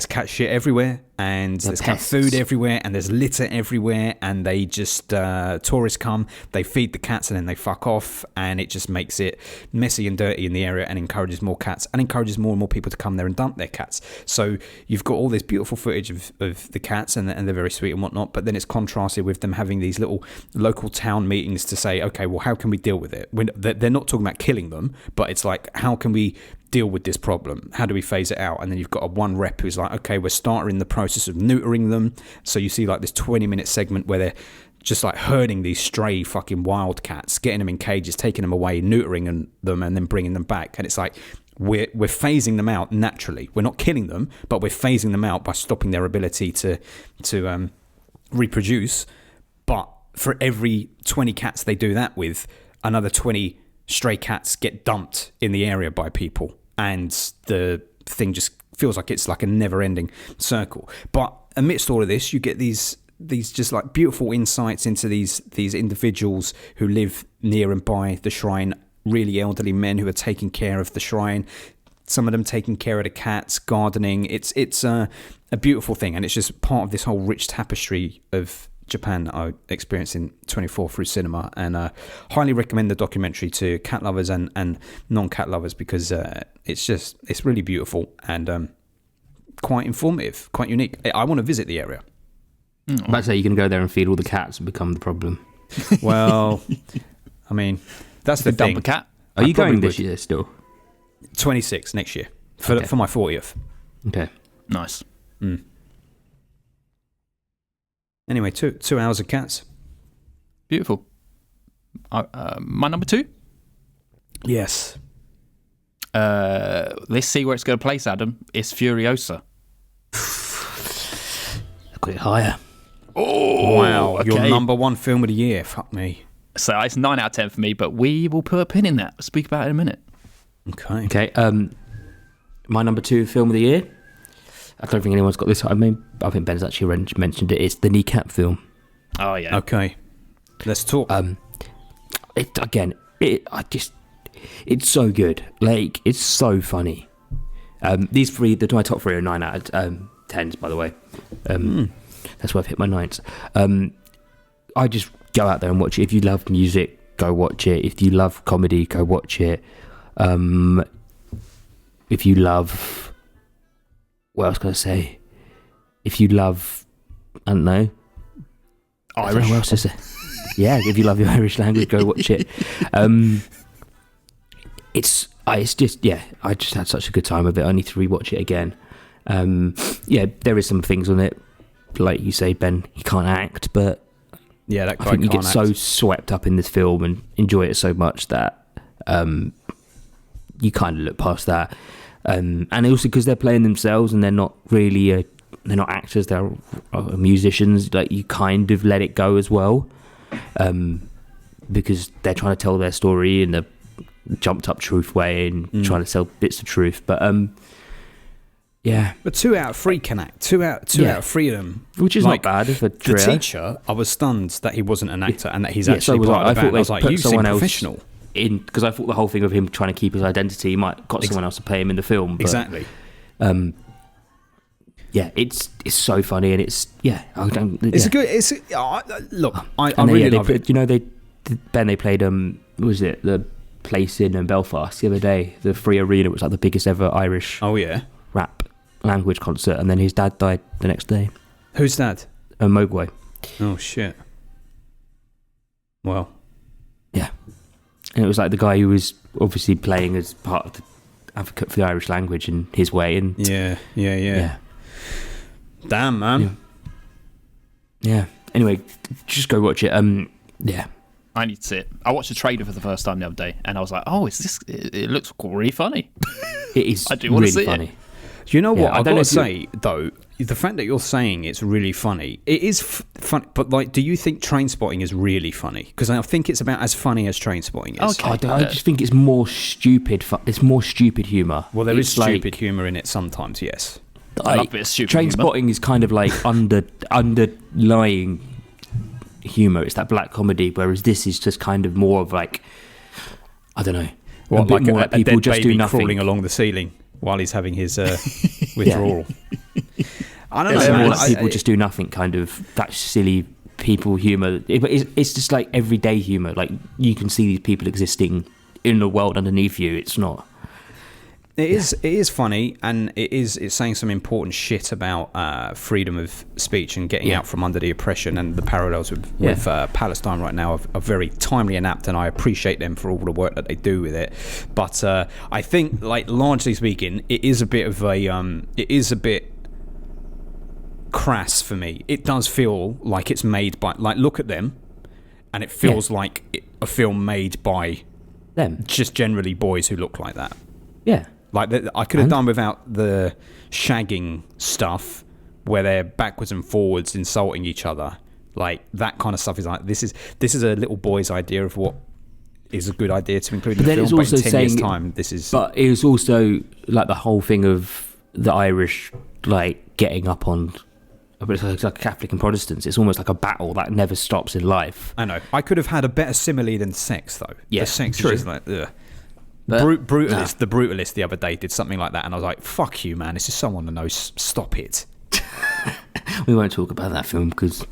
Speaker 3: cat shit everywhere, and there's cat food everywhere, and there's litter everywhere, and they just tourists come, they feed the cats, and then they fuck off, and it just makes it messy and dirty in the area, and encourages more cats, and encourages more and more people to come there and dump their cats. So you've got all this beautiful footage of the cats, and they're very sweet and whatnot, but then it's contrasted with them having these little local town meetings to say, okay, well, how can we deal with it? They're not talking about killing them, but it's like, how can we deal with this problem? How do we phase it out? And then you've got a one rep who's like, okay, we're starting the process of neutering them. So you see like this 20-minute segment where they're just like herding these stray fucking wild cats, getting them in cages, taking them away, neutering them, and then bringing them back. And it's like, we're phasing them out naturally. We're not killing them, but we're phasing them out by stopping their ability to reproduce. But for every 20 cats they do that with, another 20 stray cats get dumped in the area by people, and the thing just feels like it's like a never-ending circle. But amidst all of this, you get these just like beautiful insights into these individuals who live near and by the shrine, really elderly men who are taking care of the shrine, some of them taking care of the cats, gardening. It's a beautiful thing, and it's just part of this whole rich tapestry of Japan that I experienced in 24 through cinema, and highly recommend the documentary to cat lovers and non-cat lovers because it's really beautiful and quite informative, quite unique. I want to visit the area.
Speaker 5: I'm about to say you can go there and feed all the cats and become the problem.
Speaker 3: Well, I mean, that's the thing.
Speaker 1: Dump a cat.
Speaker 5: Are you going this year still?
Speaker 3: 26 next year for my 40th.
Speaker 5: Okay,
Speaker 1: Nice.
Speaker 3: Anyway, 2 hours of cats.
Speaker 1: Beautiful. My number 2?
Speaker 3: Yes.
Speaker 1: Let's see where it's going to place, Adam. It's Furiosa.
Speaker 5: I got it higher.
Speaker 1: Oh,
Speaker 3: wow.
Speaker 1: okay.
Speaker 3: Your number 1 film of the year. Fuck me.
Speaker 1: So it's 9 out of 10 for me, but we will put a pin in that. We'll speak about it in a minute.
Speaker 3: Okay.
Speaker 5: Okay. my number 2 film of the year. I don't think anyone's got this. I think Ben's actually mentioned it. It's the Kneecap film.
Speaker 1: Oh yeah.
Speaker 3: Okay. Let's talk.
Speaker 5: It's so good. Like, it's so funny. These 3, my top 3 are 9 out of 10s, by the way. That's why I've hit my 9s. I just go out there and watch it. If you love music, go watch it. If you love comedy, go watch it. If you love... What else can I say? If you love... I don't know.
Speaker 1: Irish.
Speaker 5: What else is there? Yeah, if you love your Irish language, go watch it. It's just, yeah, I just had such a good time with it. I need to rewatch it again. Yeah, there is some things on it, like you say, Ben, he can't act, but
Speaker 3: yeah, that guy
Speaker 5: I think you
Speaker 3: can't
Speaker 5: get
Speaker 3: act.
Speaker 5: so swept up in this film and enjoy it so much that you kind of look past that. And also because they're playing themselves and they're not really they're not actors, they're musicians, like you kind of let it go as well, because they're trying to tell their story in a jumped up truth way and trying to sell bits of truth. But yeah,
Speaker 3: But 2 out of 3 can act. 2 out of 3 of them,
Speaker 5: which is
Speaker 3: like,
Speaker 5: not bad for
Speaker 3: the
Speaker 5: trio.
Speaker 3: teacher. I was stunned that he wasn't an actor and that he's
Speaker 5: Yeah,
Speaker 3: actually
Speaker 5: so was
Speaker 3: part
Speaker 5: I.
Speaker 3: of the
Speaker 5: I thought
Speaker 3: band. I was
Speaker 5: they
Speaker 3: like,
Speaker 5: put
Speaker 3: you seem
Speaker 5: someone else
Speaker 3: professional.
Speaker 5: in, because I thought the whole thing of him trying to keep his identity might got someone else to play him in the film. But,
Speaker 3: Exactly.
Speaker 5: Yeah, it's so funny and it's I don't.
Speaker 3: It's a good. It's look. I really love it.
Speaker 5: You know, they played what was it, the place in Belfast the other day, the Free Arena, was like the biggest ever Irish
Speaker 3: Oh yeah.
Speaker 5: rap language concert, and then his dad died the next day.
Speaker 3: Who's that?
Speaker 5: Mogwai.
Speaker 3: Oh shit. Well.
Speaker 5: Yeah, and it was like the guy who was obviously playing as part of the advocate for the Irish language in his way, and
Speaker 3: Yeah. Damn, man.
Speaker 5: Yeah. Anyway, just go watch it. Yeah.
Speaker 1: I need to see it. I watched the trailer for the first time the other day, and I was like, "Oh, is this? It looks really funny."
Speaker 5: It is.
Speaker 1: I do want to
Speaker 5: really
Speaker 1: see
Speaker 5: funny.
Speaker 1: it.
Speaker 3: Do you know what?
Speaker 5: I
Speaker 3: I've
Speaker 5: don't
Speaker 3: got
Speaker 5: know
Speaker 3: to say, though, the fact that you're saying it's really funny, it is fun. But, like, do you think Trainspotting is really funny? Because I think it's about as funny as Trainspotting is.
Speaker 1: Okay.
Speaker 5: I just think it's more stupid. It's more stupid humour.
Speaker 3: Well, there is
Speaker 5: It's like-
Speaker 3: stupid humour in it sometimes, yes.
Speaker 1: I love a bit of stupid
Speaker 5: Train
Speaker 1: humour.
Speaker 5: Spotting is kind of like underlying humour. It's that black comedy, whereas this is just kind of more of like, I don't know,
Speaker 3: What,
Speaker 5: a bit
Speaker 3: like
Speaker 5: more
Speaker 3: a
Speaker 5: like people
Speaker 3: dead
Speaker 5: just
Speaker 3: baby
Speaker 5: do nothing.
Speaker 3: crawling along the ceiling while he's having his withdrawal. I don't
Speaker 5: It's
Speaker 3: know,
Speaker 5: more
Speaker 3: man.
Speaker 5: like people just do nothing, kind of that silly people humour. But it's just like everyday humour. Like you can see these people existing in the world underneath you. It's not.
Speaker 3: It is funny, and it's saying some important shit about freedom of speech and getting out from under the oppression, and the parallels with Palestine right now are very timely and apt, and I appreciate them for all the work that they do with it. But I think, like, largely speaking, it is a bit crass for me. It does feel like it's made by, like, look at them, and it feels like a film made by
Speaker 5: Them.
Speaker 3: just generally boys who look like that.
Speaker 5: Yeah.
Speaker 3: Like, I could have done without the shagging stuff where they're backwards and forwards insulting each other. Like, that kind of stuff is like, this is a little boy's idea of what is a good idea to include in the film. But in 10 years' time, this is...
Speaker 5: But it was also like the whole thing of the Irish, like, getting up on... It's like Catholic and Protestants. It's almost like a battle that never stops in life.
Speaker 3: I know. I could have had a better simile than sex, though.
Speaker 5: Yeah,
Speaker 3: the sex
Speaker 5: true.
Speaker 3: is just like, ugh.
Speaker 5: But-
Speaker 3: Brutalist, the Brutalist the other day did something like that, and I was like, fuck you, man. This is someone to know. Stop it.
Speaker 5: We won't talk about that film because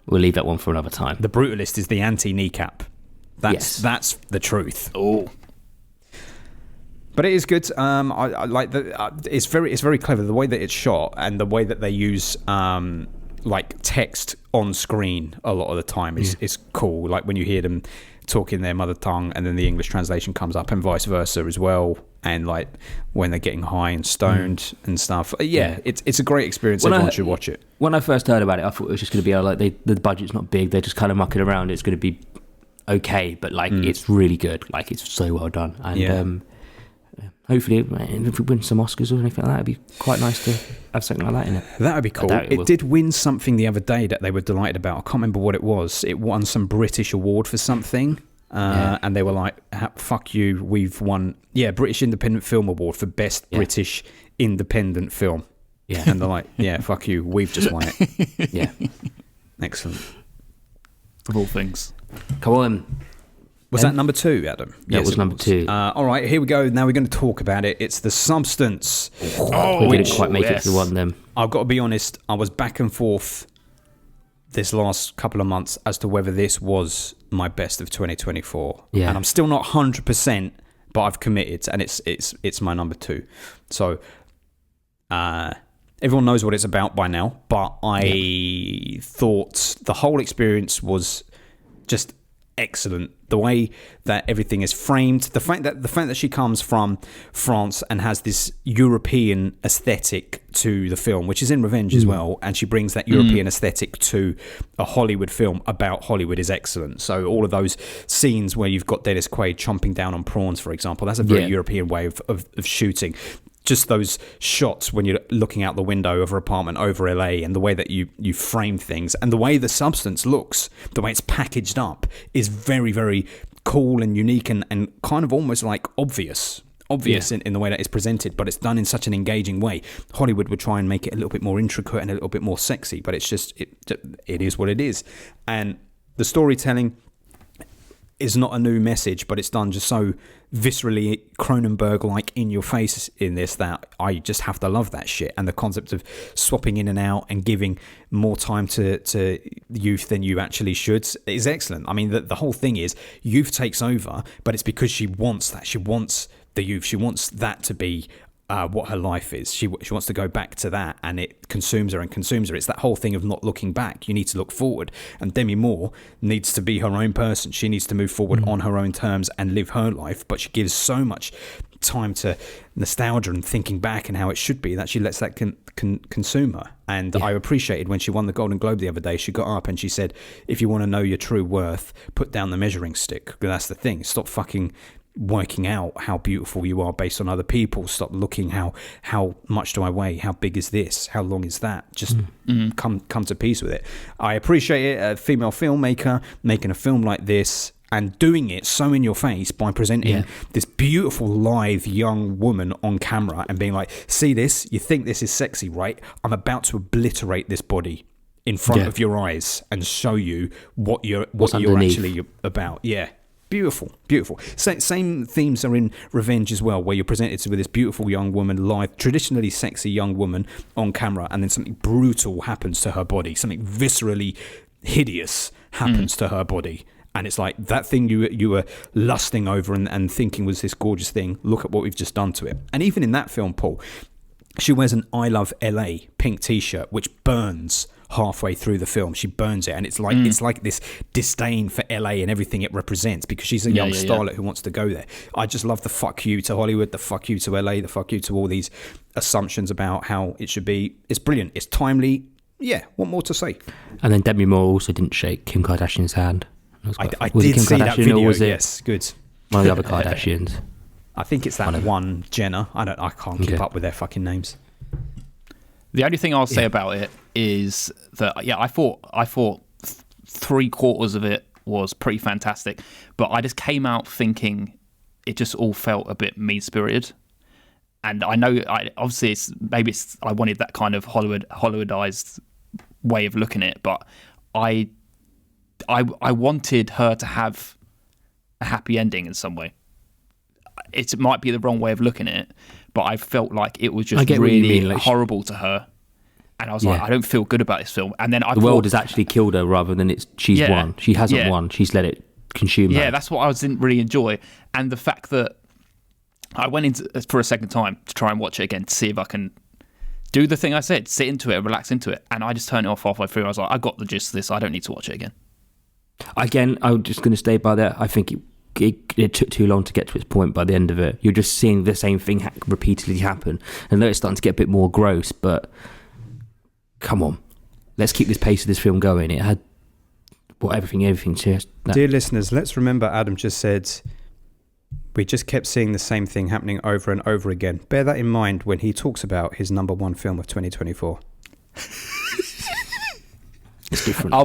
Speaker 5: we'll leave that one for another time.
Speaker 3: The Brutalist is the anti-kneecap. That's the truth.
Speaker 1: Oh,
Speaker 3: But it is good. I like the. It's very clever the way that it's shot and the way that they use like text on screen a lot of the time is cool. Like when you hear them talking their mother tongue and then the English translation comes up and vice versa as well. And like when they're getting high and stoned and stuff. It's a great experience. Everyone should watch it.
Speaker 5: When I first heard about it, I thought it was just going to be like the budget's not big. They're just kind of mucking around. It's going to be okay, but like it's really good. Like it's so well done. And hopefully, if we win some Oscars or anything like that, it'd be quite nice to have something like that in it.
Speaker 3: That would be cool. It did win something the other day that they were delighted about. I can't remember what it was. It won some British award for something. And they were like, fuck you, we've won British Independent Film Award for Best British Independent Film.
Speaker 5: Yeah.
Speaker 3: And they're like, fuck you, we've just won it.
Speaker 5: Yeah.
Speaker 3: Excellent.
Speaker 1: Of all things.
Speaker 5: Come on.
Speaker 3: Was that number 2, Adam?
Speaker 5: That was number 2.
Speaker 3: All right, here we go. Now we're going to talk about it. It's The Substance.
Speaker 5: We didn't quite make it to one of them.
Speaker 3: I've got to be honest, I was back and forth this last couple of months as to whether this was my best of 2024.
Speaker 5: Yeah.
Speaker 3: And I'm still not 100%, but I've committed, and it's my number 2. So everyone knows what it's about by now, but I thought the whole experience was just excellent. The way that everything is framed, the fact that she comes from France and has this European aesthetic to the film, which is in Revenge as well, and she brings that European aesthetic to a Hollywood film about Hollywood is excellent. So all of those scenes where you've got Dennis Quaid chomping down on prawns, for example, that's a very European way of shooting. Just those shots when you're looking out the window of her apartment over LA, and the way that you frame things, and the way The Substance looks, the way it's packaged up, is very, very cool and unique and kind of almost like obvious in the way that it's presented, but it's done in such an engaging way. Hollywood would try and make it a little bit more intricate and a little bit more sexy, but it's just it is what it is. And the storytelling is not a new message, but it's done just so viscerally Cronenberg-like in your face in this that I just have to love that shit. And the concept of swapping in and out and giving more time to youth than you actually should is excellent. I mean, the whole thing is youth takes over, but it's because she wants that. She wants the youth. She wants that to be what her life is. She wants to go back to that, and it consumes her. It's that whole thing of not looking back. You need to look forward, and Demi Moore needs to be her own person. She needs to move forward on her own terms and live her life, but she gives so much time to nostalgia and thinking back and how it should be that she lets that consume her. And I appreciated when she won the Golden Globe the other day, she got up and she said, if you want to know your true worth, put down the measuring stick. Because that's the thing. Stop fucking working out how beautiful you are based on other people. Stop looking how much do I weigh, how big is this, how long is that. Just come to peace with it. I appreciate it, a female filmmaker making a film like this and doing it so in your face by presenting this beautiful live young woman on camera and being like, see this, you think this is sexy, right? I'm about to obliterate this body in front of your eyes and show you what you're actually about. Beautiful. Same themes are in Revenge as well, where you're presented with this beautiful young woman, live, traditionally sexy young woman on camera, and then something brutal happens to her body, something viscerally hideous happens to her body. And it's like that thing you were lusting over and thinking was this gorgeous thing. Look at what we've just done to it. And even in that film, Paul, she wears an I Love LA pink t-shirt, which burns halfway through the film. She burns it, and it's like this disdain for LA and everything it represents, because she's a young starlet who wants to go there. I just love the fuck you to Hollywood, the fuck you to LA, the fuck you to all these assumptions about how it should be. It's brilliant. It's timely. Yeah, what more to say?
Speaker 5: And then Demi Moore also didn't shake Kim Kardashian's hand.
Speaker 3: I did see that video. Yes, good.
Speaker 5: One of the other Kardashians.
Speaker 3: I think it's that one Jenner. I can't keep up with their fucking names.
Speaker 1: The only thing I'll say about it is that I thought 3/4 of it was pretty fantastic, but I just came out thinking it just all felt a bit mean-spirited. And I know, obviously, I wanted that kind of Hollywoodized way of looking at it, but I wanted her to have a happy ending in some way. It might be the wrong way of looking at it, but I felt like it was just really horrible to her. And I was like, I don't feel good about this film. And then the
Speaker 5: world has actually killed her rather than she's won. She hasn't won. She's let it consume her.
Speaker 1: Yeah, that's what I didn't really enjoy. And the fact that I went into for a second time to try and watch it again to see if I can do the thing I said, sit into it, relax into it. And I just turned it off halfway through. I was like, I got the gist of this. I don't need to watch it again.
Speaker 5: Again, I'm just going to stay by that. I think it took too long to get to its point by the end of it. You're just seeing the same thing repeatedly happen. I know it's starting to get a bit more gross, but come on. Let's keep this pace of this film going. It had everything.
Speaker 3: Dear listeners, let's remember Adam just said we just kept seeing the same thing happening over and over again. Bear that in mind when he talks about his number one film of 2024.
Speaker 5: It's different.
Speaker 1: I'll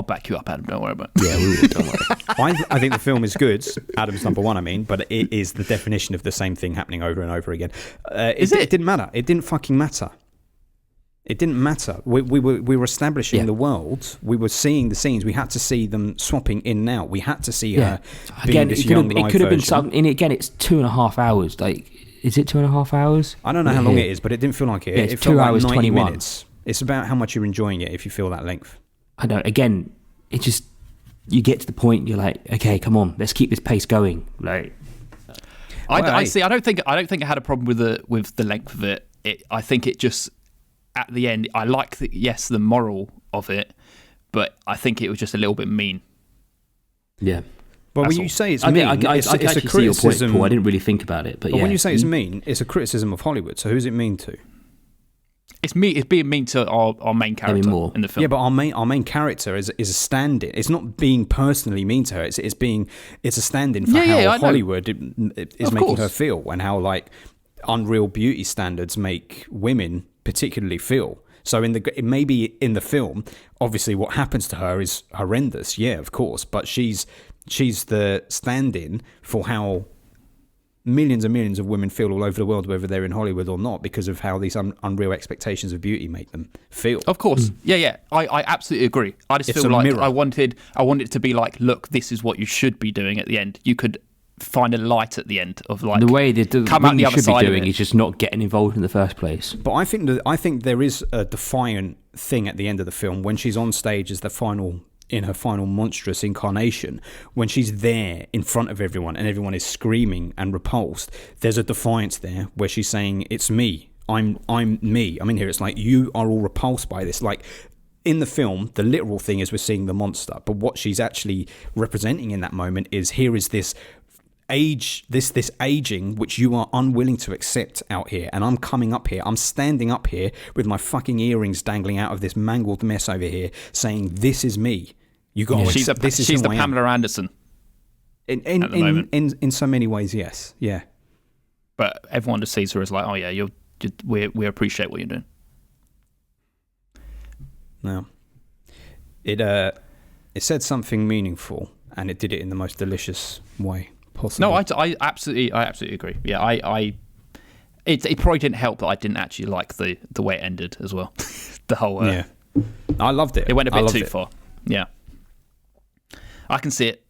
Speaker 1: back you up, Adam. Don't worry about it.
Speaker 5: Yeah, we will. Don't worry.
Speaker 3: I think the film is good. Adam's number one, I mean, but it is the definition of the same thing happening over and over again. It didn't matter. It didn't fucking matter. It didn't matter. We were establishing the world. We were seeing the scenes. We had to see them swapping in and out. We had to see her being
Speaker 5: Again,
Speaker 3: this young live
Speaker 5: it could have been
Speaker 3: version.
Speaker 5: something. And again, it's 2.5 hours. Like, is it 2.5 hours?
Speaker 3: I don't know how long it is, but it didn't feel like it.
Speaker 5: Yeah,
Speaker 3: it
Speaker 5: it's
Speaker 3: felt
Speaker 5: 2
Speaker 3: like
Speaker 5: hours
Speaker 3: 90
Speaker 5: 21.
Speaker 3: minutes. It's about how much you're enjoying it if you feel that length.
Speaker 5: I don't. Again, it just, you get to the point. You're like, okay, come on, let's keep this pace going. Like,
Speaker 1: I see. I don't think I had a problem with the length of it. I think it just, at the end, I like the moral of it, but I think it was just a little bit mean.
Speaker 5: yeah.
Speaker 3: But
Speaker 1: That's
Speaker 3: when you
Speaker 1: all.
Speaker 3: say it's
Speaker 5: I
Speaker 3: mean,
Speaker 5: mean, I
Speaker 3: it's a
Speaker 5: actually see your point,
Speaker 3: criticism.
Speaker 5: Paul. I didn't really think about it, but
Speaker 3: But
Speaker 5: yeah.
Speaker 3: when you say it's mean, it's a criticism of Hollywood. So who's it mean to?
Speaker 1: It's being mean to our main character
Speaker 5: more.
Speaker 1: in the film.
Speaker 3: Yeah, but our main character is a stand-in. It's not being personally mean to her. It's a stand-in for
Speaker 1: I
Speaker 3: how
Speaker 1: know.
Speaker 3: Hollywood is
Speaker 1: Of
Speaker 3: making
Speaker 1: course.
Speaker 3: her feel, and how like unreal beauty standards make women particularly feel. So maybe in the film, obviously what happens to her is horrendous. Yeah, of course, but she's the stand-in for how millions and millions of women feel all over the world, whether they're in Hollywood or not, because of how these unreal expectations of beauty make them feel.
Speaker 1: Of course. Yeah. I absolutely agree. I just
Speaker 3: It's
Speaker 1: feel
Speaker 3: a
Speaker 1: like
Speaker 3: mirror.
Speaker 1: I wanted it to be like, look, this is what you should be doing at the end. You could find a light at the end of like
Speaker 5: the way the
Speaker 1: come
Speaker 5: what
Speaker 1: out the
Speaker 5: you
Speaker 1: other
Speaker 5: should be
Speaker 1: side of
Speaker 5: doing
Speaker 1: it.
Speaker 5: is just not getting involved in the first place.
Speaker 3: But I think there is a defiant thing at the end of the film when she's on stage as in her final monstrous incarnation, when she's there in front of everyone and everyone is screaming and repulsed. There's a defiance there where she's saying, "It's me. I'm me. I'm in here." It's like, you are all repulsed by this. Like, in the film, the literal thing is we're seeing the monster, but what she's actually representing in that moment is, here is this this aging which you are unwilling to accept out here, and I'm coming up here, I'm standing up here with my fucking earrings dangling out of this mangled mess over here, saying, "This is me. You got to
Speaker 1: She's
Speaker 3: accept this is
Speaker 1: she's
Speaker 3: who
Speaker 1: the
Speaker 3: I am."
Speaker 1: Pamela Anderson, at the moment.
Speaker 3: In so many ways, yes, yeah.
Speaker 1: but everyone just sees her as like, oh yeah, we appreciate what you're doing.
Speaker 3: No, it said something meaningful, and it did it in the most delicious way possible.
Speaker 1: No, I absolutely agree. Yeah, it probably didn't help that I didn't actually like the way it ended as well. The whole
Speaker 3: yeah, I loved it.
Speaker 1: it went a bit
Speaker 3: loved
Speaker 1: too
Speaker 3: it.
Speaker 1: far. Yeah, I can see it.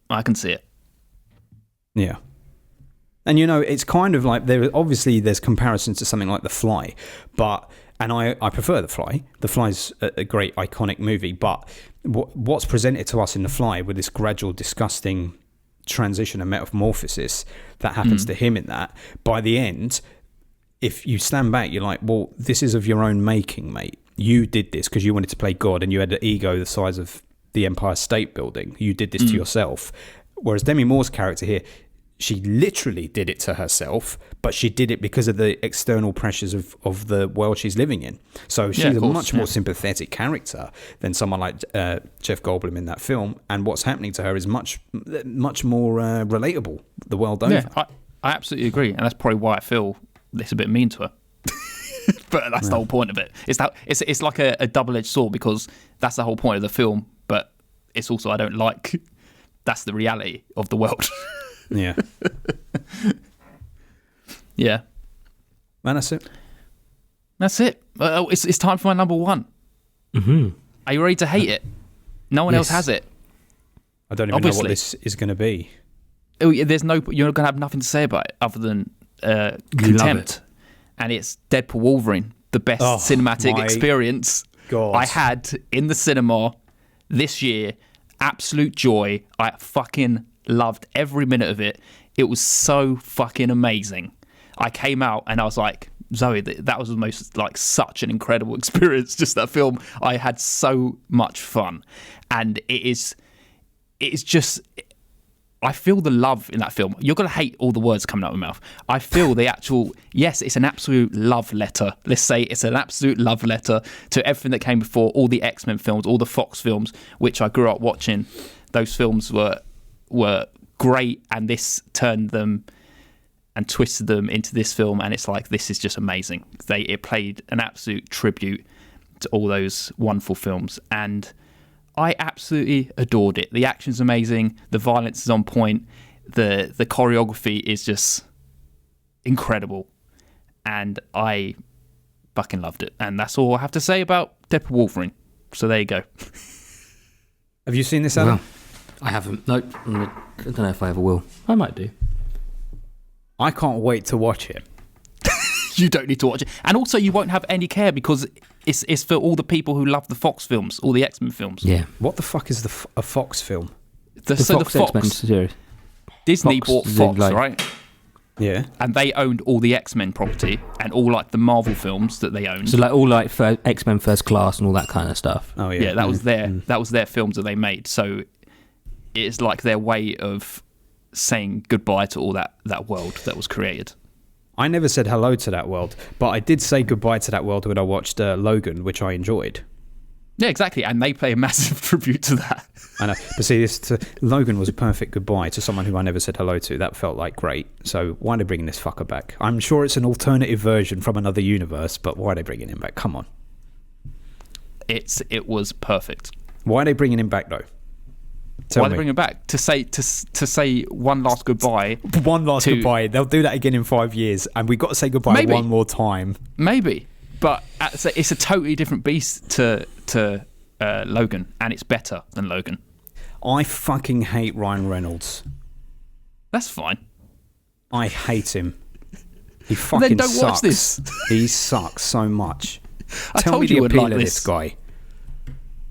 Speaker 3: Yeah. And it's kind of like there's comparisons to something like The Fly, and I prefer The Fly. The Fly's a great iconic movie, but what's presented to us in The Fly with this gradual disgusting transition and metamorphosis that happens to him in that, by the end, if you stand back, you're like, well, this is of your own making, mate. You did this because you wanted to play God and you had an ego the size of the Empire State Building. You did this to yourself. Whereas Demi Moore's character here, she literally did it to herself, but she did it because of the external pressures of the world she's living in. So she's a much more sympathetic character than someone like Jeff Goldblum in that film. And what's happening to her is much more relatable the world over.
Speaker 1: Yeah, I absolutely agree, and that's probably why I feel it's a bit mean to her. But that's the whole point of it. It's like a double-edged sword, because that's the whole point of the film, but it's also, I don't like, that's the reality of the world.
Speaker 3: Yeah.
Speaker 1: Yeah.
Speaker 3: And that's it.
Speaker 1: That's it. It's time for my number one.
Speaker 5: Mm-hmm.
Speaker 1: Are you ready to hate it? No one else
Speaker 3: Yes.
Speaker 1: has it.
Speaker 3: I don't even know
Speaker 1: Obviously.
Speaker 3: what this is going to be.
Speaker 1: Oh, yeah, you're not going to have nothing to say about it other than contempt. And it's Deadpool Wolverine, the best cinematic
Speaker 3: my
Speaker 1: experience
Speaker 3: God.
Speaker 1: I had in the cinema this year. Absolute joy. I fucking loved every minute of it. It was so fucking amazing. I came out and I was like, Zoe, that was the most, like, such an incredible experience. Just that film. I had so much fun. And it is just, I feel the love in that film. You're going to hate all the words coming out of my mouth. I feel the actual, yes, it's an absolute love letter. Let's say it's an absolute love letter to everything that came before, all the X-Men films, all the Fox films, which I grew up watching. Those films were great, and this turned them and twisted them into this film, and it's like, this is just amazing. It played an absolute tribute to all those wonderful films, and I absolutely adored it. The action's amazing. The violence is on point. The choreography is just incredible. And I fucking loved it. And that's all I have to say about Deadpool Wolverine. So there you go.
Speaker 3: Have you seen this, Adam?
Speaker 5: Well, I haven't. Nope. I don't know if I ever will. I might do.
Speaker 3: I can't wait to watch it.
Speaker 1: You don't need to watch it. And also you won't have any care because it's for all the people who love the Fox films, all the X-Men films.
Speaker 5: Yeah.
Speaker 3: What the fuck is a Fox film?
Speaker 5: The Fox X-Men series.
Speaker 1: Disney
Speaker 5: Fox,
Speaker 1: bought Fox,
Speaker 5: like-
Speaker 1: right?
Speaker 3: Yeah.
Speaker 1: And they owned all the X-Men property and all like the Marvel films that they owned.
Speaker 5: So like all like X-Men First Class and all that kind of stuff.
Speaker 3: Oh yeah.
Speaker 1: Yeah, that was their films that they made. So it's like their way of saying goodbye to all that world that was created.
Speaker 3: I never said hello to that world, but I did say goodbye to that world when I watched Logan, which I enjoyed.
Speaker 1: Yeah, exactly. And they pay a massive tribute to that.
Speaker 3: I know. But see, Logan was a perfect goodbye to someone who I never said hello to. That felt like great. So why are they bringing this fucker back? I'm sure it's an alternative version from another universe, but why are they bringing him back? Come on.
Speaker 1: It was perfect.
Speaker 3: Why are they bringing him back, though? Tell
Speaker 1: Why are
Speaker 3: me.
Speaker 1: they bringing him back? To say one last goodbye.
Speaker 3: One last
Speaker 1: to-
Speaker 3: goodbye. They'll do that again in 5 years, and we've got to say goodbye
Speaker 1: Maybe.
Speaker 3: one more time.
Speaker 1: Maybe. But it's a totally different beast to Logan, and it's better than Logan.
Speaker 3: I fucking hate Ryan Reynolds.
Speaker 1: That's fine.
Speaker 3: I hate him. He fucking
Speaker 1: Then don't
Speaker 3: sucks.
Speaker 1: watch this.
Speaker 3: He sucks so much.
Speaker 1: I
Speaker 3: Tell
Speaker 1: told
Speaker 3: me
Speaker 1: you
Speaker 3: the
Speaker 1: would
Speaker 3: appeal
Speaker 1: like
Speaker 3: of
Speaker 1: this.
Speaker 3: this guy.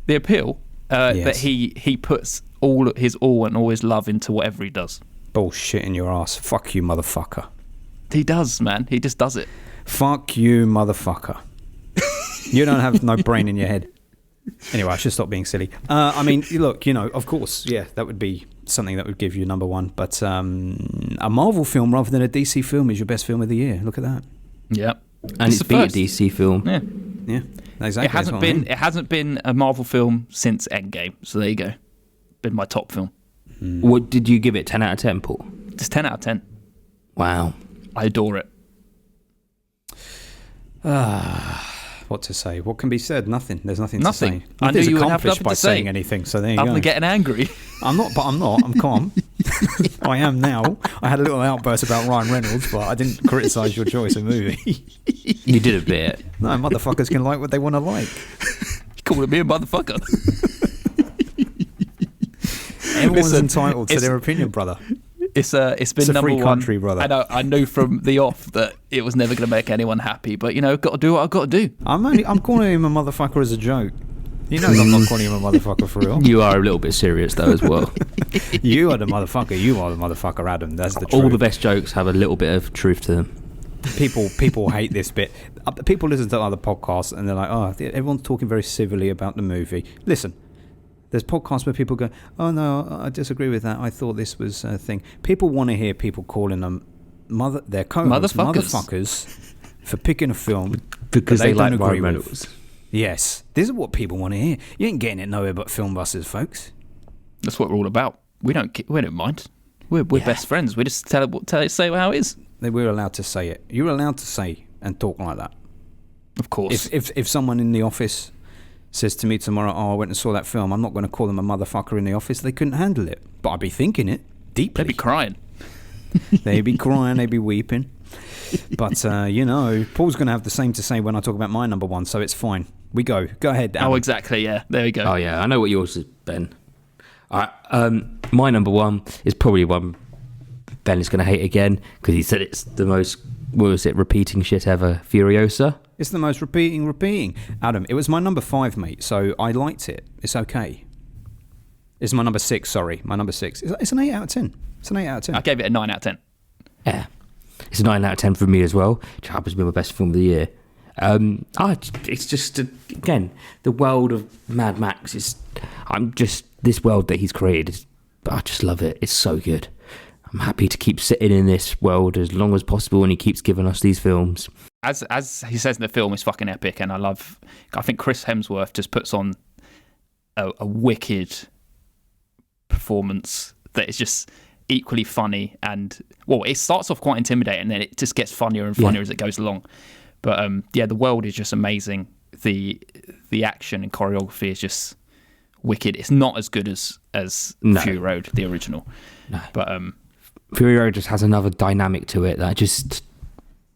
Speaker 1: The appeal that
Speaker 3: Yes.
Speaker 1: he puts all his all and all his love into whatever he does.
Speaker 3: Bullshit in your ass. Fuck you, motherfucker.
Speaker 1: He does, man. He just does it.
Speaker 3: Fuck you, motherfucker. You don't have no brain in your head. Anyway, I should stop being silly. I mean, look, of course, yeah, that would be something that would give you number one. But a Marvel film rather than a DC film is your best film of the year. Look at that.
Speaker 1: Yeah.
Speaker 5: And it's
Speaker 1: the
Speaker 5: beat a
Speaker 1: first.
Speaker 5: DC film.
Speaker 1: Yeah.
Speaker 3: Yeah, exactly.
Speaker 1: It hasn't been it hasn't been a Marvel film since Endgame. So there you go. Been my top film.
Speaker 5: What did you give it? 10 out of 10, Paul?
Speaker 1: Just 10 out of 10.
Speaker 5: Wow.
Speaker 1: I adore it.
Speaker 3: What to say? What can be said? Nothing. There's nothing,
Speaker 1: Nothing.
Speaker 3: to say.
Speaker 1: I knew
Speaker 3: Nothing's
Speaker 1: you would have
Speaker 3: accomplished
Speaker 1: nothing
Speaker 3: by
Speaker 1: to say.
Speaker 3: saying anything. So there you
Speaker 1: Other
Speaker 3: go.
Speaker 1: than getting angry.
Speaker 3: I'm not, but I'm not. I'm calm. I am now. I had a little outburst about Ryan Reynolds, but I didn't criticise your choice of movie.
Speaker 5: You did a bit.
Speaker 3: No, motherfuckers can like what they want to like.
Speaker 1: You calling me a motherfucker?
Speaker 3: Everyone's
Speaker 1: Listen,
Speaker 3: entitled to
Speaker 1: it's-
Speaker 3: their opinion, brother.
Speaker 1: It's been
Speaker 3: It's a
Speaker 1: number
Speaker 3: free
Speaker 1: one.
Speaker 3: country, brother.
Speaker 1: I know from the off that it was never going to make anyone happy, but got to do what I've got to do.
Speaker 3: I'm calling him a motherfucker as a joke. You know I'm not calling him a motherfucker for real.
Speaker 5: You are a little bit serious, though, as well.
Speaker 3: You are the motherfucker. You are the motherfucker, Adam. That's the truth.
Speaker 5: All the best jokes have a little bit of truth to them.
Speaker 3: People hate this bit. People listen to other podcasts and they're like, oh, everyone's talking very civilly about the movie. Listen, there's podcasts where people go, oh no, I disagree with that. I thought this was a thing. People want to hear people calling them their co-hosts motherfuckers for picking a film
Speaker 5: Because
Speaker 3: that
Speaker 5: they
Speaker 3: don't
Speaker 5: like
Speaker 3: agree
Speaker 5: Ryan
Speaker 3: with.
Speaker 5: Reynolds.
Speaker 3: Yes, this is what people want to hear. You ain't getting it nowhere but Film Busters, folks.
Speaker 1: That's what we're all about. We don't mind. We're best friends. We just say how it is.
Speaker 3: We're allowed to say it. You're allowed to say and talk like that.
Speaker 1: Of course.
Speaker 3: If someone in the office says to me tomorrow, oh, I went and saw that film, I'm not going to call them a motherfucker in the office. They couldn't handle it. But I'd be thinking it deeply.
Speaker 1: They'd be crying.
Speaker 3: They'd be crying, they'd be weeping. But, Paul's going to have the same to say when I talk about my number one, so it's fine. We go. Go ahead, Adam.
Speaker 1: Oh, exactly. Yeah. There we go.
Speaker 5: Oh, yeah. I know what yours is, Ben. All right. My number one is probably one Ben is going to hate again because he said it's the most, repeating shit ever, Furiosa.
Speaker 3: It's the most repeating. Adam, it was my number 5, mate, so I liked it. It's okay. It's my number 6, sorry. My number 6. It's an 8 out of 10. It's an 8 out of 10.
Speaker 1: I gave it a 9 out of 10.
Speaker 5: Yeah. It's a 9 out of 10 for me as well, which happens to be my best film of the year. It's just, again, the world of Mad Max this world that he's created, I just love it. It's so good. I'm happy to keep sitting in this world as long as possible, and he keeps giving us these films.
Speaker 1: As he says in the film, it's fucking epic, and I think Chris Hemsworth just puts on a wicked performance that is just equally funny, and it starts off quite intimidating and then it just gets funnier and funnier as it goes along. But the world is just amazing. The action and choreography is just wicked. It's not as good as
Speaker 5: No.
Speaker 1: Fury Road, the original.
Speaker 5: No.
Speaker 1: But
Speaker 5: Fury Road just has another dynamic to it that just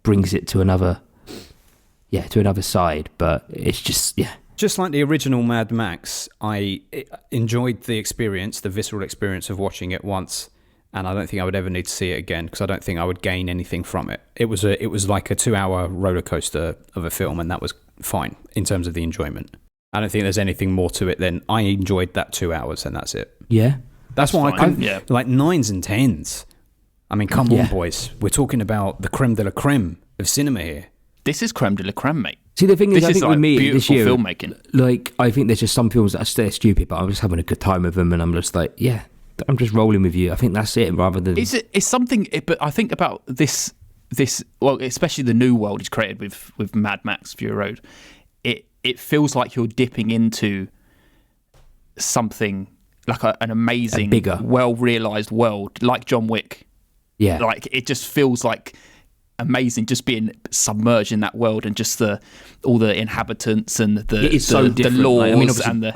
Speaker 5: brings it to another side. But it's just,
Speaker 3: Just like the original Mad Max, I enjoyed the experience, the visceral experience of watching it once, and I don't think I would ever need to see it again because I don't think I would gain anything from it. It was like a 2-hour roller coaster of a film, and that was fine in terms of the enjoyment. I don't think there's anything more to it than I enjoyed that 2 hours, and that's it.
Speaker 5: yeah.
Speaker 3: That's why I
Speaker 1: fine,
Speaker 3: couldn't,
Speaker 1: yeah.
Speaker 3: like 9s and 10s. I mean, come on, boys. We're talking about the creme de la creme of cinema here.
Speaker 1: this is creme de la creme, mate.
Speaker 5: See, the thing is,
Speaker 1: This
Speaker 5: I
Speaker 1: is
Speaker 5: think
Speaker 1: like
Speaker 5: with me this
Speaker 1: beautiful
Speaker 5: year,
Speaker 1: filmmaking.
Speaker 5: like, I think there's just some films that are stupid, but I'm just having a good time with them, and I'm just like, yeah, I'm just rolling with you. I think that's it, rather than...
Speaker 1: It's something, but I think about this, well, especially the new world he's created with Mad Max Fury Road. It feels like you're dipping into something like an amazing,
Speaker 5: bigger,
Speaker 1: well-realized world, like John Wick.
Speaker 5: Yeah.
Speaker 1: Like, it just feels like amazing just being submerged in that world, and just all the inhabitants and
Speaker 5: It is so
Speaker 1: the
Speaker 5: different.
Speaker 1: laws,
Speaker 5: Like, I mean, obviously-
Speaker 1: and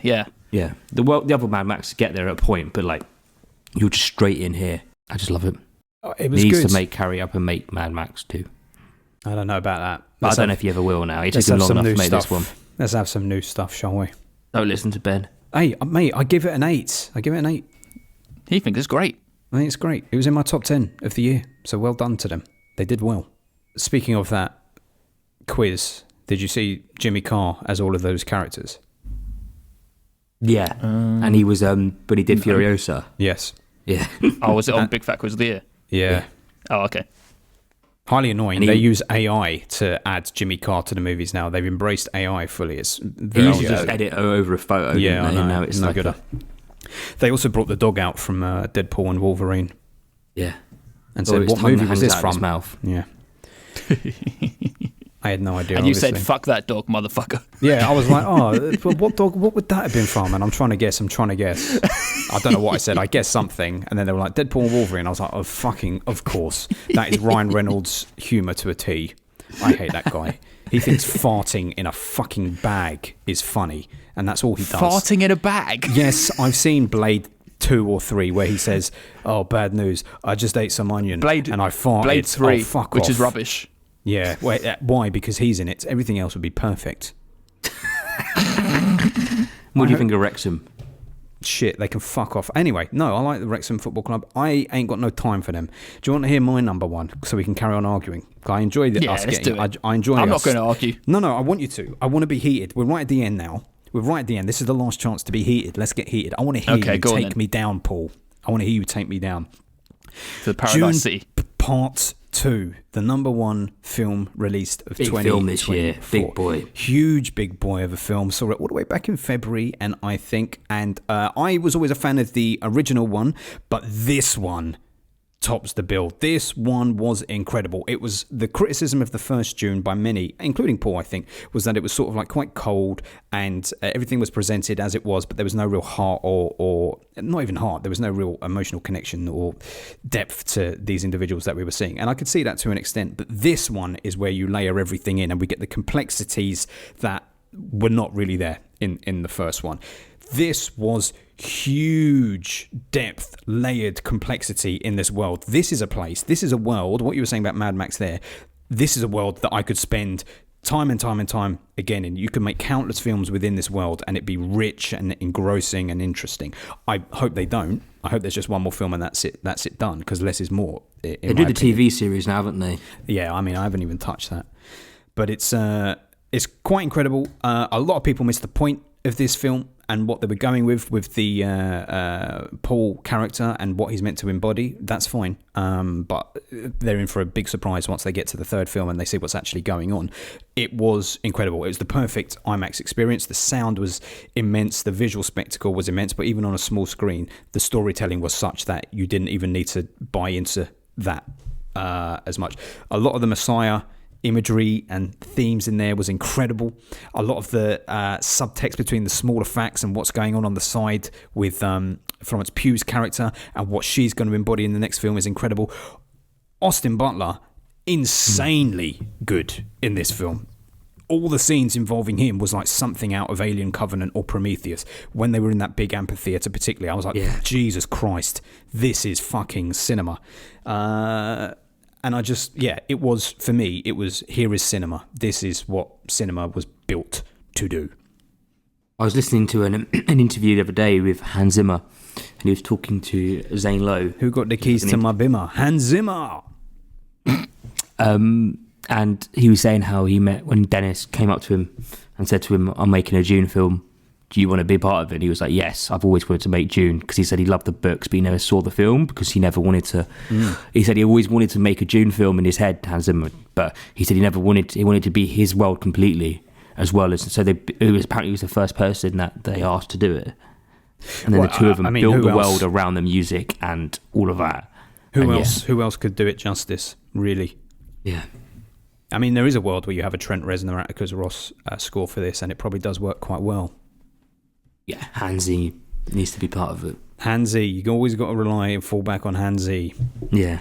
Speaker 5: Yeah, the other Mad Max get there at a point, but like you're just straight in here. I just love it.
Speaker 3: It was
Speaker 5: He needs
Speaker 3: good.
Speaker 5: to carry up and make Mad Max too.
Speaker 3: I don't know about that.
Speaker 5: But I don't know if he ever will now. It took
Speaker 3: let's
Speaker 5: him
Speaker 3: have
Speaker 5: long
Speaker 3: some
Speaker 5: enough
Speaker 3: new
Speaker 5: to make
Speaker 3: stuff.
Speaker 5: this one.
Speaker 3: Let's have some new stuff, shall we?
Speaker 5: Don't listen to Ben.
Speaker 3: Hey, mate, I give it an 8. I give it an 8.
Speaker 1: he thinks it's great.
Speaker 3: I think it's great. It was in my top 10 of the year, so well done to them. They did well. Speaking of that quiz, did you see Jimmy Carr as all of those characters?
Speaker 5: Yeah, and he was but he did Furiosa.
Speaker 3: Yes.
Speaker 5: Yeah,
Speaker 1: Oh, was it on Big Fat Quiz of the Year?
Speaker 3: Yeah.
Speaker 1: Oh, okay.
Speaker 3: Highly annoying.
Speaker 5: And
Speaker 3: They
Speaker 5: he-
Speaker 3: use AI to add Jimmy Carr to the movies now. They've embraced AI fully. It's
Speaker 5: he
Speaker 3: very
Speaker 5: used to just edit over a photo.
Speaker 3: Yeah, I
Speaker 5: didn't they?
Speaker 3: know.
Speaker 5: And now it's
Speaker 3: no
Speaker 5: like
Speaker 3: good. They also brought the dog out from Deadpool and Wolverine
Speaker 5: yeah,
Speaker 3: and
Speaker 5: Or
Speaker 3: said,
Speaker 5: his
Speaker 3: "What
Speaker 5: tongue
Speaker 3: movie was
Speaker 5: hangs
Speaker 3: this
Speaker 5: out of his
Speaker 3: from?"
Speaker 5: mouth.
Speaker 3: Yeah. I had no idea.
Speaker 1: And you
Speaker 3: obviously.
Speaker 1: said, "Fuck that dog, motherfucker."
Speaker 3: Yeah, I was like, oh, what dog? What would that have been from? And I'm trying to guess. I don't know what I said. I guessed something, and then they were like Deadpool and Wolverine. I was like, oh, fucking, of course. That is Ryan Reynolds' humour to a T. I hate that guy. He thinks farting in a fucking bag is funny, and that's all he does.
Speaker 1: Farting in a bag.
Speaker 3: Yes, I've seen Blade 2 or 3 where he says, "Oh, bad news! I just ate some onion
Speaker 1: Blade
Speaker 3: and I farted."
Speaker 1: Blade 3,
Speaker 3: oh, fuck
Speaker 1: which
Speaker 3: off.
Speaker 1: is rubbish.
Speaker 3: Yeah, why? Because he's in it. Everything else would be perfect.
Speaker 5: What do you think of Wrexham?
Speaker 3: Shit, they can fuck off. Anyway, no, I like the Wrexham Football Club. I ain't got no time for them. Do you want to hear my number one so we can carry on arguing? I enjoy
Speaker 1: Yeah,
Speaker 3: us
Speaker 1: let's
Speaker 3: getting.
Speaker 1: do it.
Speaker 3: I enjoy.
Speaker 1: I'm not
Speaker 3: us-
Speaker 1: going to argue.
Speaker 3: No, I want you to. I want to be heated. We're right at the end now. We're right at the end. This is the last chance to be heated. Let's get heated. I want to hear
Speaker 1: Okay,
Speaker 3: you
Speaker 1: go on
Speaker 3: take
Speaker 1: then.
Speaker 3: me down, Paul. I want to hear you take me down.
Speaker 1: To the Paradise
Speaker 3: June
Speaker 1: City.
Speaker 3: Part 2, the number one film released of
Speaker 5: Big
Speaker 3: 2024.
Speaker 5: film this year. Big boy.
Speaker 3: Huge big boy of a film. Saw it all the way back in February, and I was always a fan of the original one, but this one tops the bill. This one was incredible. It was the criticism of the first Dune by many, including Paul, I think, was that it was sort of like quite cold, and everything was presented as it was, but there was no real heart or not even heart. There was no real emotional connection or depth to these individuals that we were seeing. And I could see that to an extent, but this one is where you layer everything in and we get the complexities that were not really there in the first one. This was huge depth, layered complexity in this world. This is a place, this is a world, what you were saying about Mad Max there, this is a world that I could spend time and time and time again in. You can make countless films within this world and it be rich and engrossing and interesting. I hope they don't. I hope there's just one more film and that's it done, because less is more.
Speaker 5: They did the TV series now, haven't they?
Speaker 3: Yeah, I mean, I haven't even touched that. But it's quite incredible. A lot of people miss the point of this film and what they were going with the Paul character and what he's meant to embody. That's fine. But they're in for a big surprise once they get to the third film and they see what's actually going on. It was incredible. It was the perfect IMAX experience. The sound was immense. The visual spectacle was immense. But even on a small screen, the storytelling was such that you didn't even need to buy into that as much. A lot of the Messiah imagery and themes in there was incredible. A lot of the subtext between the smaller facts and what's going on the side with Florence Pugh's character and what she's going to embody in the next film is incredible. Austin Butler, insanely good in this film. all the scenes involving him was like something out of Alien Covenant or Prometheus. When they were in that big amphitheater particularly, I was like, Jesus Christ, this is fucking cinema. And I just, it was, for me, it was, here is cinema. This is what cinema was built to do.
Speaker 5: I was listening to an interview the other day with Hans Zimmer, and he was talking to Zane Lowe.
Speaker 3: Who got the keys to my bimmer? Hans Zimmer!
Speaker 5: And he was saying how he met when Dennis came up to him and said to him, I'm making a Dune film. Do you want to be part of it? And he was like, yes, I've always wanted to make Dune, because he said he loved the books, but he never saw the film because he never wanted to. He said he always wanted to make a Dune film in his head, Hans Zimmer, but he said he wanted to be his world completely, as well as, so apparently he was the first person that they asked to do it. And then the two of them built the world around the music and all of that.
Speaker 3: Who else could do it justice, really?
Speaker 5: Yeah.
Speaker 3: I mean, there is a world where you have a Trent Reznor, Atticus Ross score for this, and it probably does work quite well.
Speaker 5: Yeah, Hansi needs to be part of it.
Speaker 3: Hansi, you always got to rely and fall back on Hansi.
Speaker 5: Yeah.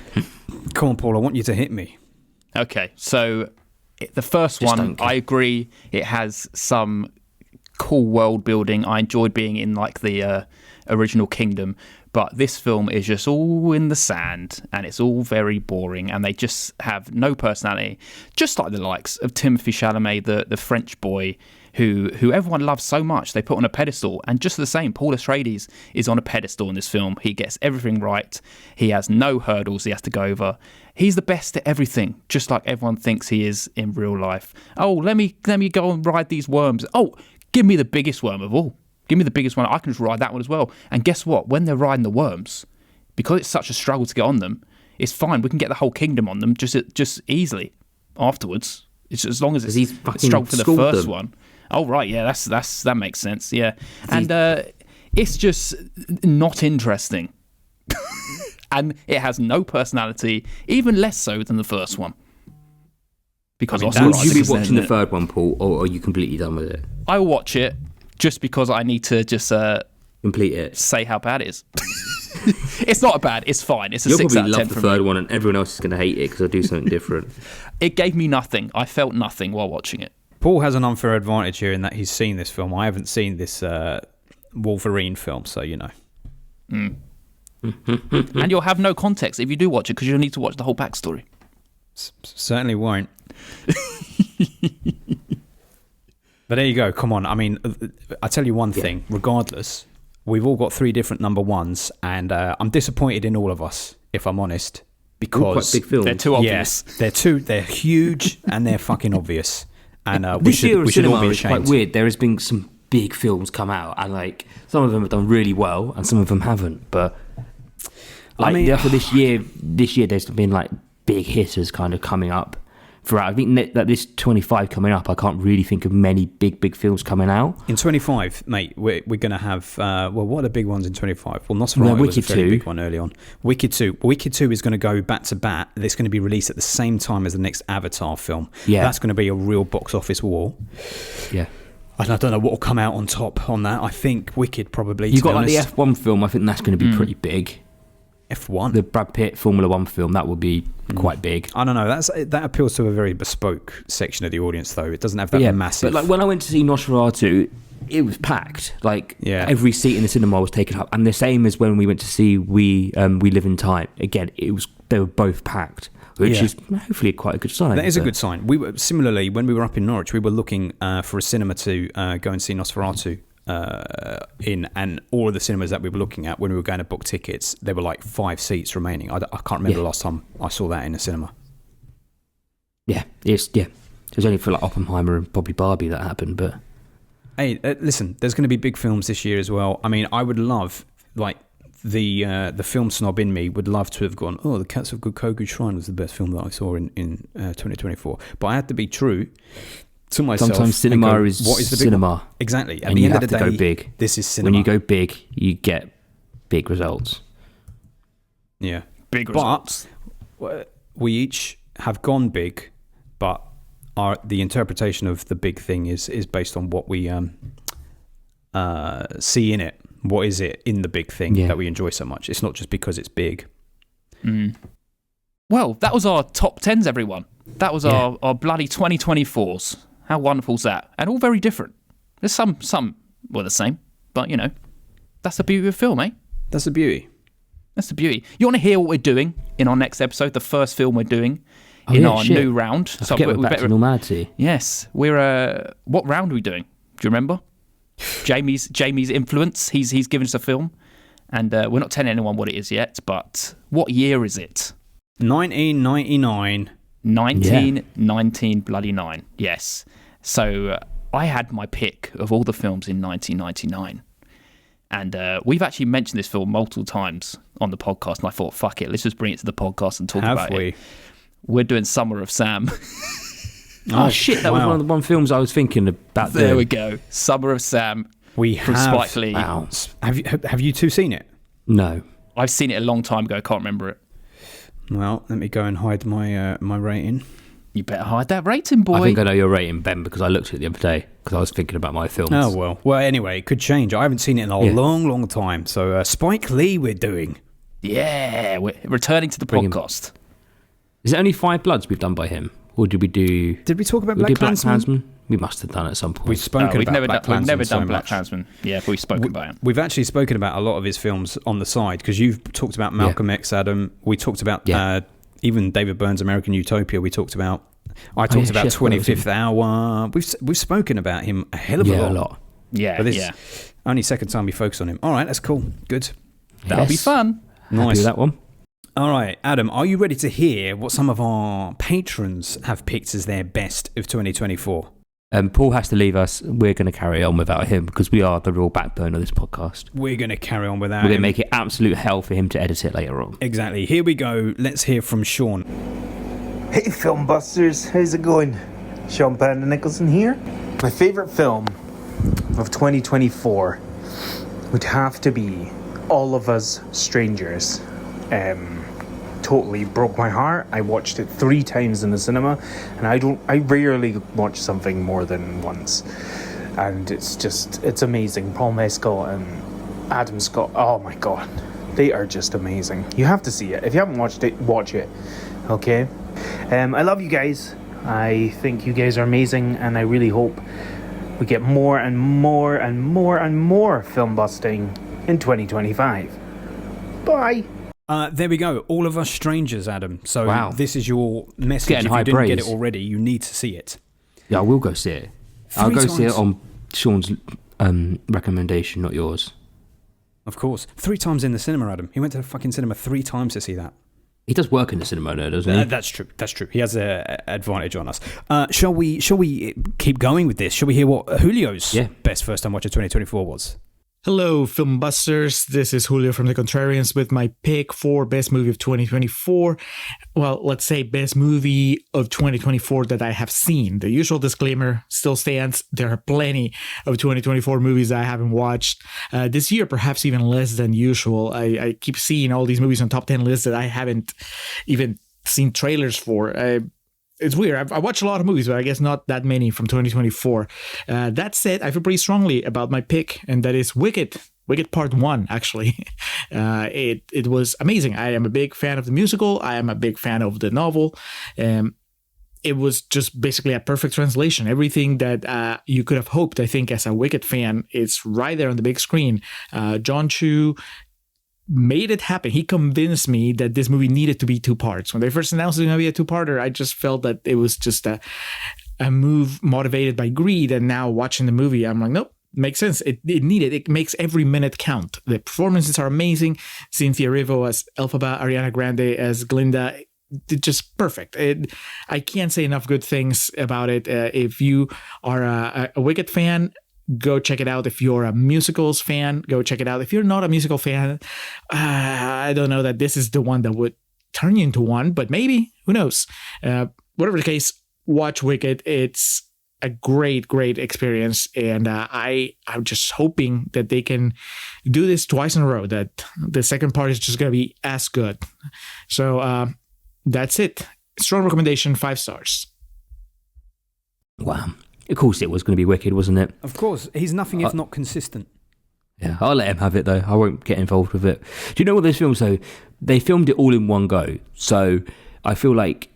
Speaker 3: Come on, Paul, I want you to hit me.
Speaker 1: Okay, so the first one, I agree, it has some cool world building. I enjoyed being in like the original Kingdom, but this film is just all in the sand and it's all very boring and they just have no personality, just like the likes of Timothée Chalamet, the French boy who everyone loves so much, they put on a pedestal. And just the same, Paul Atreides is on a pedestal in this film. He gets everything right. He has no hurdles he has to go over. He's the best at everything, just like everyone thinks he is in real life. Oh, let me go and ride these worms. Oh, give me the biggest worm of all. Give me the biggest one. I can just ride that one as well. And guess what? When they're riding the worms, because it's such a struggle to get on them, it's fine. We can get the whole kingdom on them just easily afterwards. It's as long as it's struggle for the first one. Oh right, yeah, that makes sense. Yeah, and it's just not interesting, and it has no personality, even less so than the first one. Because
Speaker 5: would you be watching the third one, Paul, or are you completely done with it?
Speaker 1: I will watch it just because I need to just
Speaker 5: complete it.
Speaker 1: Say how bad it is. It's not bad. It's fine. It's a 6 out of 10.
Speaker 5: You'll probably love the third one, and everyone else is going to hate it because I do something different.
Speaker 1: It gave me nothing. I felt nothing while watching it.
Speaker 3: Paul has an unfair advantage here in that he's seen this film. I haven't seen this Wolverine film, so you know.
Speaker 1: And you'll have no context if you do watch it because you'll need to watch the whole backstory.
Speaker 3: Certainly won't. But there you go. Come on. I mean, I tell you one thing. Regardless, we've all got 3 different number ones, and I'm disappointed in all of us, if I'm honest, because
Speaker 5: quite big films.
Speaker 1: They're too obvious.
Speaker 3: They're huge, and they're fucking obvious. And we
Speaker 5: this year of
Speaker 3: should
Speaker 5: cinema
Speaker 3: all be
Speaker 5: is
Speaker 3: ashamed.
Speaker 5: quite weird. There has been some big films come out, and like some of them have done really well, and some of them haven't. But like, I mean, for this year there's been like big hitters kind of coming up throughout. I think that this 25 coming up, I can't really think of many big films coming out.
Speaker 3: In 25, mate, we're going to have, what are the big ones in 25? Well, Nosferatu was a fairly big one early on. Wicked 2. Wicked 2 is going to go back to back. It's going to be released at the same time as the next Avatar film.
Speaker 5: Yeah.
Speaker 3: That's going to be a real box office war.
Speaker 5: Yeah.
Speaker 3: And I don't know what will come out on top on that. I think Wicked probably.
Speaker 5: You've got like the F1 film. I think that's going to be pretty big.
Speaker 3: F1?
Speaker 5: The Brad Pitt Formula 1 film, that will be quite big.
Speaker 3: I don't know. That appeals to a very bespoke section of the audience, though. It doesn't have that massive...
Speaker 5: But like when I went to see Nosferatu, it was packed. Like every seat in the cinema was taken up. And the same as when we went to see We Live in Time. Again, they were both packed, which is hopefully quite a good sign.
Speaker 3: That is a good sign. We were similarly, when we were up in Norwich, we were looking for a cinema to go and see Nosferatu in, and all of the cinemas that we were looking at when we were going to book tickets, there were like 5 seats remaining. I can't remember the last time I saw that in a cinema.
Speaker 5: It was only for like Oppenheimer and probably Barbie that happened. But
Speaker 3: hey, listen, there's going to be big films this year as well. I mean, I would love, like, the film snob in me would love to have gone, oh, The Cats of Gokoku Shrine was the best film that I saw in 2024. But I had to be true to myself.
Speaker 5: Sometimes cinema is what is the cinema.
Speaker 3: One? Exactly. At
Speaker 5: and
Speaker 3: the
Speaker 5: you
Speaker 3: end
Speaker 5: have
Speaker 3: of the
Speaker 5: to
Speaker 3: day,
Speaker 5: go big.
Speaker 3: This is cinema.
Speaker 5: When you go big, you get big results.
Speaker 3: Yeah.
Speaker 1: Big results.
Speaker 3: But we each have gone big, but the interpretation of the big thing is based on what we see in it. What is it in the big thing that we enjoy so much? It's not just because it's big.
Speaker 1: Well, that was our top 10s, everyone. That was our bloody 2024s. How wonderful is that? And all very different. There's some were the same, but that's the beauty of film, eh?
Speaker 3: That's the beauty.
Speaker 1: That's the beauty. You want to hear what we're doing in our next episode, the first film we're doing in our new round?
Speaker 5: So we're back to normality.
Speaker 1: Yes, we're. What round are we doing? Do you remember? Jamie's influence. He's given us a film, and we're not telling anyone what it is yet. But what year is it?
Speaker 3: 1999.
Speaker 1: 1919 bloody 9. Yes. So I had my pick of all the films in 1999. And we've actually mentioned this film multiple times on the podcast, and I thought, fuck it, let's just bring it to the podcast and talk about it. We're doing Summer of Sam.
Speaker 5: Oh shit, that was one of the films I was thinking about.
Speaker 1: There we go. Summer of Sam from Spike Lee.
Speaker 5: Wow.
Speaker 3: Have you two seen it?
Speaker 5: No.
Speaker 1: I've seen it a long time ago, can't remember it.
Speaker 3: Well, let me go and hide my my rating.
Speaker 1: You better hide that rating, boy.
Speaker 5: I think I know your rating, Ben, because I looked at it the other day because I was thinking about my films.
Speaker 3: Oh, well. Well, anyway, it could change. I haven't seen it in a long time. So Spike Lee we're doing.
Speaker 1: Yeah, we're returning to the podcast.
Speaker 5: Is it only Five Bloods we've done by him? Or did we do...
Speaker 3: Did we talk about Black Klansman?
Speaker 5: We must have done it at some point.
Speaker 3: We've spoken about Black Klansman.
Speaker 1: We've never done
Speaker 3: so
Speaker 1: Black
Speaker 3: much.
Speaker 1: Klansman. Yeah, but we've spoken about it.
Speaker 3: We've actually spoken about a lot of his films on the side, because you've talked about Malcolm X, Adam. We talked about even David Byrne's American Utopia we talked about. I talked about 25th Hour. We've spoken about him a hell of a lot.
Speaker 1: Yeah,
Speaker 3: but this only second time we focus on him. All right, that's cool. Good.
Speaker 1: That'll be fun.
Speaker 3: Nice.
Speaker 5: Happy with that one.
Speaker 3: All right, Adam, are you ready to hear what some of our patrons have picked as their best of 2024?
Speaker 5: Paul has to leave us. We're going to carry on without him because we are the real backbone of this podcast.
Speaker 3: We're going to carry on without
Speaker 5: We're going
Speaker 3: him.
Speaker 5: to make it absolute hell for him to edit it later on.
Speaker 3: Exactly. Here we go. Let's hear from Sean.
Speaker 6: Hey Film Busters, how's it going? Sean Panda Nicholson here. My favourite film of 2024 would have to be All of Us Strangers. Totally broke my heart. I watched it 3 times in the cinema, and I rarely watch something more than once. And it's amazing. Paul Mescal and Adam Scott, oh my god, they are just amazing. You have to see it. If you haven't watched it, watch it. Okay? I love you guys. I think you guys are amazing, and I really hope we get more and more and more and more film busting in 2025. Bye.
Speaker 3: There we go. All of Us Strangers, Adam. So this is your message.
Speaker 5: Getting
Speaker 3: if you didn't
Speaker 5: praise.
Speaker 3: get it already, you need to see it.
Speaker 5: Yeah, I will go see it. I'll go see it on Sean's recommendation, not yours.
Speaker 3: Of course. 3 times in the cinema, Adam. He went to the fucking cinema 3 times to see that.
Speaker 5: He does work in the cinema though, doesn't he?
Speaker 3: That's true. That's true. He has an advantage on us. Shall we keep going with this? Shall we hear what Julio's best first-time watch of 2024 was?
Speaker 7: Hello, Film Busters. This is Julio from The Contrarians with my pick for best movie of 2024. Well, let's say best movie of 2024 that I have seen. The usual disclaimer still stands. There are plenty of 2024 movies I haven't watched this year, perhaps even less than usual. I keep seeing all these movies on top 10 lists that I haven't even seen trailers for. It's weird. I watch a lot of movies, but I guess not that many from 2024. That said, I feel pretty strongly about my pick, and that is Wicked. Wicked Part 1, actually. It was amazing. I am a big fan of the musical. I am a big fan of the novel. It was just basically a perfect translation. Everything that you could have hoped, I think, as a Wicked fan, it's right there on the big screen. John Chu made it happen. He convinced me that this movie needed to be 2 parts. When they first announced it was going to be a 2-parter, I just felt that it was just a move motivated by greed. And now watching the movie, I'm like, nope, makes sense. It needed. It makes every minute count. The performances are amazing. Cynthia Erivo as Elphaba, Ariana Grande as Glinda, just perfect. I can't say enough good things about it. If you are a Wicked fan, go check it out. If you're a musicals fan, go check it out. If you're not a musical fan, I don't know that this is the one that would turn you into one, but maybe, who knows? Whatever the case, watch Wicked. It's a great experience, and I'm just hoping that they can do this twice in a row, that the second part is just going to be as good. So that's it. Strong recommendation, 5 stars.
Speaker 5: Wow. Of course it was going to be Wicked, wasn't it?
Speaker 3: Of course. He's nothing if not consistent.
Speaker 5: Yeah, I'll let him have it though. I won't get involved with it. Do you know what those films though? They filmed it all in one go. So I feel like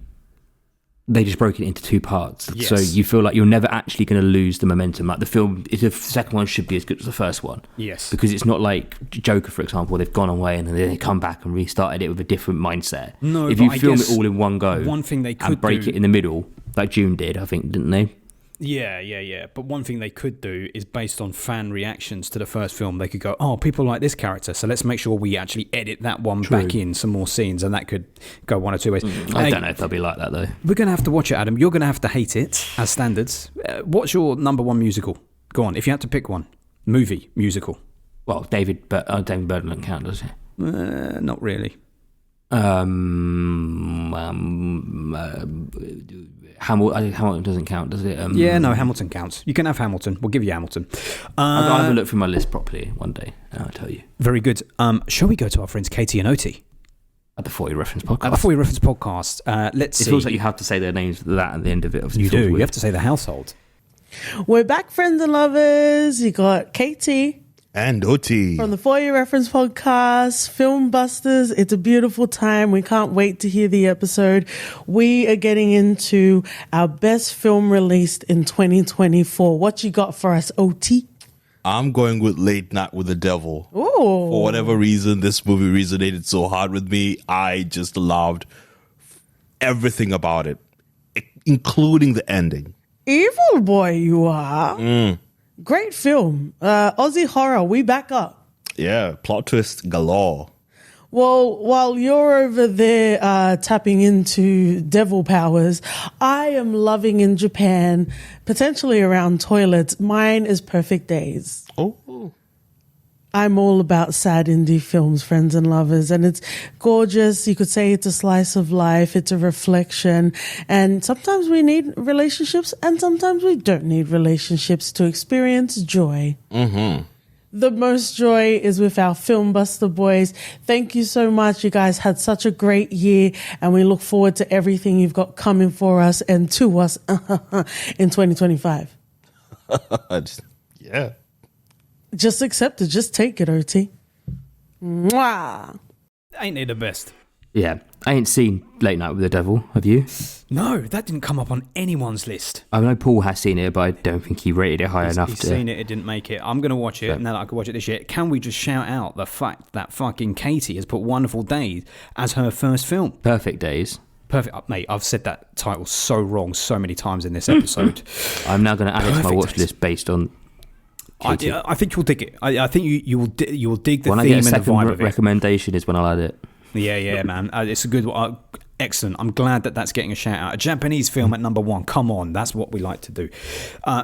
Speaker 5: they just broke it into 2 parts.
Speaker 3: Yes.
Speaker 5: So you feel like you're never actually going to lose the momentum. Like the film, the second one should be as good as the first one.
Speaker 3: Yes.
Speaker 5: Because it's not like Joker, for example, where they've gone away and then they come back and restarted it with a different mindset.
Speaker 3: No,
Speaker 5: if
Speaker 3: but
Speaker 5: you
Speaker 3: I
Speaker 5: film
Speaker 3: guess
Speaker 5: it all in one go
Speaker 3: one thing they could
Speaker 5: and break
Speaker 3: do-
Speaker 5: it in the middle, like June did, I think, didn't they?
Speaker 3: Yeah. But one thing they could do is based on fan reactions to the first film, they could go, oh, people like this character, so let's make sure we actually edit that one back in some more scenes, and that could go one or two ways.
Speaker 5: I don't know if they'll be like that, though.
Speaker 3: We're going to have to watch it, Adam. You're going to have to hate it as standards. What's your number one musical? Go on, if you had to pick one. Movie, musical.
Speaker 5: Well, David Byrne doesn't count, does he?
Speaker 3: Not really.
Speaker 5: Hamilton doesn't count, does it?
Speaker 3: No, Hamilton counts. You can have Hamilton. We'll give you Hamilton.
Speaker 5: I'll have a look through my list properly one day, and I'll tell you.
Speaker 3: Very good. Shall we go to our friends Katie and Oti?
Speaker 5: At the 40 Reference Podcast.
Speaker 3: At the 40 Reference Podcast. Let's
Speaker 5: it
Speaker 3: see.
Speaker 5: feels like you have to say their names that at the end of it.
Speaker 3: You do. You have to say the household.
Speaker 4: We're back, friends and lovers. You got Katie
Speaker 8: and Oti
Speaker 4: from the For Your Reference Podcast, Film Busters. It's a beautiful time. We can't wait to hear the episode. We are getting into our best film released in 2024. What you got for us, Oti?
Speaker 8: I'm going with Late Night with the Devil.
Speaker 4: Ooh.
Speaker 8: For whatever reason, this movie resonated so hard with me. I just loved everything about it, including the ending.
Speaker 4: Evil boy you are. Great film. Aussie horror, we back up.
Speaker 8: Yeah, plot twist galore.
Speaker 4: Well, while you're over there tapping into devil powers, I am loving in Japan, potentially around toilets. Mine is Perfect Days.
Speaker 8: Oh.
Speaker 4: I'm all about sad indie films, friends and lovers, and it's gorgeous. You could say it's a slice of life. It's a reflection. And sometimes we need relationships and sometimes we don't need relationships to experience joy.
Speaker 8: Mm-hmm.
Speaker 4: The most joy is with our Film Buster boys. Thank you so much. You guys had such a great year, and we look forward to everything you've got coming for us and to us in 2025.
Speaker 8: Yeah.
Speaker 4: Just accept it. Just take it, OT. Mwah.
Speaker 3: Ain't it the best?
Speaker 5: Yeah. I ain't seen Late Night with the Devil, have you?
Speaker 3: No, that didn't come up on anyone's list.
Speaker 5: I know Paul has seen it, but I don't think he rated it high enough
Speaker 3: He's
Speaker 5: to...
Speaker 3: seen it, it didn't make it. I'm going to watch it, now that I can watch it this year. Can we just shout out the fact that fucking Katie has put Wonderful Days as her first film?
Speaker 5: Perfect Days.
Speaker 3: Perfect. Mate, I've said that title so wrong so many times in this episode.
Speaker 5: I'm now going to add it to my
Speaker 3: Perfect
Speaker 5: watch
Speaker 3: Days.
Speaker 5: list based on Katie.
Speaker 3: I think you'll dig it. I think you will dig the
Speaker 5: when I
Speaker 3: theme
Speaker 5: get a
Speaker 3: and the vibe
Speaker 5: second
Speaker 3: of it.
Speaker 5: recommendation is when I'll add it.
Speaker 3: Yeah, man. It's a good one. Excellent. I'm glad that that's getting a shout out. A Japanese film at number one. Come on, that's what we like to do.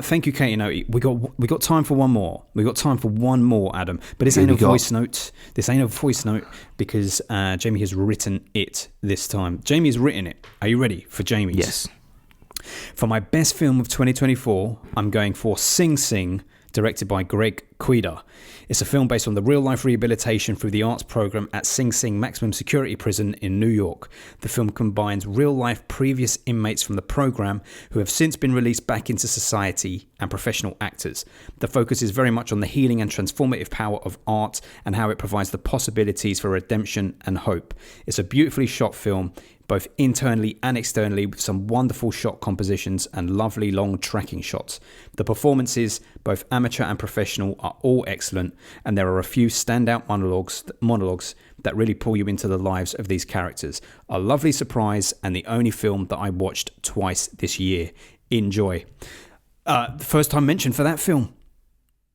Speaker 3: Thank you, Katie. No, we got time for one more. We got time for one more, Adam. But this ain't a voice note. This ain't a voice note because Jamie has written it this time. Jamie has written it. Are you ready for Jamie's?
Speaker 5: Yes.
Speaker 3: For my best film of 2024, I'm going for Sing Sing, directed by Greg Quida. It's a film based on the real-life rehabilitation through the arts program at Sing Sing Maximum Security Prison in New York. The film combines real-life previous inmates from the program who have since been released back into society and professional actors. The focus is very much on the healing and transformative power of art and how it provides the possibilities for redemption and hope. It's a beautifully shot film, both internally and externally, with some wonderful shot compositions and lovely long tracking shots. The performances, both amateur and professional, are all excellent, and there are a few standout monologues that really pull you into the lives of these characters. A lovely surprise, and the only film that I watched twice this year. Enjoy. The first time mentioned for that film.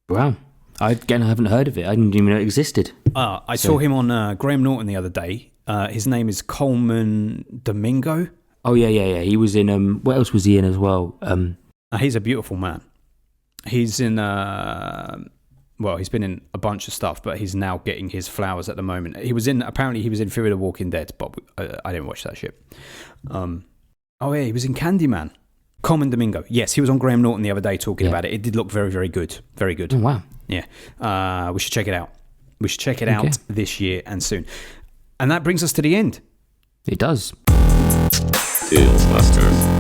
Speaker 5: Wow. I haven't heard of it. I didn't even know it existed.
Speaker 3: I saw him on Graham Norton the other day. His name is Coleman Domingo.
Speaker 5: Oh, yeah. He was in... what else was he in as well?
Speaker 3: He's a beautiful man. He's in... he's been in a bunch of stuff, but he's now getting his flowers at the moment. Apparently he was in Fear of the Walking Dead, but I didn't watch that shit. He was in Candyman. Coleman Domingo. Yes, he was on Graham Norton the other day talking about it. It did look very, very good. Very good.
Speaker 5: Oh, wow.
Speaker 3: Yeah. We should check it out. We should check it out this year and soon. And that brings us to the end.
Speaker 5: It does.
Speaker 9: Filmbusters.